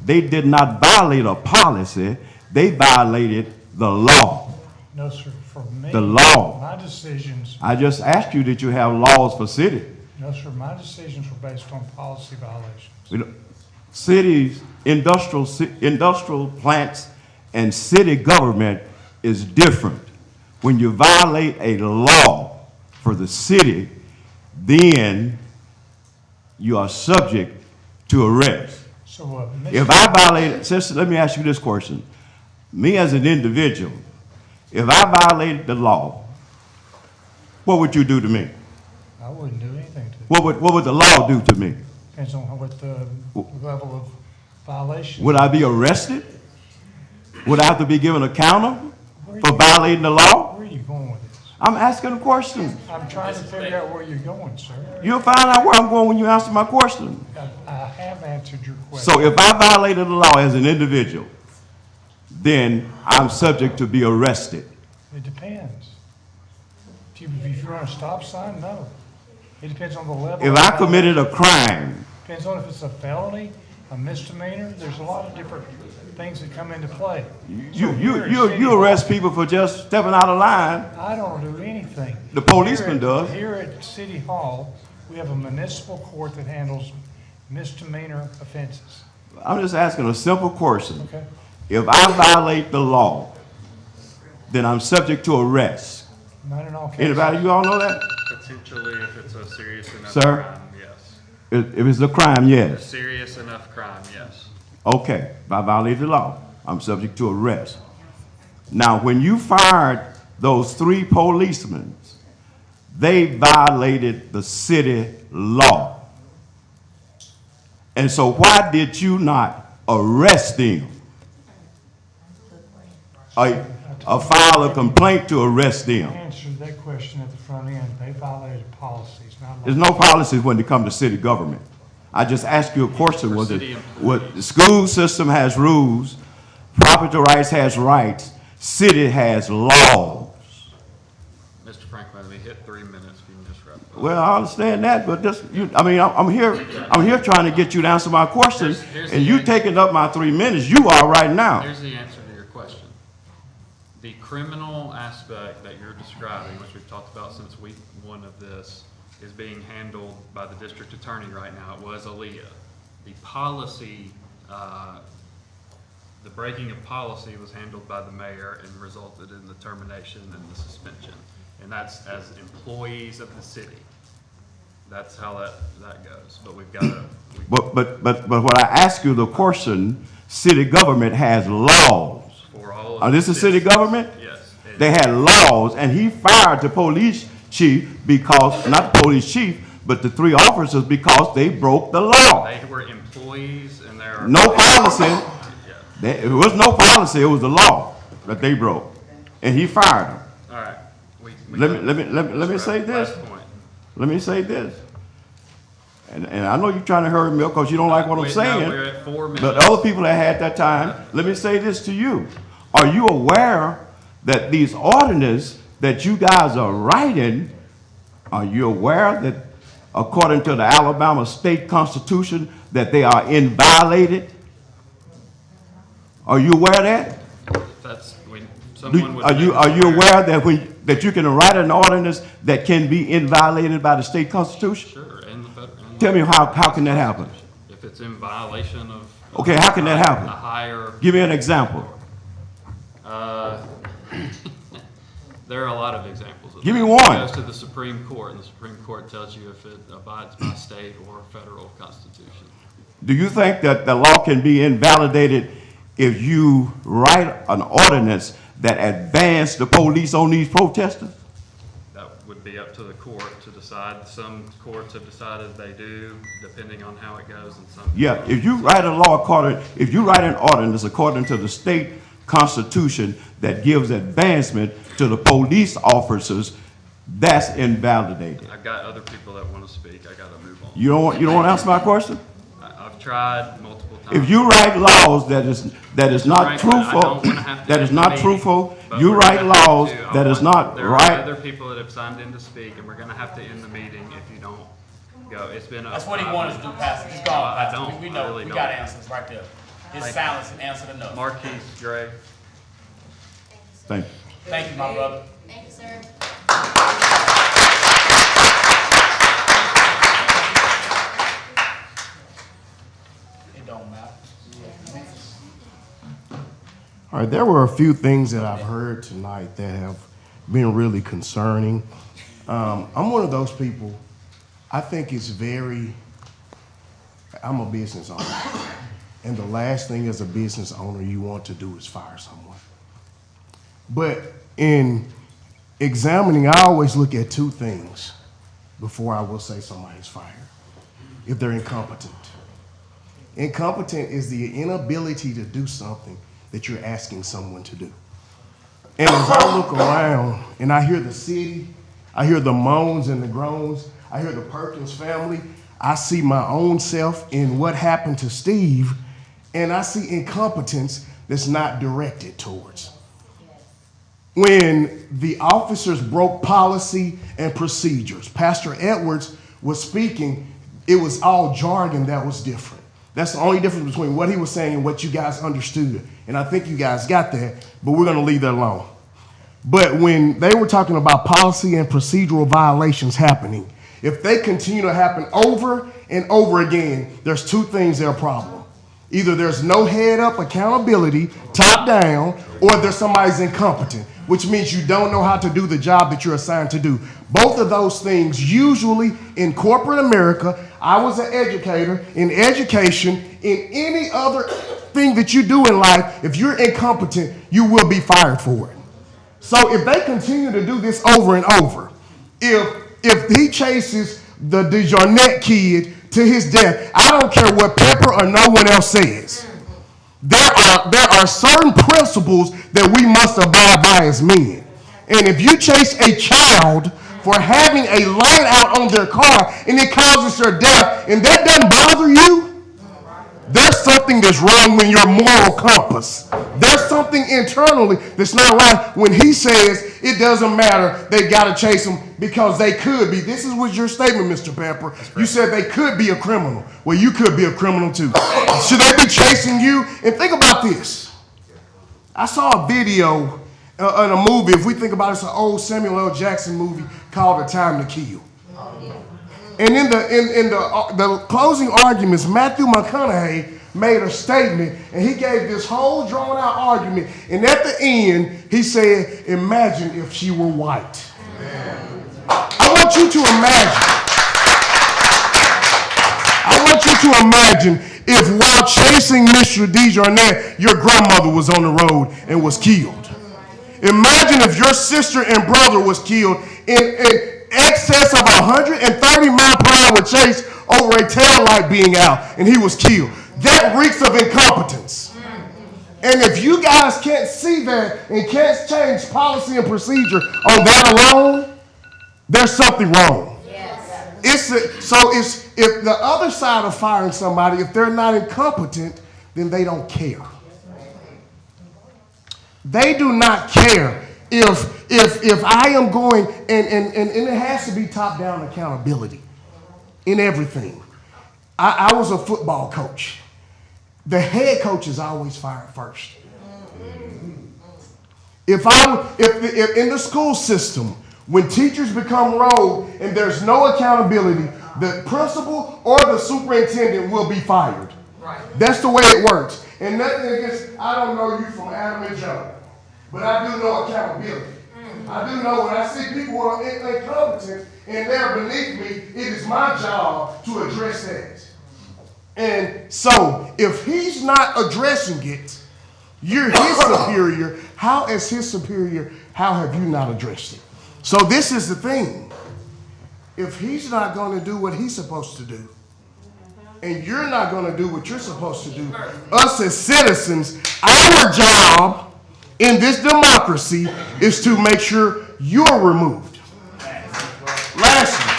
they did not violate a policy, they violated the law. No, sir. For me, The law. my decisions. I just asked you that you have laws for city. No, sir. My decisions were based on policy violations. Cities, industrial plants, and city government is different. When you violate a law for the city, then you are subject to arrest. So, If I violated, sister, let me ask you this question. Me as an individual, if I violated the law, what would you do to me? I wouldn't do anything to it. What would the law do to me? Depends on what the level of violation. Would I be arrested? Would I have to be given account for violating the law? Where are you going with this? I'm asking a question. I'm trying to figure out where you're going, sir. You'll find out where I'm going when you answer my question. I have answered your question. So if I violated the law as an individual, then I'm subject to be arrested. It depends. If you're on a stop sign, no. It depends on the level. If I committed a crime, Depends on if it's a felony, a misdemeanor. There's a lot of different things that come into play. you arrest people for just stepping out of line. I don't do anything. The policeman does. Here at City Hall, we have a municipal court that handles misdemeanor offenses. I'm just asking a simple question. Okay. If I violate the law, then I'm subject to arrest. Not in all cases. Anybody, you all know that? Potentially, if it's a serious enough Sir? crime, yes. If it's a crime, A yes. serious enough crime, yes. Okay, if I violated the law, I'm subject to arrest. Now, when you fired those 3 policemen, they violated the city law. And so why did you not arrest them? Or file a complaint to arrest I them? answered that question at the front end. They violated policies, not laws. There's no policies when it comes to city government. I just asked you a question. Was it what the school system has rules, property rights has rights, city has laws. Mr. Franklin, let me hit 3 minutes if you can just wrap up. Well, I understand that, but just I'm here trying to get you to answer my question, and you taking up my 3 minutes. You are right now. Here's the answer to your question. The criminal aspect that you're describing, which we've talked about since week 1 of this, is being handled by the district attorney right now. It was Aaliyah. The policy, the breaking of policy was handled by the mayor and resulted in the termination and the suspension. And that's as employees of the city. That's how that goes. But we've got to. But when I ask you the question, city government has laws. For all of This is city government? Yes. They had laws, and he fired the police chief because, not the police chief, but the 3 officers because they broke the law. They were employees and there are. No policy. It was no policy, it was the law that they broke. And he fired them. All right. Let me say this. Let me say this. And I know you're trying to hurry me up because you don't like what I'm saying. We're at 4 minutes. But other people that had that time, let me say this to you. Are you aware that these ordinances that you guys are writing, are you aware that according to the Alabama state constitution that they are inviolated? Are you aware of that? Are you aware that you can write an ordinance that can be inviolated by the state constitution? Sure. Tell me how can that happen? If it's in violation of. Okay, how can that happen? A higher. Give me an example. There are a lot of examples of Give me that. one. It goes to the Supreme Court, and the Supreme Court tells you if it abides by state or federal constitution. Do you think that the law can be invalidated if you write an ordinance that advances the police on these protesters? That would be up to the court to decide. Some courts have decided they do, depending on how it goes, and some. Yeah, if you write an ordinance according to the state constitution that gives advancement to the police officers, that's invalidated. I've got other people that want to speak. I got to move on. You don't want to answer my question? I've tried multiple times. If you write laws that is not truthful, you write laws that is not There right. are other people that have signed in to speak, and we're going to have to end the meeting if you don't go. It's been. That's what he wanted to do, Pastor. He's gone, I Pastor. don't. We know. Really We don't. got answers right there. His Thank silence is answered enough. Marquise Gray. Thank you. Thank you, my brother. Thank you, sir. It don't matter. All right, there were a few things that I've heard tonight that have been really concerning. I'm one of those people, I think it's I'm a business owner. And the last thing as a business owner you want to do is fire someone. But in examining, I always look at 2 things before I will say somebody's fired. If they're incompetent. Incompetent is the inability to do something that you're asking someone to do. And as I look around and I hear the city, I hear the moans and the groans, I hear the Perkins family, I see my own self in what happened to Steve, and I see incompetence that's not directed towards. When the officers broke policy and procedures, Pastor Edwards was speaking, it was all jargon that was different. That's the only difference between what he was saying and what you guys understood. And I think you guys got that, but we're going to leave that alone. But when they were talking about policy and procedural violations happening, if they continue to happen over and over again, there's 2 things that are a problem. Either there's no head-up accountability, top down, or there's somebody's incompetent. which means you don't know how to do the job that you're assigned to do. Both of those things, usually in corporate America, I was an educator, in education, in any other thing that you do in life, if you're incompetent, you will be fired for it. So if they continue to do this over and over, if he chases the DeJarnette kid to his death, I don't care what Pepper or no one else says. There are certain principles that we must abide by as men. And if you chase a child for having a light out on their car and it causes their death and that doesn't bother you, there's something that's wrong with your moral compass. There's something internally that's not right when he says it doesn't matter, they got to chase him because they could be. This was your statement, Mr. Pepper. You said they could be a criminal. Well, you could be a criminal too. Should they be chasing you? And think about this. I saw a video in a movie, if we think about it, it's an old Samuel L. Jackson movie called A Time to Kill. And in the closing arguments, Matthew McConaughey made a statement, and he gave this whole drawn-out argument. And at the end, he said, imagine if she were white. I want you to imagine if while chasing Mr. DeJarnette, your grandmother was on the road and was killed. Imagine if your sister and brother was killed in excess of 130-mile-per-hour chase over a taillight being out, and he was killed. That reeks of incompetence. And if you guys can't see that and can't change policy and procedure on that alone, there's something wrong. Yes. If the other side of firing somebody, if they're not incompetent, then they don't care. They do not care if I am going, and it has to be top-down accountability in everything. I was a football coach. The head coach is always fired first. If in the school system, when teachers become rogue and there's no accountability, the principal or the superintendent will be fired. Right. That's the way it works. And nothing against, I don't know you from Adam and Joe, but I do know accountability. I do know when I see people who are incompetent and they're beneath me, it is my job to address that. And so, if he's not addressing it, you're his superior. How, as his superior, how have you not addressed it? So this is the thing. If he's not going to do what he's supposed to do, and you're not going to do what you're supposed to do, us as citizens, our job in this democracy is to make sure you're removed. Lastly,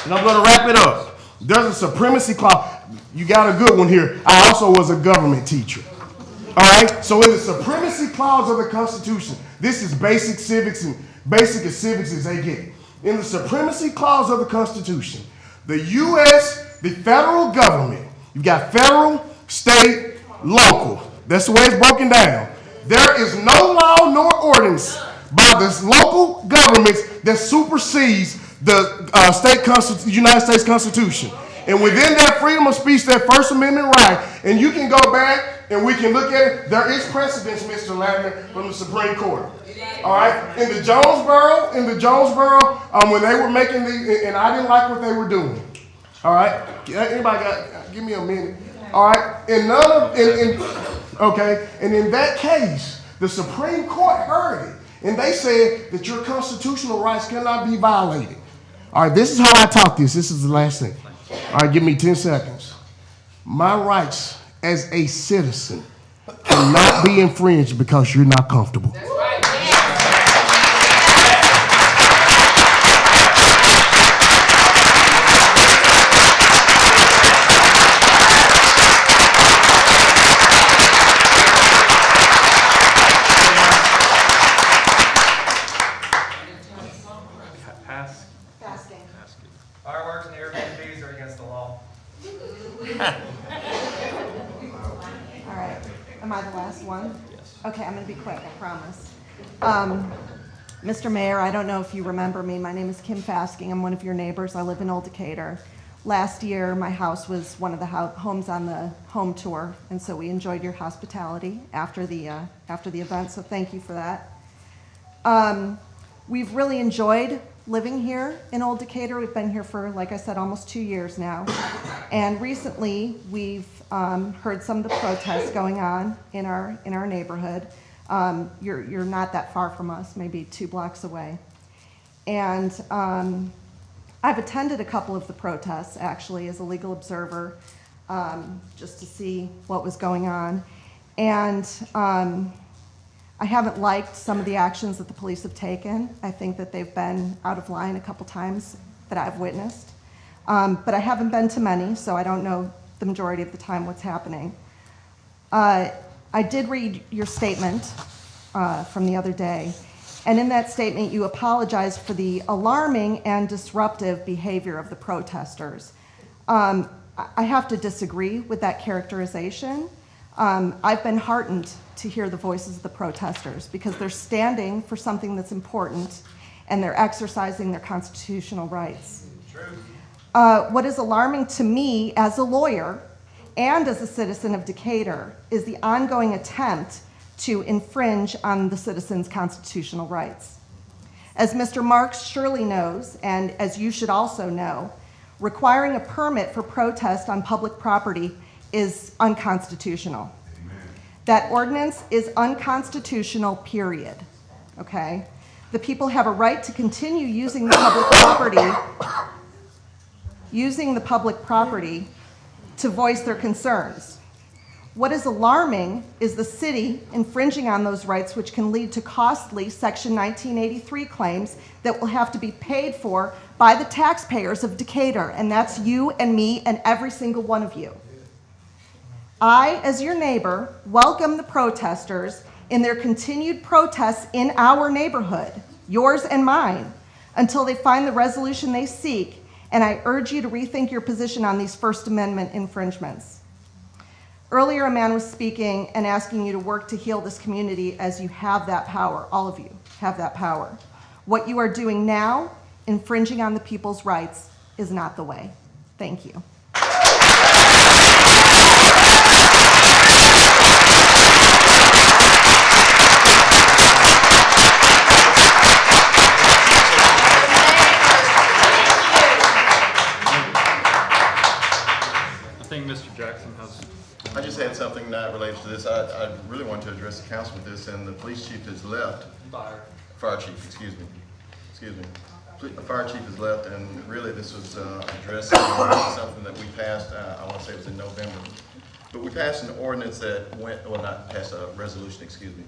and I'm going to wrap it up. There's a supremacy clause. You got a good one here. I also was a government teacher. All right? So in the supremacy clause of the Constitution, this is basic civics and basic as civics as they get. In the supremacy clause of the Constitution, the U.S., the federal government, you've got federal, state, local. That's the way it's broken down. There is no law nor ordinance by the local governments that supersedes the United States Constitution. And within that freedom of speech, that First Amendment right, and you can go back and we can look at it, there is precedence, Mr. Ladner, from the Supreme Court. All right? In the Jonesboro, when they were making and I didn't like what they were doing. All right? Anybody give me a minute. All right? Okay? And in that case, the Supreme Court heard it, and they said that your constitutional rights cannot be violated. All right, this is how I talk this. This is the last thing. All right, give me 10 seconds. My rights as a citizen cannot be infringed because you're not comfortable. That's right. Fireworks and Airbnbs are against the law. All right. Am I the last one? Yes. Okay, I'm going to be quick, I promise. Mr. Mayor, I don't know if you remember me. My name is Kim Fasking. I'm one of your neighbors. I live in Old Decatur. Last year, my house was one of the homes on the home tour, and so we enjoyed your hospitality after the event, so thank you for that. We've really enjoyed living here in Old Decatur. We've been here for, like I said, almost 2 years now. And recently, we've heard some of the protests going on in our neighborhood. You're not that far from us, maybe 2 blocks away. And I've attended a couple of the protests, actually, as a legal observer, just to see what was going on. And I haven't liked some of the actions that the police have taken. I think that they've been out of line a couple times that I've witnessed. But I haven't been to many, so I don't know the majority of the time what's happening. I did read your statement from the other day, and in that statement you apologized for the alarming and disruptive behavior of the protesters. I have to disagree with that characterization. I've been heartened to hear the voices of the protesters because they're standing for something that's important and they're exercising their constitutional rights. What is alarming to me as a lawyer and as a citizen of Decatur is the ongoing attempt to infringe on the citizens' constitutional rights. As Mr. Marks surely knows, and as you should also know, requiring a permit for protest on public property is unconstitutional. That ordinance is unconstitutional, period, okay? The people have a right to continue using the public property, to voice their concerns. What is alarming is the city infringing on those rights, which can lead to costly Section 1983 claims that will have to be paid for by the taxpayers of Decatur, and that's you and me and every single one of you. I, as your neighbor, welcome the protesters in their continued protests in our neighborhood, yours and mine, until they find the resolution they seek, and I urge you to rethink your position on these First Amendment infringements. Earlier, a man was speaking and asking you to work to heal this community as you have that power. All of you have that power. What you are doing now, infringing on the people's rights, is not the way. Thank you. I think Mr. Jackson has. I just had something not related to this. I really want to address the council with this, and the police chief has left. Fire chief, excuse me. The fire chief has left, and really this was addressing something that we passed, I want to say it was in November. But we passed an ordinance that went, well, not passed a resolution, excuse me,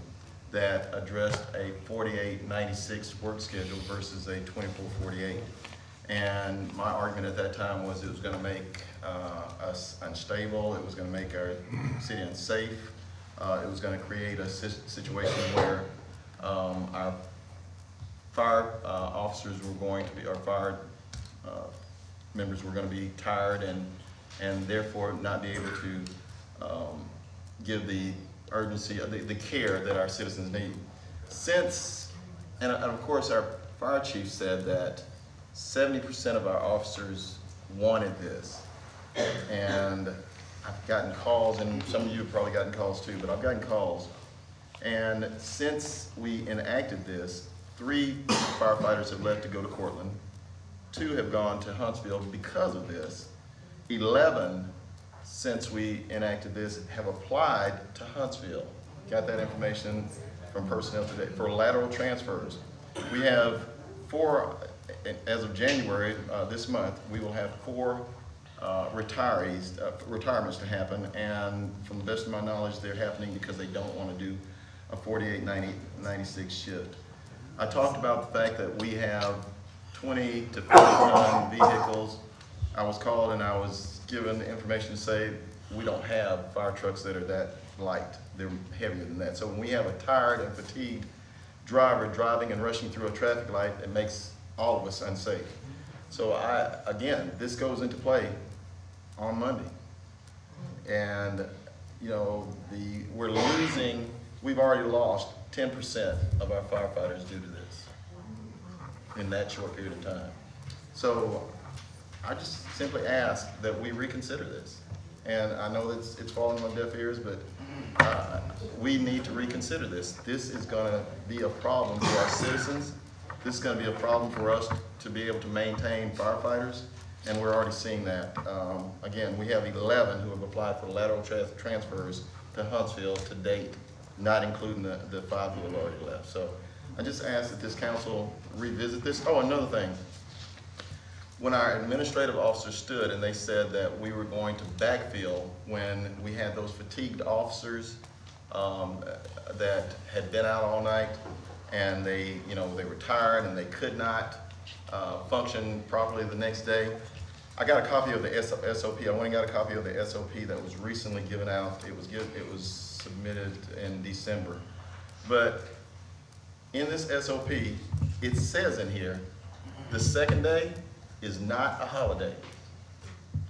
that addressed a 48-96 work schedule versus a 24-48. And my argument at that time was it was going to make us unstable, it was going to make our city unsafe, it was going to create a situation where our fire officers were going to be, our fire members were going to be tired and therefore not be able to give the urgency, the care that our citizens need. Since, and of course our fire chief said that 70% of our officers wanted this. And I've gotten calls, and some of you have probably gotten calls too, but I've gotten calls. And since we enacted this, 3 firefighters have left to go to Cortland. 2 have gone to Huntsville because of this. 11, since we enacted this, have applied to Huntsville. Got that information from personnel today for lateral transfers. We have 4, as of January this month, we will have 4 retirements to happen, and from the best of my knowledge, they're happening because they don't want to do a 48-96 shift. I talked about the fact that we have 20 to 40-ton vehicles. I was called and I was given information to say we don't have fire trucks that are that light. They're heavier than that. So when we have a tired and fatigued driver driving and rushing through a traffic light, it makes all of us unsafe. So again, this goes into play on Monday. And you know, we've already lost 10% of our firefighters due to this in that short period of time. So I just simply ask that we reconsider this. And I know it's falling on deaf ears, but we need to reconsider this. This is gonna be a problem for our citizens. This is gonna be a problem for us to be able to maintain firefighters, and we're already seeing that. Again, we have 11 who have applied for lateral transfers to Huntsville to date, not including the 5 who have already left. So I just ask that this council revisit this. Oh, another thing. When our administrative officers stood and they said that we were going to backfill when we had those fatigued officers that had been out all night and they were tired and they could not function properly the next day. I got a copy of the SOP. I went and got a copy of the SOP that was recently given out. It was submitted in December. But in this SOP, it says in here, the second day is not a holiday.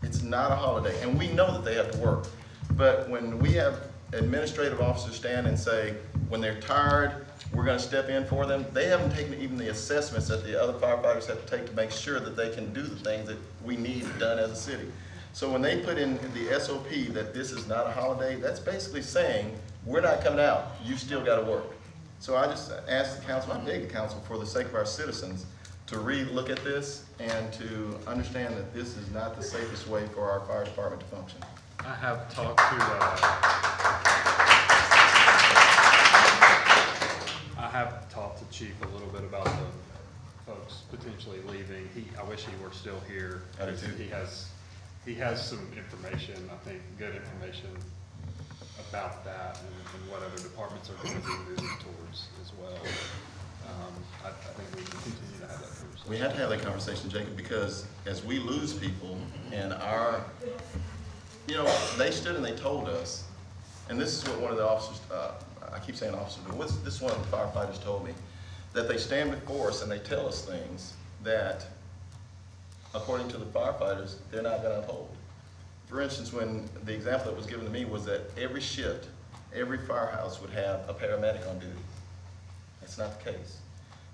It's not a holiday, and we know that they have to work. But when we have administrative officers stand and say, when they're tired, we're gonna step in for them, they haven't taken even the assessments that the other firefighters have to take to make sure that they can do the things that we need done as a city. So when they put in the SOP that this is not a holiday, that's basically saying, we're not coming out, you still gotta work. So I just ask the council, I beg the council, for the sake of our citizens, to re-look at this and to understand that this is not the safest way for our fire department to function. I have talked to, Chief a little bit about the folks potentially leaving. I wish he were still here. I do too. He has some information, I think, good information about that and what other departments are going to be moving towards as well. I think we can continue to have that conversation. We have to have that conversation, Jacob, because as we lose people and they stood and they told us, and this is what one of the officers, I keep saying officers, but this is one of the firefighters told me, that they stand before us and they tell us things that, according to the firefighters, they're not going to uphold. For instance, when the example that was given to me was that every shift, every firehouse would have a paramedic on duty. That's not the case.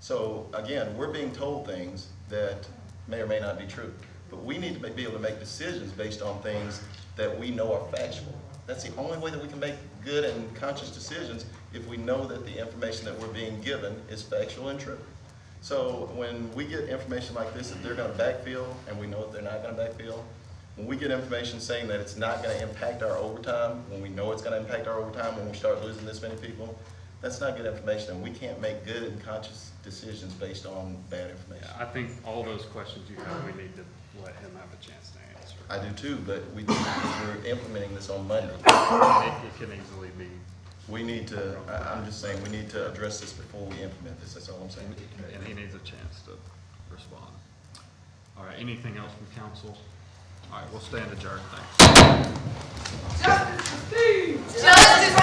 So again, we're being told things that may or may not be true, but we need to be able to make decisions based on things that we know are factual. That's the only way that we can make good and conscious decisions, if we know that the information that we're being given is factual and true. So when we get information like this, that they're going to backfill, and we know that they're not going to backfill, when we get information saying that it's not going to impact our overtime, when we know it's going to impact our overtime, when we start losing this many people, that's not good information, and we can't make good and conscious decisions based on bad information. Yeah, I think all those questions you have, we need to let him have a chance to answer. I do too, but we're implementing this on Monday. It can easily be. We need to, I'm just saying, we need to address this before we implement this, that's all I'm saying. And he needs a chance to respond. All right, anything else from council? All right, we'll stand adjourned, thanks. Justice for Steve! Justice